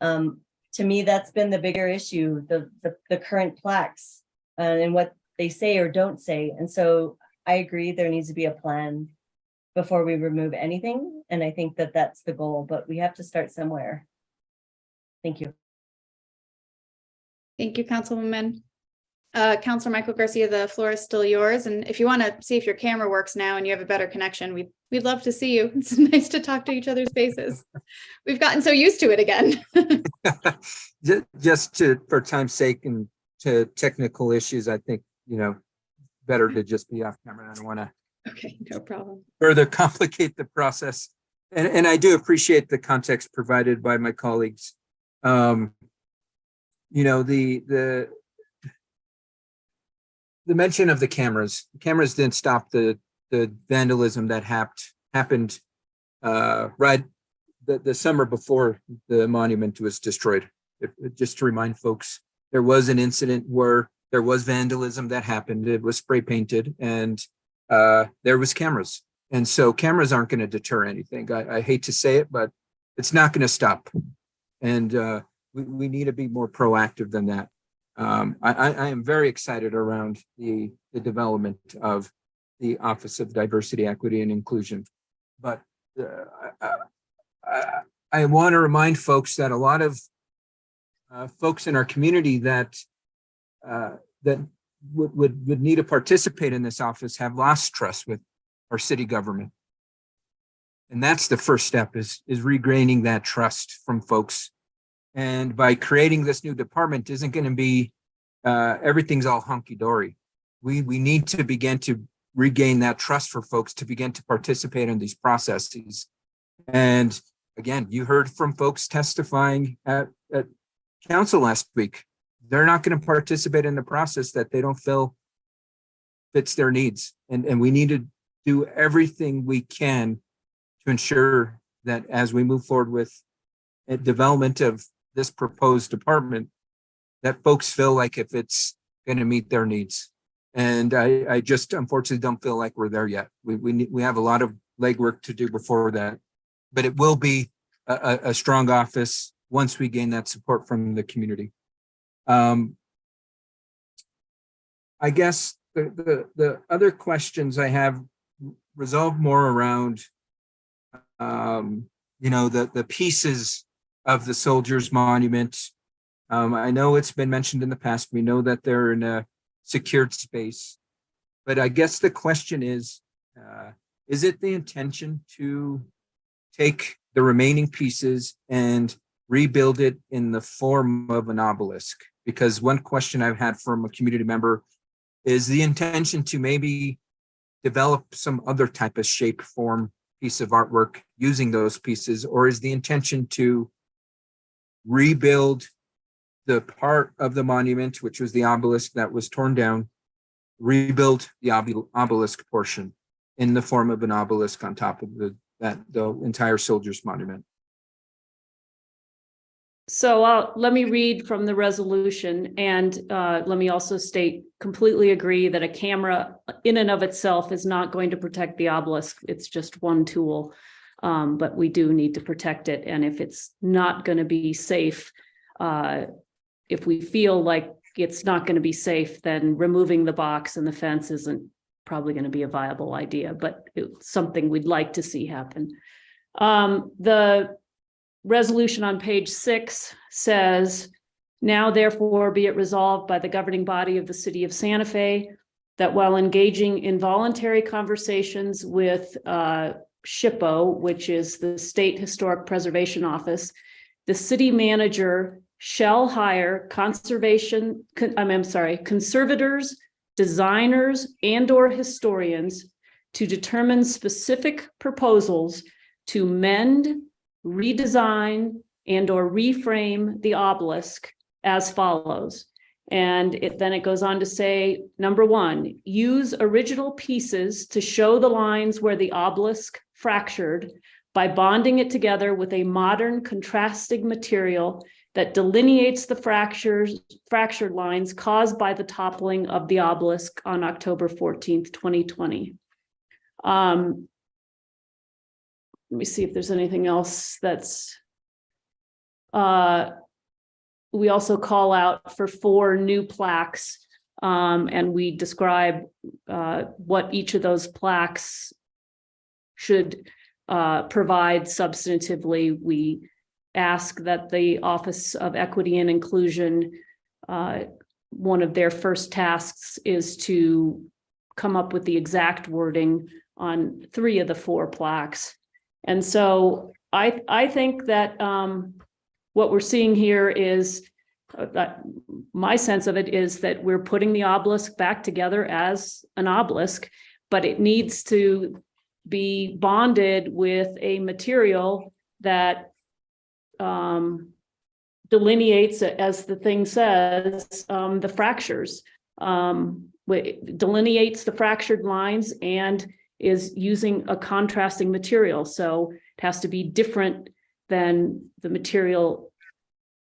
To me, that's been the bigger issue, the current plaques and what they say or don't say. And so I agree there needs to be a plan before we remove anything. And I think that that's the goal, but we have to start somewhere. Thank you. Thank you, Councilwoman. Councilor Michael Garcia, the floor is still yours. And if you want to see if your camera works now and you have a better connection, we'd love to see you. It's nice to talk to each other's faces. We've gotten so used to it again. Just for time's sake and to technical issues, I think, better to just be off camera. I don't want to no problem. Further complicate the process. And I do appreciate the context provided by my colleagues. The mention of the cameras didn't stop the the vandalism that happened right the summer before the monument was destroyed. Just to remind folks, there was an incident where there was vandalism that happened. It was spray painted, and there was cameras. And so cameras aren't going to deter anything. I hate to say it, but it's not going to stop. And we need to be more proactive than that. I am very excited around the development of the Office of Diversity, Equity, and Inclusion. But I want to remind folks that a lot of folks in our community that would need to participate in this office have lost trust with our city government. And that's the first step, is regaining that trust from folks. And by creating this new department isn't going to be everything's all hunky-dory. We need to begin to regain that trust for folks to begin to participate in these processes. And again, you heard from folks testifying at council last week. They're not going to participate in the process that they don't feel fits their needs. And we need to do everything we can to ensure that as we move forward with a development of this proposed department, that folks feel like if it's going to meet their needs. And I just unfortunately don't feel like we're there yet. We have a lot of legwork to do before that, but it will be a strong office once we gain that support from the community. I guess the other questions I have resolve more around, the pieces of the Soldiers Monument. I know it's been mentioned in the past. We know that they're in a secured space, but I guess the question is it the intention to take the remaining pieces and rebuild it in the form of an obelisk? Because one question I've had from a community member is the intention to maybe develop some other type of shape, form, piece of artwork using those pieces, or is the intention to rebuild the part of the monument, which was the obelisk that was torn down, rebuild the obelisk portion in the form of an obelisk on top of the entire Soldiers Monument? So let me read from the resolution, and let me also state, completely agree that a camera in and of itself is not going to protect the obelisk. It's just one tool, but we do need to protect it. And if it's not going to be safe, if we feel like it's not going to be safe, then removing the box and the fence isn't probably going to be a viable idea, but it's something we'd like to see happen. The resolution on page 6 says, now therefore be it resolved by the governing body of the city of Santa Fe that while engaging in voluntary conversations with SHPO, which is the State Historic Preservation Office, the city manager shall hire conservators, designers, and/or historians to determine specific proposals to mend, redesign, and/or reframe the obelisk as follows. And then it goes on to say, number 1, use original pieces to show the lines where the obelisk fractured by bonding it together with a modern contrasting material that delineates the fractured lines caused by the toppling of the obelisk on October 14th, 2020. Let me see if there's anything else that's, we also call out for 4 new plaques, and we describe what each of those plaques should provide substantively. We ask that the Office of Equity and Inclusion, one of their first tasks is to come up with the exact wording on 3 of the 4 plaques. And so I think that what we're seeing here is that my sense of it is that we're putting the obelisk back together as an obelisk, but it needs to be bonded with a material that delineates, as the thing says, the fractures, delineates the fractured lines, and is using a contrasting material. So it has to be different than the material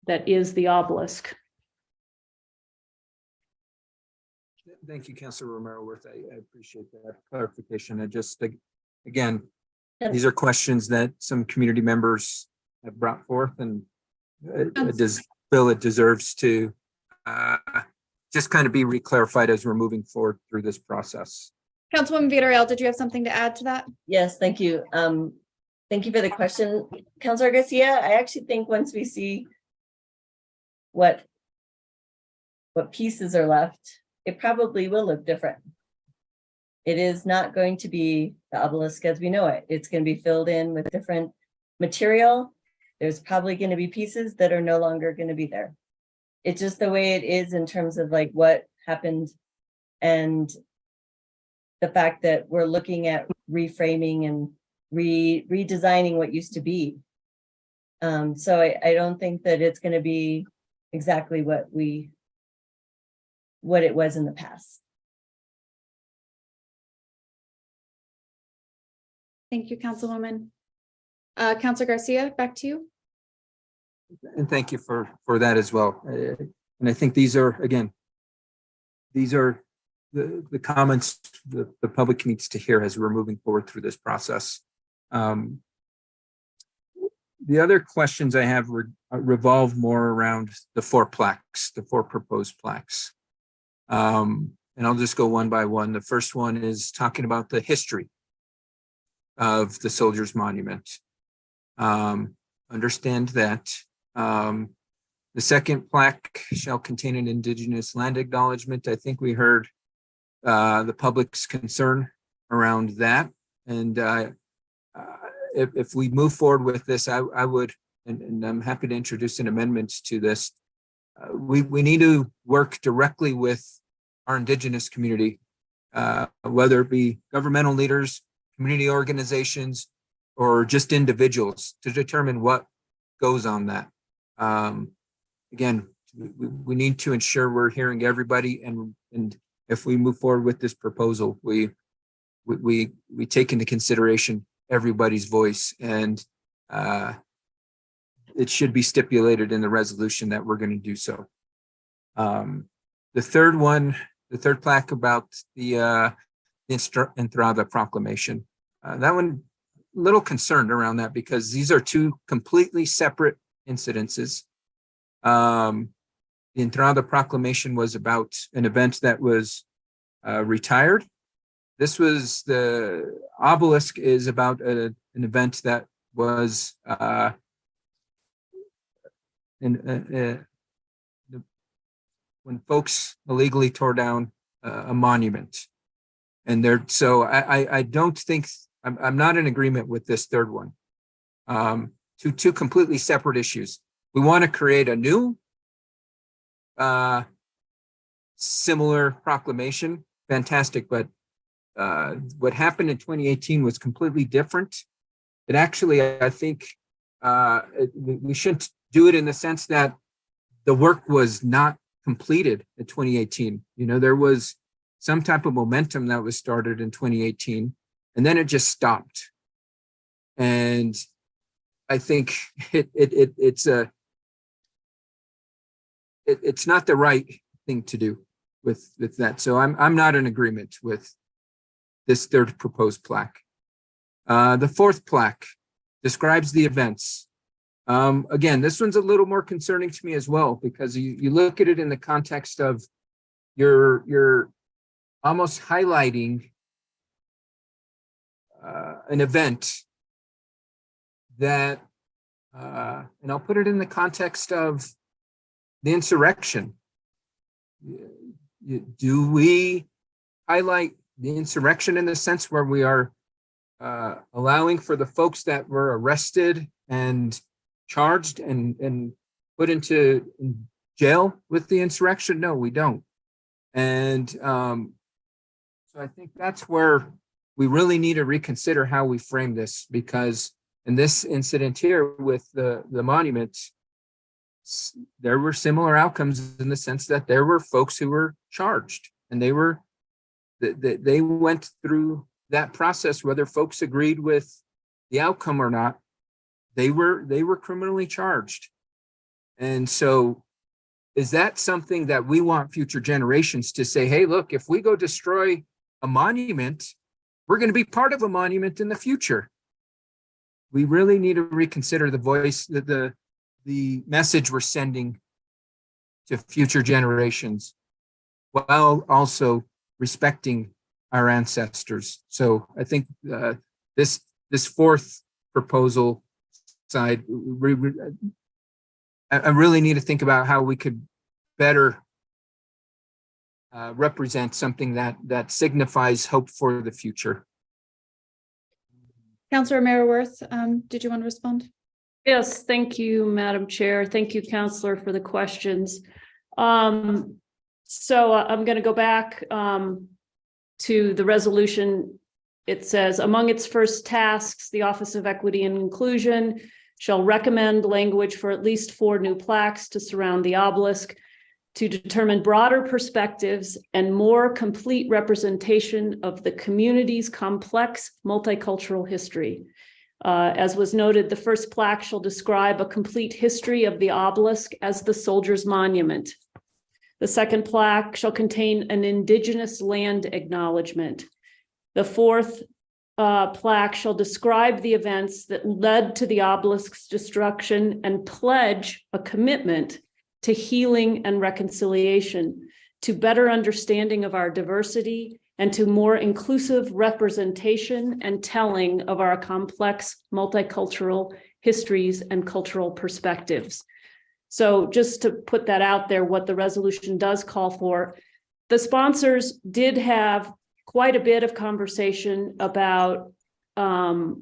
that is the obelisk. Thank you, Councilor Romero Worth. I appreciate that clarification. I just, again, these are questions that some community members have brought forth, and it does feel it deserves to just kind of be reclarified as we're moving forward through this process. Councilwoman Villarreal, did you have something to add to that? Yes, thank you. Thank you for the question, Councilor Garcia. I actually think once we see what pieces are left, it probably will look different. It is not going to be the obelisk as we know it. It's going to be filled in with different material. There's probably going to be pieces that are no longer going to be there. It's just the way it is in terms of like what happened and the fact that we're looking at reframing and redesigning what used to be. So I don't think that it's going to be exactly what it was in the past. Thank you, Councilwoman. Councilor Garcia, back to you. And thank you for that as well. And I think these are, again, these are the comments the public needs to hear as we're moving forward through this process. The other questions I have revolve more around the four proposed plaques. And I'll just go one by one. The first one is talking about the history of the Soldiers Monument. Understand that. The second plaque shall contain an Indigenous land acknowledgement. I think we heard the public's concern around that. And if we move forward with this, I would, and I'm happy to introduce an amendment to this. We need to work directly with our Indigenous community, whether it be governmental leaders, community organizations, or just individuals, to determine what goes on that. Again, we need to ensure we're hearing everybody, and if we move forward with this proposal, we take into consideration everybody's voice, and it should be stipulated in the resolution that we're going to do so. The third plaque about the Entrada Proclamation, that one, a little concerned around that because these are two completely separate incidences. The Entrada Proclamation was about an event that was retired. This was, the obelisk is about an event that was when folks illegally tore down a monument. And so I don't think, I'm not in agreement with this third one. Two completely separate issues. We want to create a new similar proclamation, fantastic, but what happened in 2018 was completely different. It actually, I think we shouldn't do it in the sense that the work was not completed in 2018. You know, there was some type of momentum that was started in 2018, and then it just stopped. And I think it's not the right thing to do with that. So I'm not in agreement with this third proposed plaque. The fourth plaque describes the events. Again, this one's a little more concerning to me as well, because you look at it in the context of you're almost highlighting an event that, and I'll put it in the context of the insurrection. Do we highlight the insurrection in the sense where we are allowing for the folks that were arrested and charged and put into jail with the insurrection? No, we don't. And so I think that's where we really need to reconsider how we frame this, because in this incident here with the monument, there were similar outcomes in the sense that there were folks who were charged, and they went through that process, whether folks agreed with the outcome or not, they were criminally charged. And so is that something that we want future generations to say, hey, look, if we go destroy a monument, we're going to be part of a monument in the future? We really need to reconsider the voice, the message we're sending to future generations, while also respecting our ancestors. So I think this fourth proposal side, I really need to think about how we could better represent something that signifies hope for the future. Councillor Merriworth, did you want to respond? Yes, thank you, Madam Chair. Thank you, Councillor, for the questions. So I'm going to go back to the resolution. It says, among its first tasks, the Office of Equity and Inclusion shall recommend language for at least 4 new plaques to surround the obelisk to determine broader perspectives and more complete representation of the community's complex multicultural history. As was noted, the first plaque shall describe a complete history of the obelisk as the Soldiers' Monument. The second plaque shall contain an Indigenous land acknowledgement. The fourth plaque shall describe the events that led to the obelisk's destruction and pledge a commitment to healing and reconciliation, to better understanding of our diversity, and to more inclusive representation and telling of our complex multicultural histories and cultural perspectives. So just to put that out there, what the resolution does call for, the sponsors did have quite a bit of conversation about the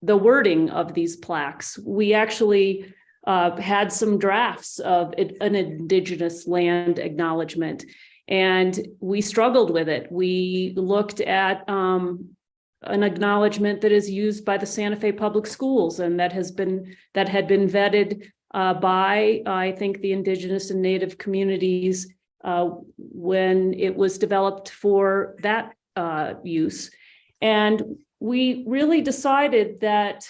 wording of these plaques. We actually had some drafts of an Indigenous land acknowledgement, and we struggled with it. We looked at an acknowledgement that is used by the Santa Fe Public Schools, and that had been vetted by, I think, the Indigenous and Native communities when it was developed for that use. And we really decided that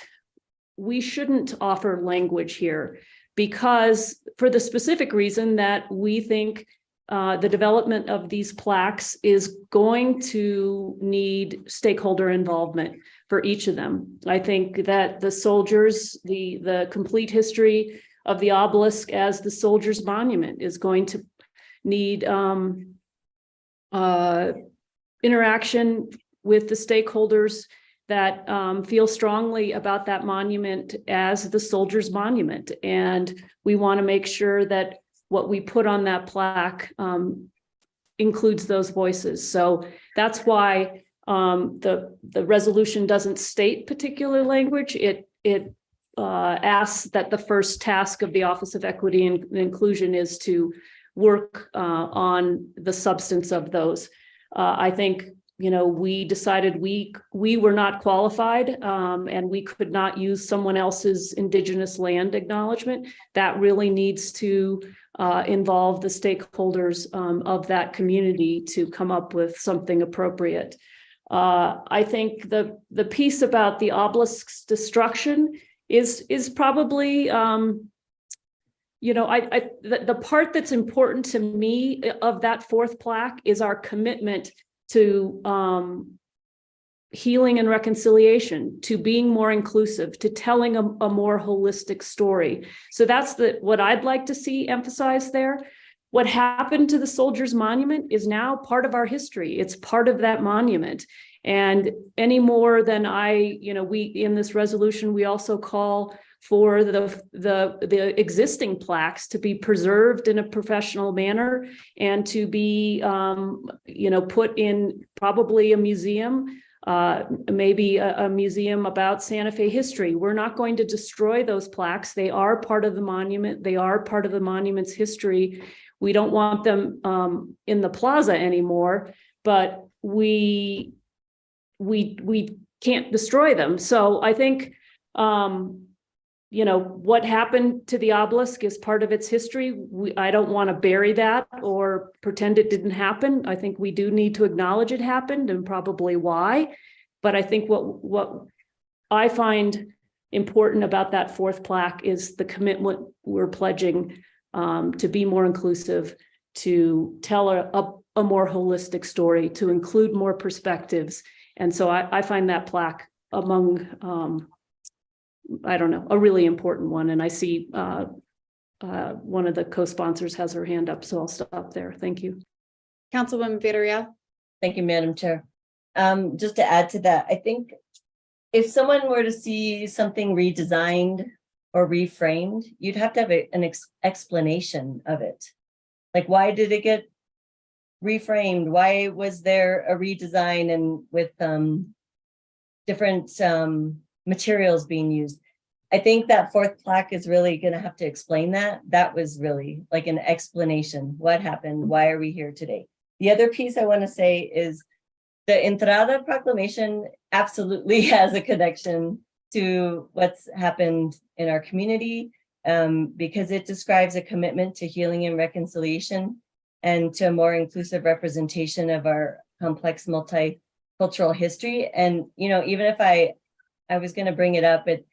we shouldn't offer language here, because for the specific reason that we think the development of these plaques is going to need stakeholder involvement for each of them. I think that the soldiers, the complete history of the obelisk as the Soldiers' Monument is going to need interaction with the stakeholders that feel strongly about that monument as the Soldiers' Monument. And we want to make sure that what we put on that plaque includes those voices. So that's why the resolution doesn't state particular language. It asks that the first task of the Office of Equity and Inclusion is to work on the substance of those. I think, we decided we were not qualified and we could not use someone else's Indigenous land acknowledgement. That really needs to involve the stakeholders of that community to come up with something appropriate. I think the piece about the obelisk's destruction is probably, the part that's important to me of that fourth plaque is our commitment to healing and reconciliation, to being more inclusive, to telling a more holistic story. So that's what I'd like to see emphasized there. What happened to the Soldiers' Monument is now part of our history. It's part of that monument. And any more than we in this resolution, we also call for the existing plaques to be preserved in a professional manner and to be put in probably a museum, maybe a museum about Santa Fe history. We're not going to destroy those plaques. They are part of the monument. They are part of the monument's history. We don't want them in the plaza anymore, but we can't destroy them. So I think you know, what happened to the obelisk is part of its history. I don't want to bury that or pretend it didn't happen. I think we do need to acknowledge it happened and probably why. But I think what I find important about that fourth plaque is the commitment we're pledging to be more inclusive, to tell a more holistic story, to include more perspectives. And so I find that plaque among, I don't know, a really important one. And I see one of the co-sponsors has her hand up, so I'll stop there. Thank you. Councilwoman Villarreal. Thank you, Madam Chair. Just to add to that, I think if someone were to see something redesigned or reframed, you'd have to have an explanation of it. Like, why did it get reframed? Why was there a redesign and with different materials being used? I think that fourth plaque is really going to have to explain that. That was really like an explanation. What happened? Why are we here today? The other piece I want to say is the Entrada Proclamation absolutely has a connection to what's happened in our community, because it describes a commitment to healing and reconciliation and to a more inclusive representation of our complex multicultural history. And, you know, even if I was going to bring it up, it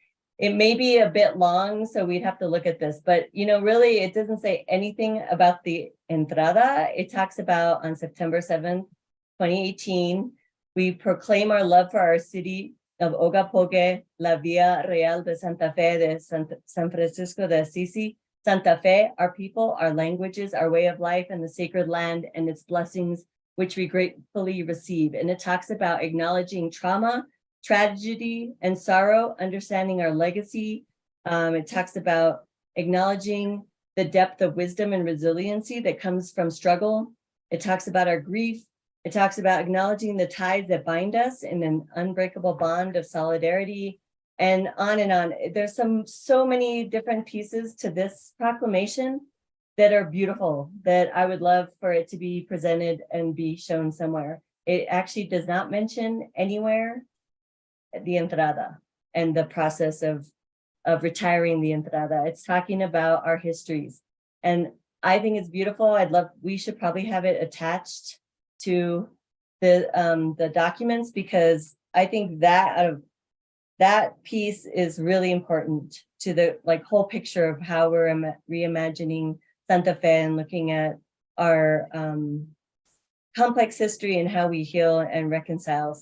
may be a bit long, so we'd have to look at this, but, you know, really it doesn't say anything about the Entrada. It talks about on September 7th, 2018, we proclaim our love for our city of Ogapogue, La Villa Real de Santa Fe de San Francisco de Assisi. Santa Fe, our people, our languages, our way of life, and the sacred land and its blessings, which we gratefully receive. And it talks about acknowledging trauma, tragedy, and sorrow, understanding our legacy. It talks about acknowledging the depth of wisdom and resiliency that comes from struggle. It talks about our grief. It talks about acknowledging the ties that bind us in an unbreakable bond of solidarity, and on and on. There's so many different pieces to this proclamation that are beautiful, that I would love for it to be presented and be shown somewhere. It actually does not mention anywhere the Entrada and the process of retiring the Entrada. It's talking about our histories. And I think it's beautiful. We should probably have it attached to the documents, because I think that piece is really important to the whole picture of how we're reimagining Santa Fe and looking at our complex history and how we heal and reconcile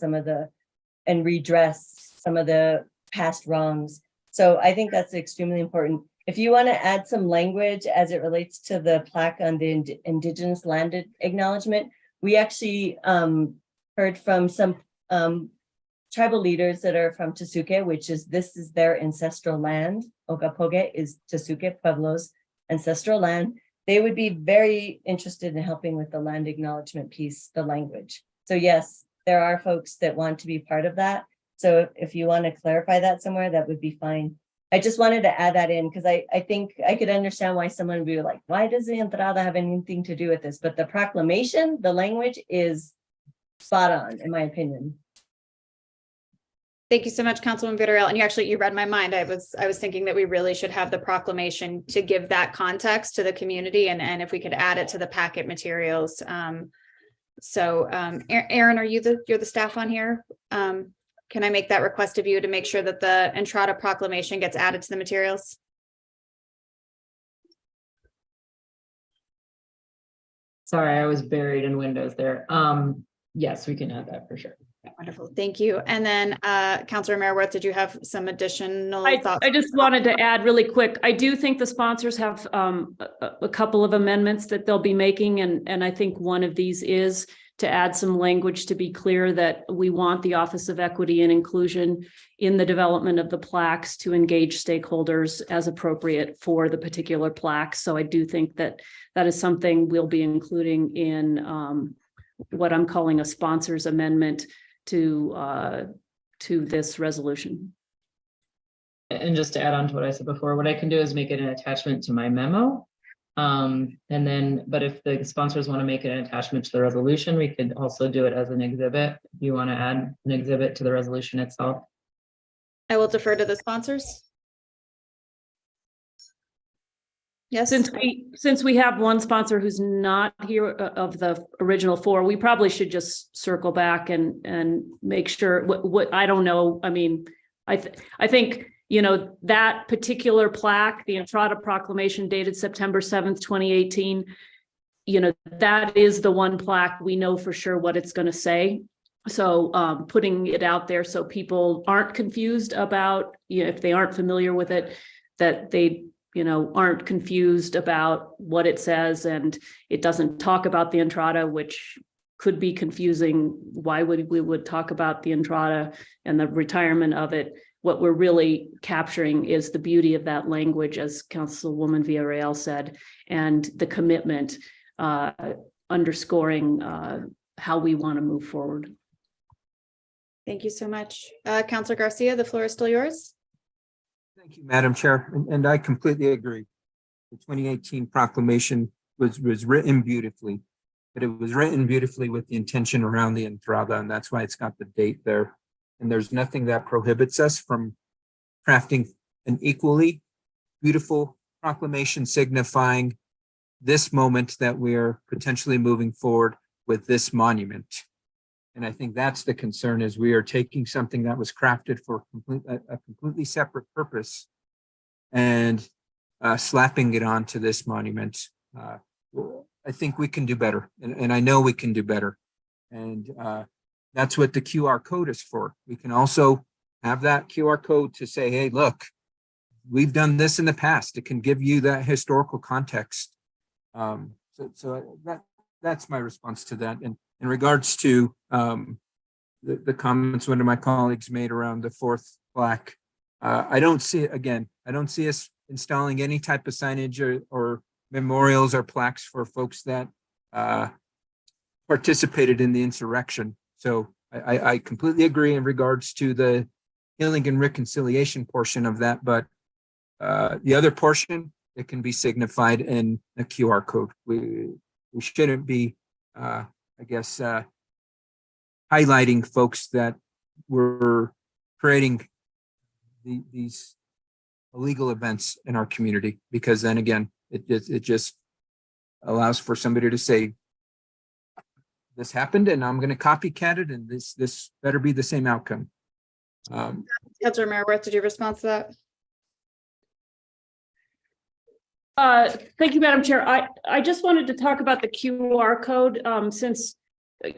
and redress some of the past wrongs. So I think that's extremely important. If you want to add some language as it relates to the plaque on the Indigenous land acknowledgement, we actually heard from some tribal leaders that are from Tesuque, this is their ancestral land. Ogapogue is Tesuque Pueblo's ancestral land. They would be very interested in helping with the land acknowledgement piece, the language. So yes, there are folks that want to be part of that. So if you want to clarify that somewhere, that would be fine. I just wanted to add that in because I think I could understand why someone would be like, why does the Entrada have anything to do with this? But the proclamation, the language is spot on, in my opinion. Thank you so much, Councilwoman Villarreal. And you read my mind. I was thinking that we really should have the proclamation to give that context to the community, and if we could add it to the packet materials. Aaron, you're the staff on here? Can I make that request of you to make sure that the Entrada proclamation gets added to the materials? Sorry, I was buried in Windows there. Yes, we can add that for sure. Wonderful, thank you. And then Councilor Merworth, did you have some additional thoughts? I just wanted to add really quick. I do think the sponsors have a couple of amendments that they'll be making, and I think one of these is to add some language to be clear that we want the Office of Equity and Inclusion in the development of the plaques to engage stakeholders as appropriate for the particular plaques. So I do think that that is something we'll be including in what I'm calling a sponsor's amendment to this resolution. And just to add on to what I said before, what I can do is make it an attachment to my memo. But if the sponsors want to make it an attachment to the resolution, we could also do it as an exhibit. If you want to add an exhibit to the resolution itself. I will defer to the sponsors. Yes. Since we have one sponsor who's not here of the original four, we probably should just circle back and make sure what I don't know. I mean, I think, you know, that particular plaque, the Entrada Proclamation dated September 7th, 2018, you know, that is the one plaque we know for sure what it's going to say. So putting it out there so people aren't confused about, you know, if they aren't familiar with it, that they, you know, aren't confused about what it says, and it doesn't talk about the Entrada, which could be confusing. Why would we talk about the Entrada and the retirement of it? What we're really capturing is the beauty of that language, as Councilwoman Villarreal said, and the commitment, underscoring how we want to move forward. Thank you so much. Councilor Garcia, the floor is still yours. Thank you, Madam Chair, and I completely agree. The 2018 proclamation was written beautifully, but it was written beautifully with the intention around the Entrada, and that's why it's got the date there. And there's nothing that prohibits us from crafting an equally beautiful proclamation signifying this moment that we're potentially moving forward with this monument. And I think that's the concern, is we are taking something that was crafted for a completely separate purpose and slapping it onto this monument. I think we can do better, and I know we can do better. And that's what the QR code is for. We can also have that QR code to say, hey, look, we've done this in the past. It can give you that historical context. So that's my response to that. And in regards to the comments one of my colleagues made around the fourth plaque, I don't see us installing any type of signage or memorials or plaques for folks that participated in the insurrection. So I completely agree in regards to the healing and reconciliation portion of that, but the other portion, it can be signified in a QR code. We shouldn't be, I guess, highlighting folks that were creating these illegal events in our community, because then again, it just allows for somebody to say, this happened and I'm going to copycat it, and this better be the same outcome. Councilor Merworth, did you respond to that? Thank you, Madam Chair. I just wanted to talk about the QR code, since,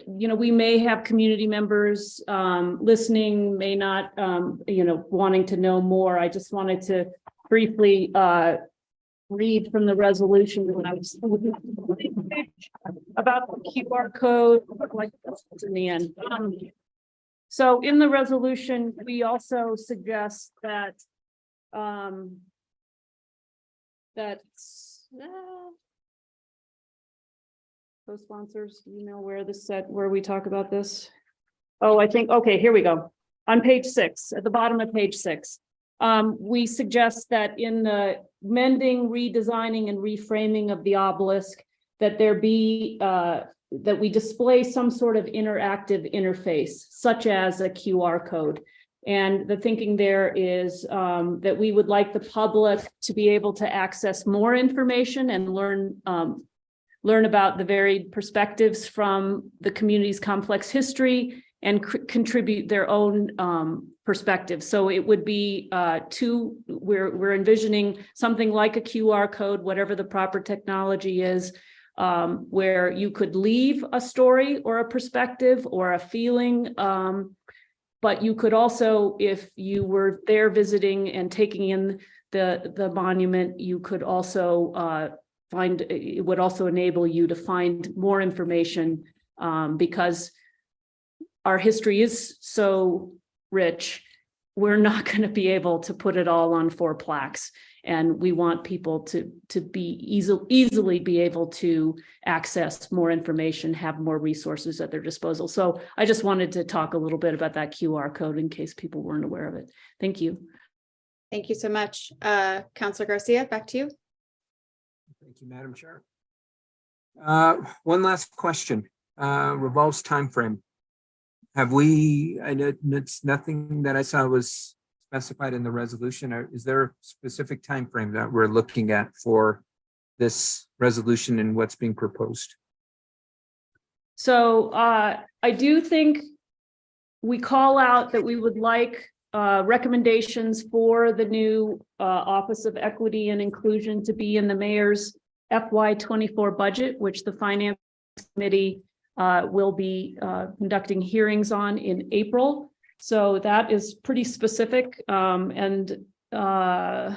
you know, we may have community members listening, may not, you know, wanting to know more. I just wanted to briefly read from the resolution when I was about the QR code, like that's in the end. So in the resolution, we also suggest that co-sponsors, do you know where this said, where we talk about this? Oh, I think, okay, here we go. On page 6, at the bottom of page 6. We suggest that in the mending, redesigning, and reframing of the obelisk, that there be, that we display some sort of interactive interface, such as a QR code. And the thinking there is that we would like the public to be able to access more information and learn about the varied perspectives from the community's complex history, and contribute their own perspective. So it would be we're envisioning something like a QR code, whatever the proper technology is, where you could leave a story or a perspective or a feeling, but you could also, if you were there visiting and taking in the monument, you could also it would also enable you to find more information, because our history is so rich, we're not going to be able to put it all on 4 plaques. And we want people to be easily be able to access more information, have more resources at their disposal. So I just wanted to talk a little bit about that QR code in case people weren't aware of it. Thank you. Thank you so much. Councilor Garcia, back to you. Thank you, Madam Chair. One last question, revolves timeframe. Have we, I know it's nothing that I saw was specified in the resolution. Is there a specific time frame that we're looking at for this resolution and what's being proposed? So I do think we call out that we would like recommendations for the new Office of Equity and Inclusion to be in the mayor's FY24 budget, which the Finance Committee will be conducting hearings on in April. So that is pretty specific, and trying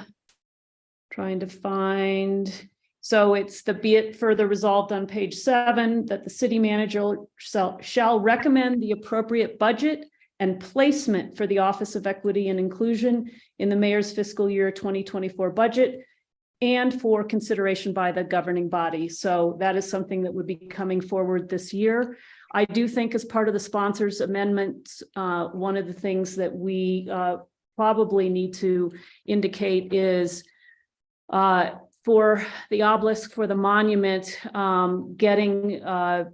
to find. So it's the be it further resolved on page 7 that the city manager shall recommend the appropriate budget and placement for the Office of Equity and Inclusion in the mayor's fiscal year 2024 budget and for consideration by the governing body. So that is something that would be coming forward this year. I do think as part of the sponsors amendments, one of the things that we probably need to indicate is for the obelisk, for the monument, getting a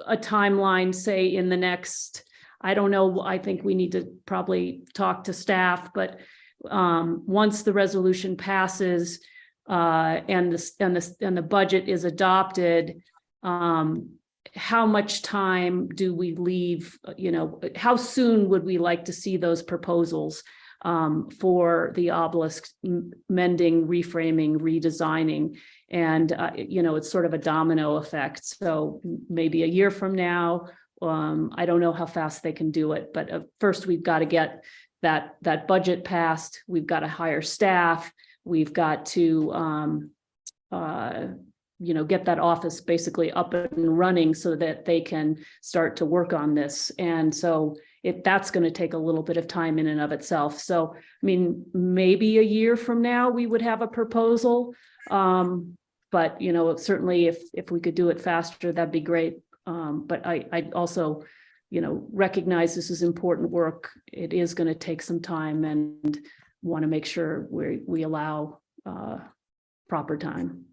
timeline, say in the next, I don't know, I think we need to probably talk to staff, but once the resolution passes and the budget is adopted, how much time do we leave, how soon would we like to see those proposals for the obelisk mending, reframing, redesigning? And, it's sort of a domino effect. So maybe a year from now, I don't know how fast they can do it, but first we've got to get that budget passed. We've got to hire staff. We've got to, get that office basically up and running so that they can start to work on this. And so that's going to take a little bit of time in and of itself. So, I mean, maybe a year from now, we would have a proposal. But, certainly if we could do it faster, that'd be great. But I also, recognize this is important work. It is going to take some time and want to make sure we allow proper time.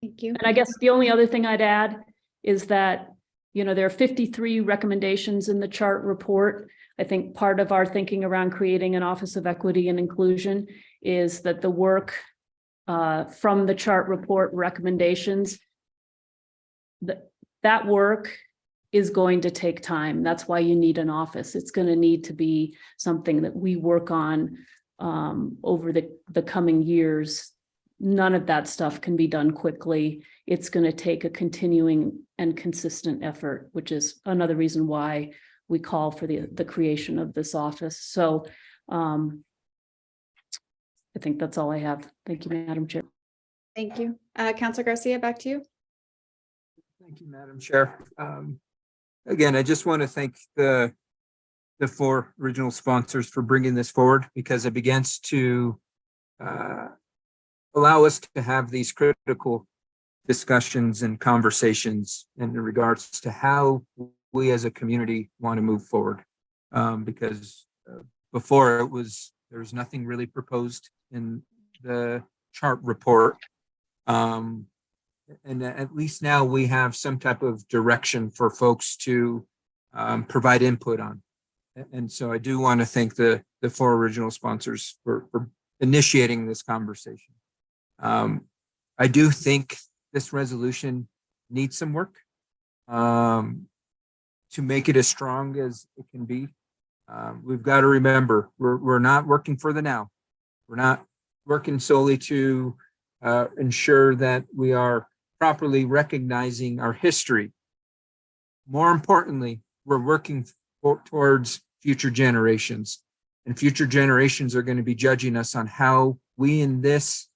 Thank you. And I guess the only other thing I'd add is that, there are 53 recommendations in the chart report. I think part of our thinking around creating an Office of Equity and Inclusion is that the work from the chart report recommendations, that work is going to take time. That's why you need an office. It's going to need to be something that we work on over the coming years. None of that stuff can be done quickly. It's going to take a continuing and consistent effort, which is another reason why we call for the creation of this office. So I think that's all I have. Thank you, Madam Chair. Thank you. Councilor Garcia, back to you. Thank you, Madam Chair. Again, I just want to thank the 4 original sponsors for bringing this forward, because it begins to allow us to have these critical discussions and conversations in regards to how we as a community want to move forward. Because before there was nothing really proposed in the chart report. And at least now we have some type of direction for folks to provide input on. And so I do want to thank the 4 original sponsors for initiating this conversation. I do think this resolution needs some work to make it as strong as it can be. We've got to remember, we're not working for the now. We're not working solely to ensure that we are properly recognizing our history. More importantly, we're working towards future generations, and future generations are going to be judging us on how we in this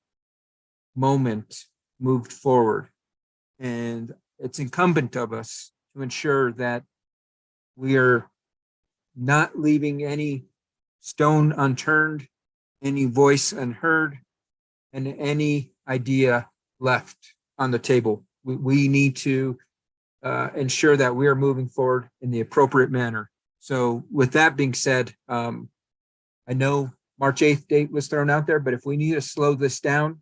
moment moved forward. And it's incumbent of us to ensure that we are not leaving any stone unturned, any voice unheard, and any idea left on the table. We need to ensure that we are moving forward in the appropriate manner. So with that being said, I know March 8th date was thrown out there, but if we need to slow this down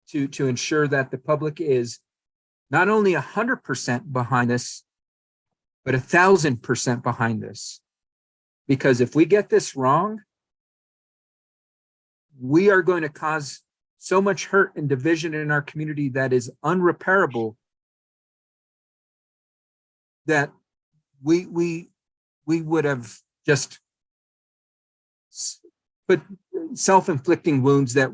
to ensure that the public is not only 100% behind this, but 1,000% behind this. Because if we get this wrong, we are going to cause so much hurt and division in our community that is unrepairable, that we would have just put self-inflicting wounds that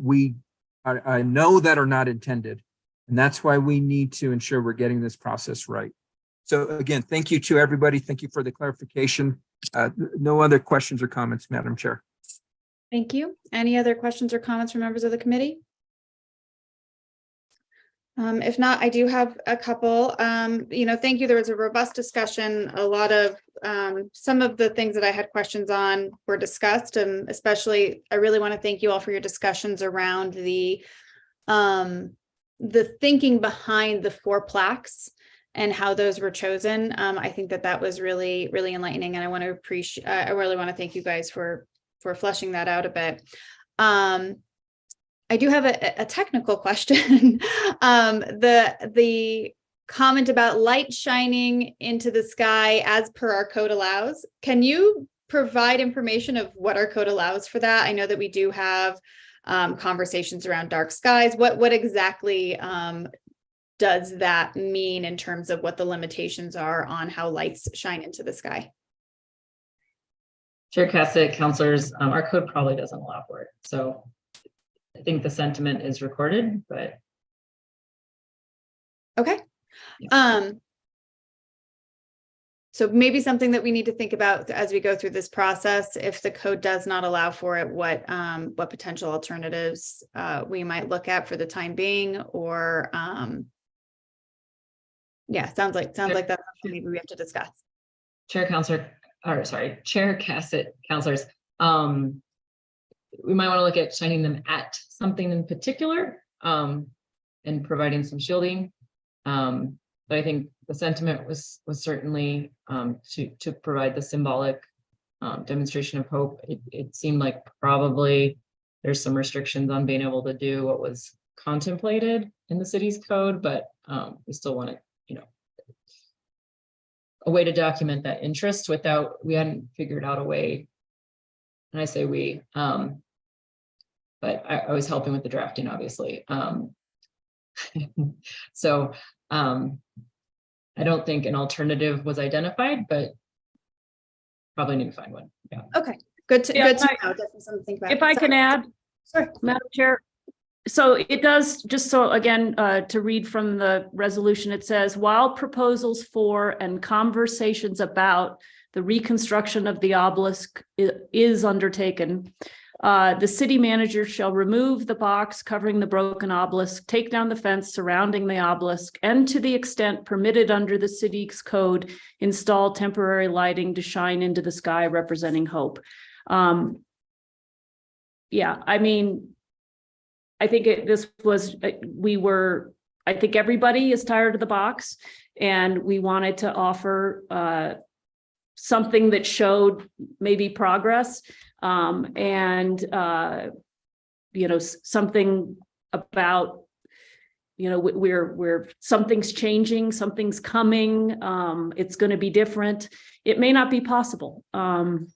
I know that are not intended. And that's why we need to ensure we're getting this process right. So again, thank you to everybody. Thank you for the clarification. No other questions or comments, Madam Chair. Thank you. Any other questions or comments from members of the committee? If not, I do have a couple. Thank you. There was a robust discussion. A lot of some of the things that I had questions on were discussed, and especially I really want to thank you all for your discussions around the thinking behind the 4 plaques and how those were chosen. I think that was really, really enlightening, and I want to appreciate. I really want to thank you guys for fleshing that out a bit. I do have a technical question. The comment about light shining into the sky as per our code allows. Can you provide information of what our code allows for that? I know that we do have conversations around dark skies. What exactly does that mean in terms of what the limitations are on how lights shine into the sky? Chair Cassett, councilors, our code probably doesn't allow for it. So I think the sentiment is recorded, but. Okay. So maybe something that we need to think about as we go through this process, if the code does not allow for it, what potential alternatives we might look at for the time being, or yeah, sounds like that's something maybe we have to discuss. Chair Cassett, councilors, we might want to look at shining them at something in particular and providing some shielding. But I think the sentiment was certainly to provide the symbolic demonstration of hope. It seemed like probably there's some restrictions on being able to do what was contemplated in the city's code, but we still want to, a way to document that interest without, we hadn't figured out a way. And I say we, but I was helping with the drafting, obviously. So I don't think an alternative was identified, but probably need to find one. Yeah. Okay, good to know. Definitely something to think about. If I can add, sorry, Madam Chair. So it does, just so again, to read from the resolution, it says, while proposals for and conversations about the reconstruction of the obelisk is undertaken, the city manager shall remove the box covering the broken obelisk, take down the fence surrounding the obelisk, and to the extent permitted under the city's code, install temporary lighting to shine into the sky representing hope. Yeah, I mean, I think I think everybody is tired of the box, and we wanted to offer something that showed maybe progress, and something about, we're something's changing, something's coming, it's going to be different. It may not be possible. And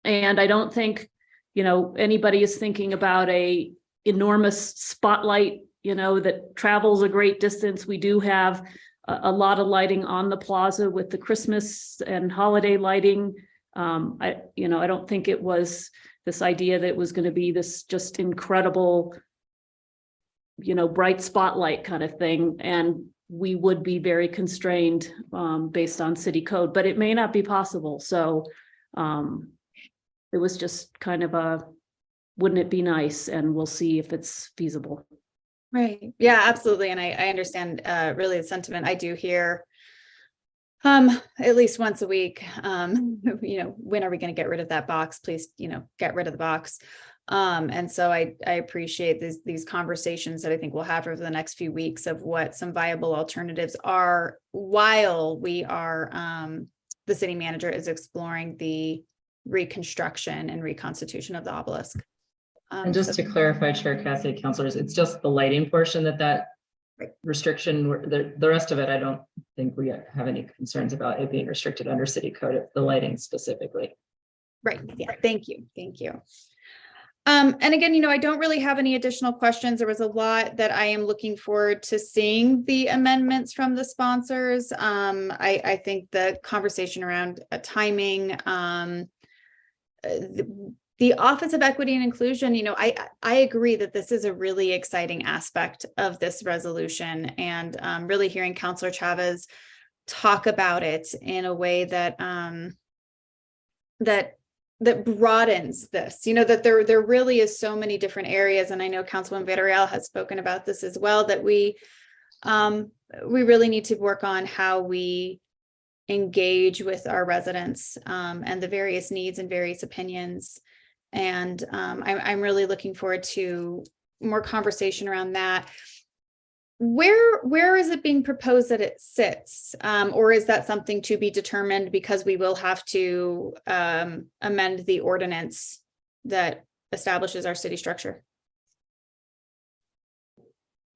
I don't think, anybody is thinking about a enormous spotlight, that travels a great distance. We do have a lot of lighting on the plaza with the Christmas and holiday lighting. I don't think it was this idea that it was going to be this just incredible, bright spotlight kind of thing. And we would be very constrained based on city code, but it may not be possible. So it was just kind of wouldn't it be nice? And we'll see if it's feasible. Right. Yeah, absolutely. And I understand really the sentiment. I do hear at least once a week, when are we going to get rid of that box? Please, get rid of the box. And so I appreciate these conversations that I think we'll have over the next few weeks of what some viable alternatives are while we are, the city manager is exploring the reconstruction and reconstitution of the obelisk. And just to clarify, Chair Cassidy, councilors, it's just the lighting portion that restriction, the rest of it, I don't think we have any concerns about it being restricted under city code, the lighting specifically. Right. Yeah. Thank you. Thank you. And again, I don't really have any additional questions. There was a lot that I am looking forward to seeing the amendments from the sponsors. I think the conversation around timing, the Office of Equity and Inclusion, I agree that this is a really exciting aspect of this resolution, and really hearing Councilor Chavez talk about it in a way that that broadens this, that there really is so many different areas. And I know Councilman Villarreal has spoken about this as well, that we really need to work on how we engage with our residents and the various needs and various opinions. And I'm really looking forward to more conversation around that. Where is it being proposed that it sits? Or is that something to be determined, because we will have to amend the ordinance that establishes our city structure?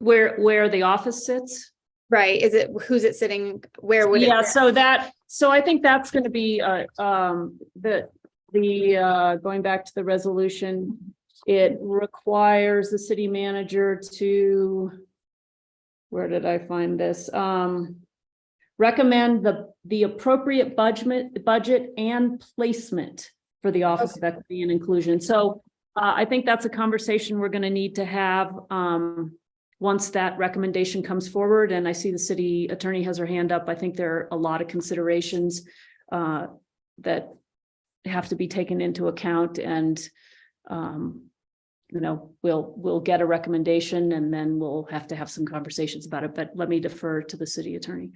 Where the office sits? Right. Who's it sitting? Where would it? Yeah, so I think that's going to be going back to the resolution, it requires the city manager to, where did I find this? Recommend the appropriate budget and placement for the Office of Equity and Inclusion. So I think that's a conversation we're going to need to have once that recommendation comes forward. And I see the city attorney has her hand up. I think there are a lot of considerations that have to be taken into account, and we'll get a recommendation, and then we'll have to have some conversations about it. But let me defer to the city attorney.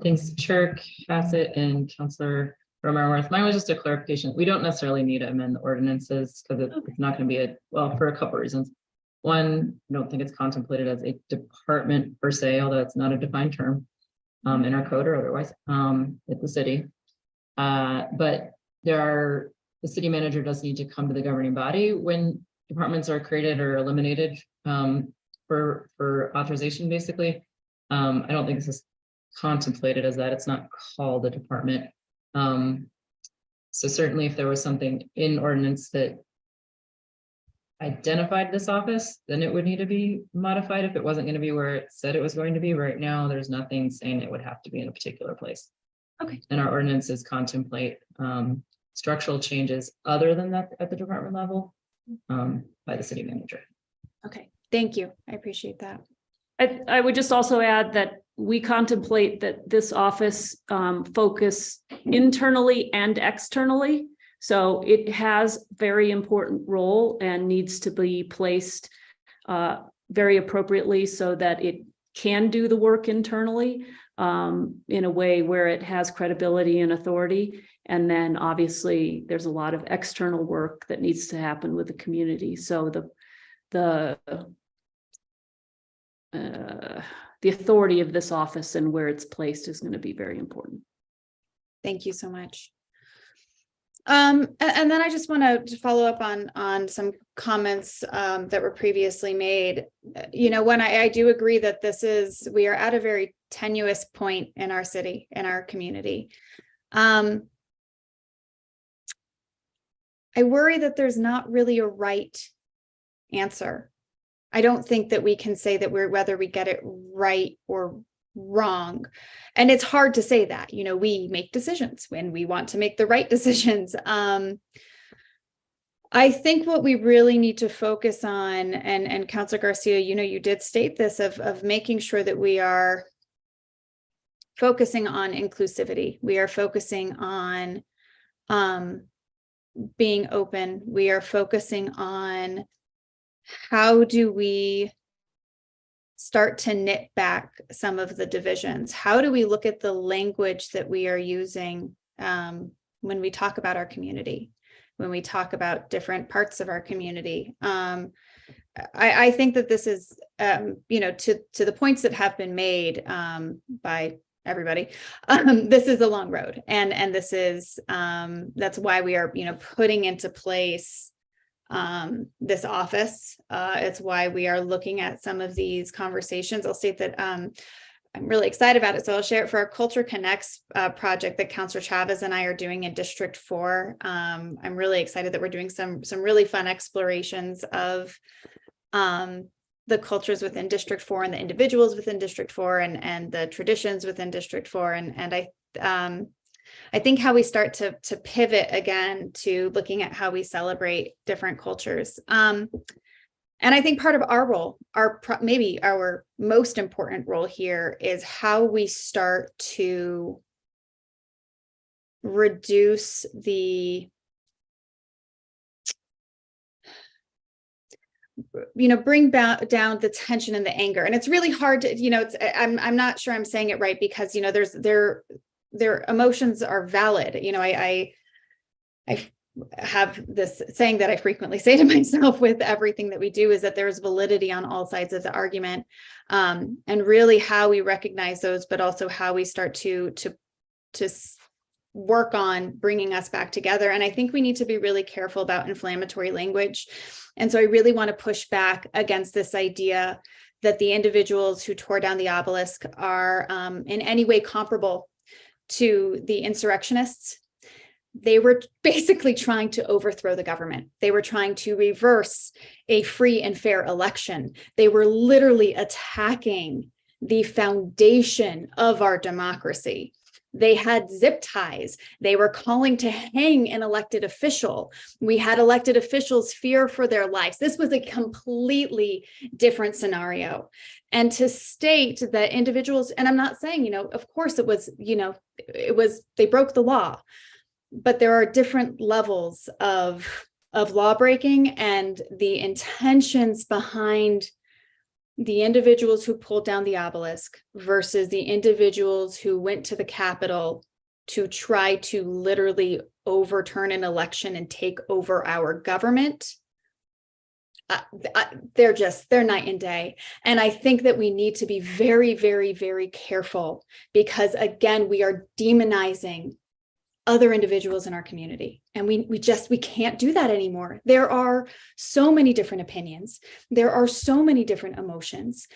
Thanks, Chair Cassett and Councilor Romero-Worth. Mine was just a clarification. We don't necessarily need to amend the ordinances, because it's not going to be for a couple of reasons. One, I don't think it's contemplated as a department per se, although it's not a defined term in our code or otherwise at the city. But the city manager does need to come to the governing body when departments are created or eliminated for authorization, basically. I don't think this is contemplated as that. It's not called a department. So certainly if there was something in ordinance that identified this office, then it would need to be modified if it wasn't going to be where it said it was going to be. Right now, there's nothing saying it would have to be in a particular place. Okay. And our ordinances contemplate structural changes other than that at the department level by the city manager. Okay, thank you. I appreciate that. I would just also add that we contemplate that this office focus internally and externally. So it has very important role and needs to be placed very appropriately so that it can do the work internally in a way where it has credibility and authority. And then obviously there's a lot of external work that needs to happen with the community. So the authority of this office and where it's placed is going to be very important. Thank you so much. And then I just want to follow up on some comments that were previously made. When I do agree that we are at a very tenuous point in our city, in our community. I worry that there's not really a right answer. I don't think that we can say that whether we get it right or wrong. And it's hard to say that, we make decisions when we want to make the right decisions. I think what we really need to focus on, and Councilor Garcia, you did state this, of making sure that we are focusing on inclusivity. We are focusing on being open. We are focusing on how do we start to knit back some of the divisions? How do we look at the language that we are using when we talk about our community, when we talk about different parts of our community? I think that this is, to the points that have been made by everybody, this is a long road. And this is, that's why we are, putting into place this office. It's why we are looking at some of these conversations. I'll state that I'm really excited about it. So I'll share it for our Culture Connects project that Councilor Chavez and I are doing in District 4. I'm really excited that we're doing some really fun explorations of the cultures within District 4 and the individuals within District 4 and the traditions within District 4. And I think how we start to pivot again to looking at how we celebrate different cultures. And I think part of our role, maybe our most important role here, is how we start to reduce the, bring down the tension and the anger. And it's really hard to, I'm not sure I'm saying it right, because, their emotions are valid. I have this saying that I frequently say to myself with everything that we do, is that there's validity on all sides of the argument, and really how we recognize those, but also how we start to work on bringing us back together. And I think we need to be really careful about inflammatory language. And so I really want to push back against this idea that the individuals who tore down the obelisk are in any way comparable to the insurrectionists. They were basically trying to overthrow the government. They were trying to reverse a free and fair election. They were literally attacking the foundation of our democracy. They had zip ties. They were calling to hang an elected official. We had elected officials fear for their lives. This was a completely different scenario. And to state that individuals, and I'm not saying, of course it was, they broke the law, but there are different levels of law breaking, and the intentions behind the individuals who pulled down the obelisk versus the individuals who went to the Capitol to try to literally overturn an election and take over our government. They're night and day. And I think that we need to be very, very, very careful, because again, we are demonizing other individuals in our community. And we can't do that anymore. There are so many different opinions. There are so many different emotions.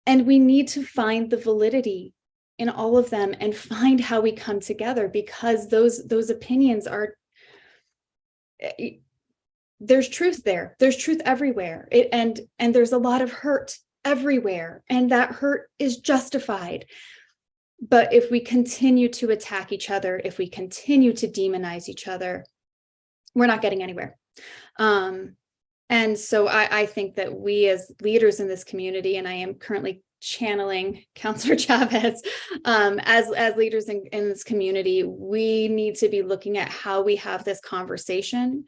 And we need to find the validity in all of them and find how we come together, because those opinions are, there's truth there. There's truth everywhere. And there's a lot of hurt everywhere. And that hurt is justified. But if we continue to attack each other, if we continue to demonize each other, we're not getting anywhere. And so I think that we as leaders in this community, and I am currently channeling Councilor Chavez, as leaders in this community, we need to be looking at how we have this conversation,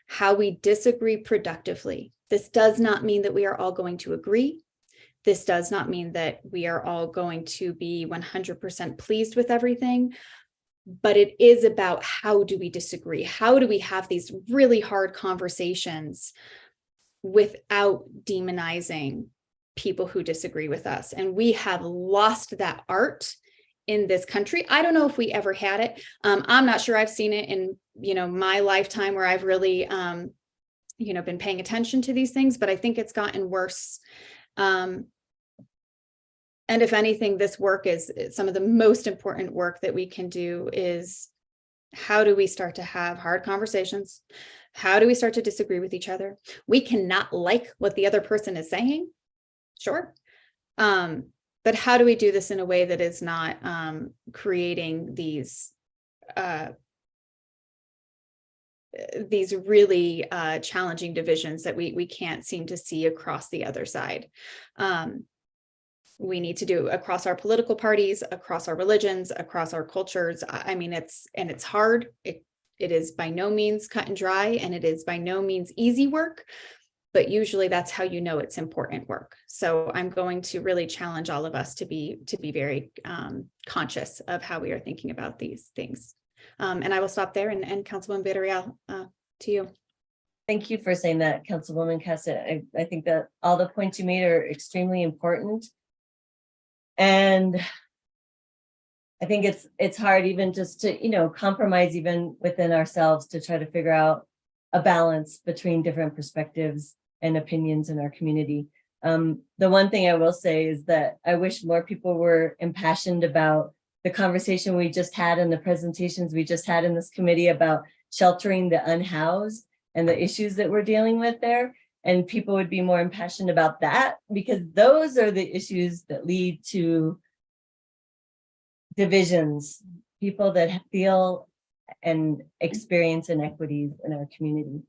how we disagree productively. This does not mean that we are all going to agree. This does not mean that we are all going to be 100% pleased with everything, but it is about how do we disagree? How do we have these really hard conversations without demonizing people who disagree with us? And we have lost that art in this country. I don't know if we ever had it. I'm not sure I've seen it in, my lifetime where I've really, been paying attention to these things, but I think it's gotten worse. And if anything, this work is some of the most important work that we can do. Is how do we start to have hard conversations? How do we start to disagree with each other? We cannot like what the other person is saying, sure. But how do we do this in a way that is not creating these really challenging divisions that we can't seem to see across the other side? We need to do across our political parties, across our religions, across our cultures. I mean, it's hard. It is by no means cut and dry, and it is by no means easy work, but usually that's how it's important work. So I'm going to really challenge all of us to be very conscious of how we are thinking about these things. And I will stop there, and Councilwoman Villarreal, to you. Thank you for saying that, Councilwoman Cassett. I think that all the points you made are extremely important. And I think it's hard even just to, compromise even within ourselves to try to figure out a balance between different perspectives and opinions in our community. The one thing I will say is that I wish more people were impassioned about the conversation we just had and the presentations we just had in this committee about sheltering the unhoused and the issues that we're dealing with there. And people would be more impassioned about that, because those are the issues that lead to divisions, people that feel and experience inequities in our community.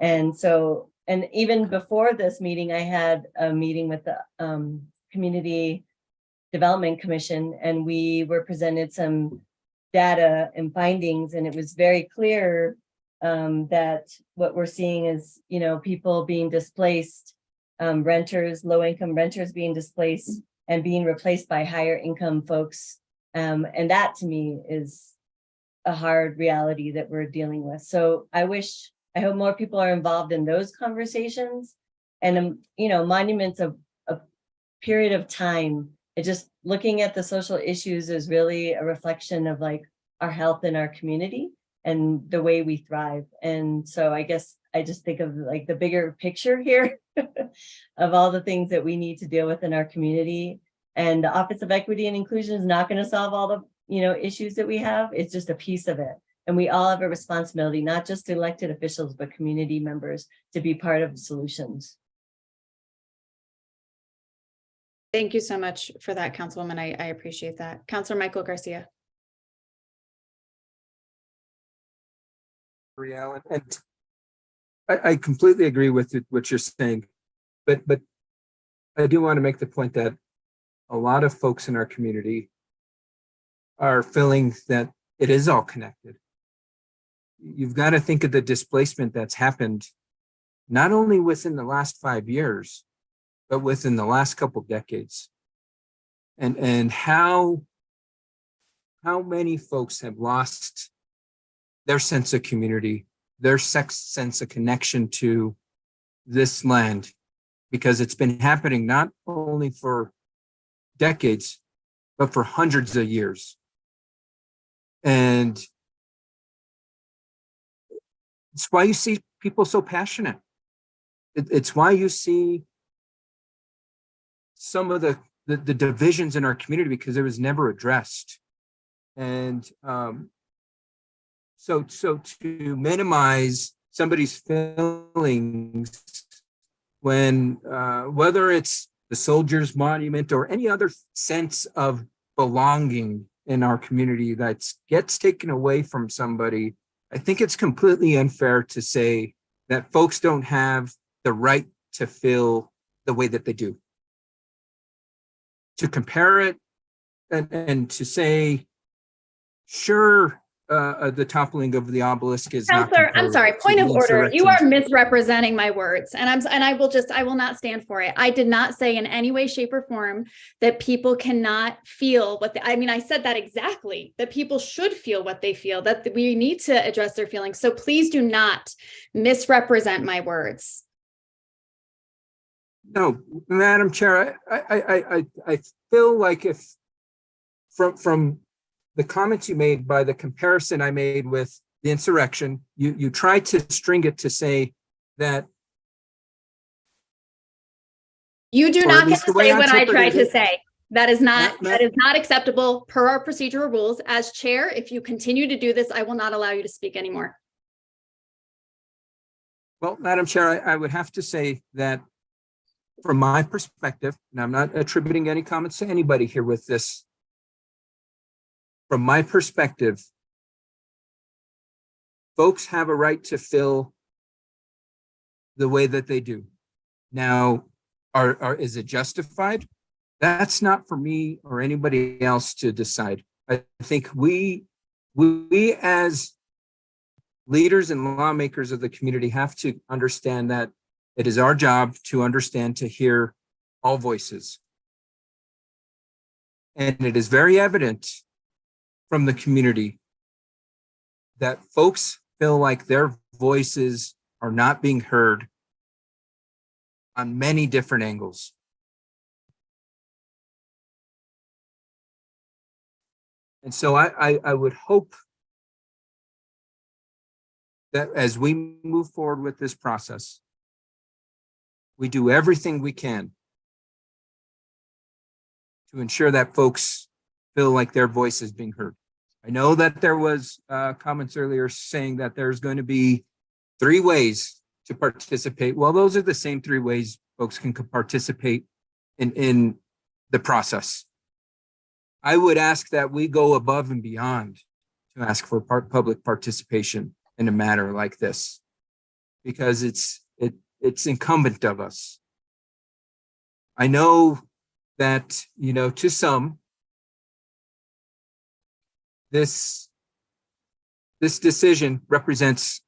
And so, and even before this meeting, I had a meeting with the Community Development Commission, and we were presented some data and findings, and it was very clear that what we're seeing is, you know, people being displaced, renters, low-income renters being displaced and being replaced by higher income folks. And that to me is a hard reality that we're dealing with. So I hope more people are involved in those conversations, and, you know, monuments of a period of time. It just looking at the social issues is really a reflection of like our health in our community and the way we thrive. And so I guess I just think of like the bigger picture here of all the things that we need to deal with in our community. And the Office of Equity and Inclusion is not going to solve all the, you know, issues that we have. It's just a piece of it. And we all have a responsibility, not just elected officials, but community members, to be part of the solutions. Thank you so much for that, Councilwoman. I appreciate that. Councilor Michael Garcia. And I completely agree with what you're saying, but I do want to make the point that a lot of folks in our community are feeling that it is all connected. You've got to think of the displacement that's happened, not only within the last 5 years, but within the last couple decades. And how many folks have lost their sense of community, their sense of connection to this land, because it's been happening not only for decades, but for hundreds of years. And it's why you see people so passionate. It's why you see some of the divisions in our community, because it was never addressed. And so to minimize somebody's feelings when whether it's the Soldiers Monument or any other sense of belonging in our community that gets taken away from somebody, I think it's completely unfair to say that folks don't have the right to feel the way that they do. To compare it and to say, sure, the toppling of the obelisk is not. Counselor, I'm sorry, point of order. You are insurrection. misrepresenting my words, and I will not stand for it. I did not say in any way, shape, or form that people cannot feel what I said that exactly, that people should feel what they feel, that we need to address their feelings. So please do not misrepresent my words. No, Madam Chair, I feel like if from the comments you made, by the comparison I made with the insurrection, you tried to string it to say that. You do Or not at get least to the way say I what I tried interpreted to it. say. That is not Ma- that is not acceptable per our procedural rules. As chair, if you continue to do this, I will not allow you to speak anymore. Well, Madam Chair, I would have to say that from my perspective, and I'm not attributing any comments to anybody here with this. From my perspective, folks have a right to feel the way that they do. Now, is it justified? That's not for me or anybody else to decide. I think we as leaders and lawmakers of the community have to understand that it is our job to understand, to hear all voices. And it is very evident from the community that folks feel like their voices are not being heard on many different angles. And so I would hope that as we move forward with this process, we do everything we can to ensure that folks feel like their voice is being heard. I know that there was comments earlier saying that there's going to be 3 ways to participate. Well, those are the same 3 ways folks can participate in the process. I would ask that we go above and beyond to ask for public participation in a matter like this, because it's incumbent of us. I know that, you know, to some, this decision represents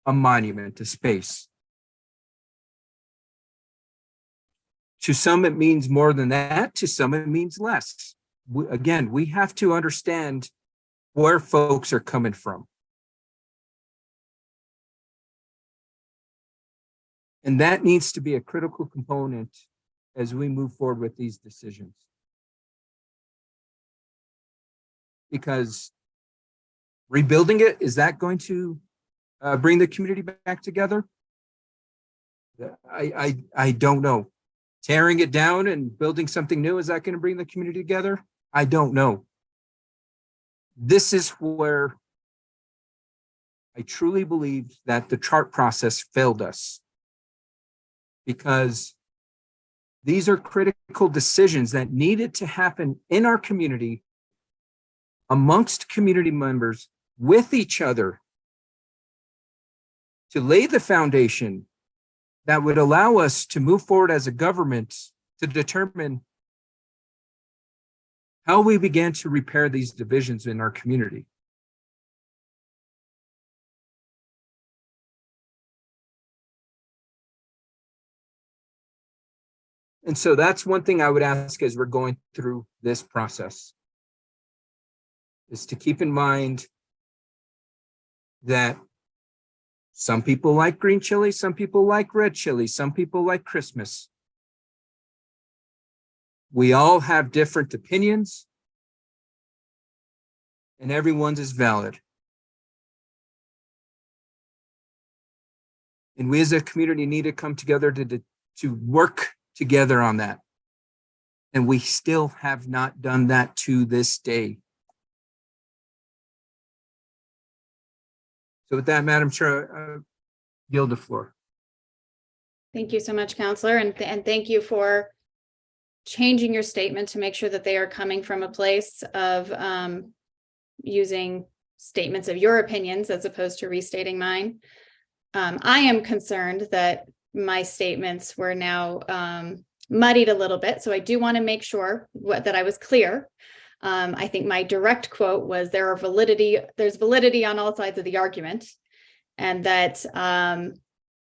a monument, a space. To some, it means more than that. To some, it means less. Again, we have to understand where folks are coming from. And that needs to be a critical component as we move forward with these decisions. Because rebuilding it, is that going to bring the community back together? I don't know. Tearing it down and building something new, is that going to bring the community together? I don't know. This is where I truly believe that the chart process failed us, because these are critical decisions that needed to happen in our community, amongst community members, with each other, to lay the foundation that would allow us to move forward as a government to determine how we began to repair these divisions in our community. And so that's one thing I would ask as we're going through this process, is to keep in mind that some people like green chili, some people like red chili, some people like Christmas. We all have different opinions, and everyone's is valid. And we as a community need to come together to work together on that. And we still have not done that to this day. So with that, Madam Chair, yield the floor. Thank you so much, Counselor, and thank you for changing your statement to make sure that they are coming from a place of using statements of your opinions as opposed to restating mine. I am concerned that my statements were now muddied a little bit, so I do want to make sure that I was clear. I think my direct quote was there's validity on all sides of the argument, and that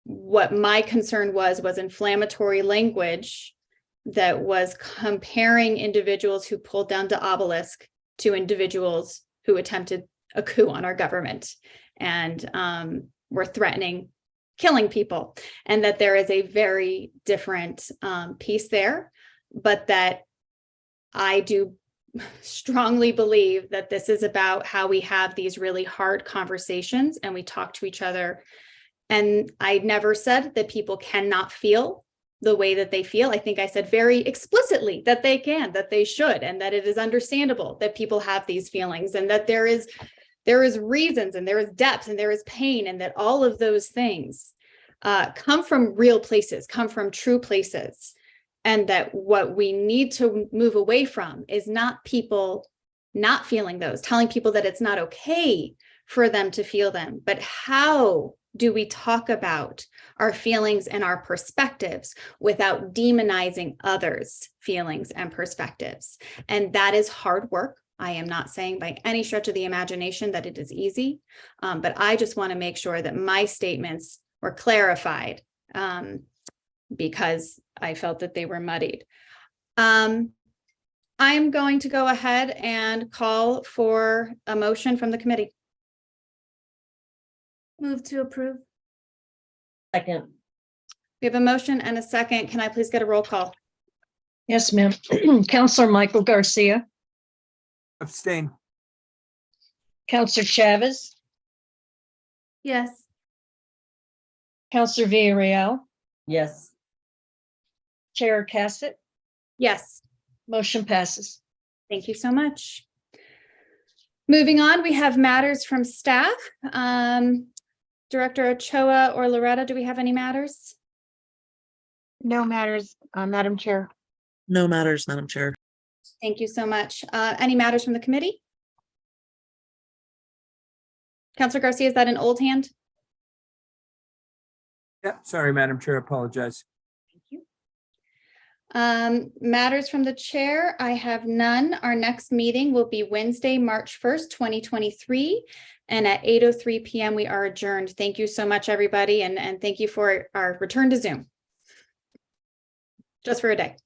what my concern was inflammatory language that was comparing individuals who pulled down the obelisk to individuals who attempted a coup on our government and were threatening killing people, and that there is a very different piece there, but that I do strongly believe that this is about how we have these really hard conversations and we talk to each other. And I never said that people cannot feel the way that they feel. I think I said very explicitly that they can, that they should, and that it is understandable that people have these feelings, and that there is reasons, and there is depth, and there is pain, and that all of those things come from real places, come from true places. And that what we need to move away from is not people not feeling those, telling people that it's not okay for them to feel them, but how do we talk about our feelings and our perspectives without demonizing others' feelings and perspectives? And that is hard work. I am not saying by any stretch of the imagination that it is easy, but I just want to make sure that my statements were clarified, because I felt that they were muddied. I'm going to go ahead and call for a motion from the committee. Move to approve. Second. We have a motion and a second. Can I please get a roll call? Yes, ma'am. Counselor Michael Garcia, Abstain. Counselor Chavez, Yes. Counselor Villarreal, Yes. Chair Cassett, Yes. Motion passes. Thank you so much. Moving on, we have matters from staff. Director Ochoa or Loretta, do we have any matters? No matters, Madam Chair. No matters, Madam Chair. Thank you so much. Any matters from the committee? Counselor Garcia, is that an old hand? Yeah, sorry, Madam Chair, apologize. Matters from the chair, I have none. Our next meeting will be Wednesday, March 1st, 2023. And at 8:03 p.m. we are adjourned. Thank you so much, everybody. And thank you for our return to Zoom. Just for a day.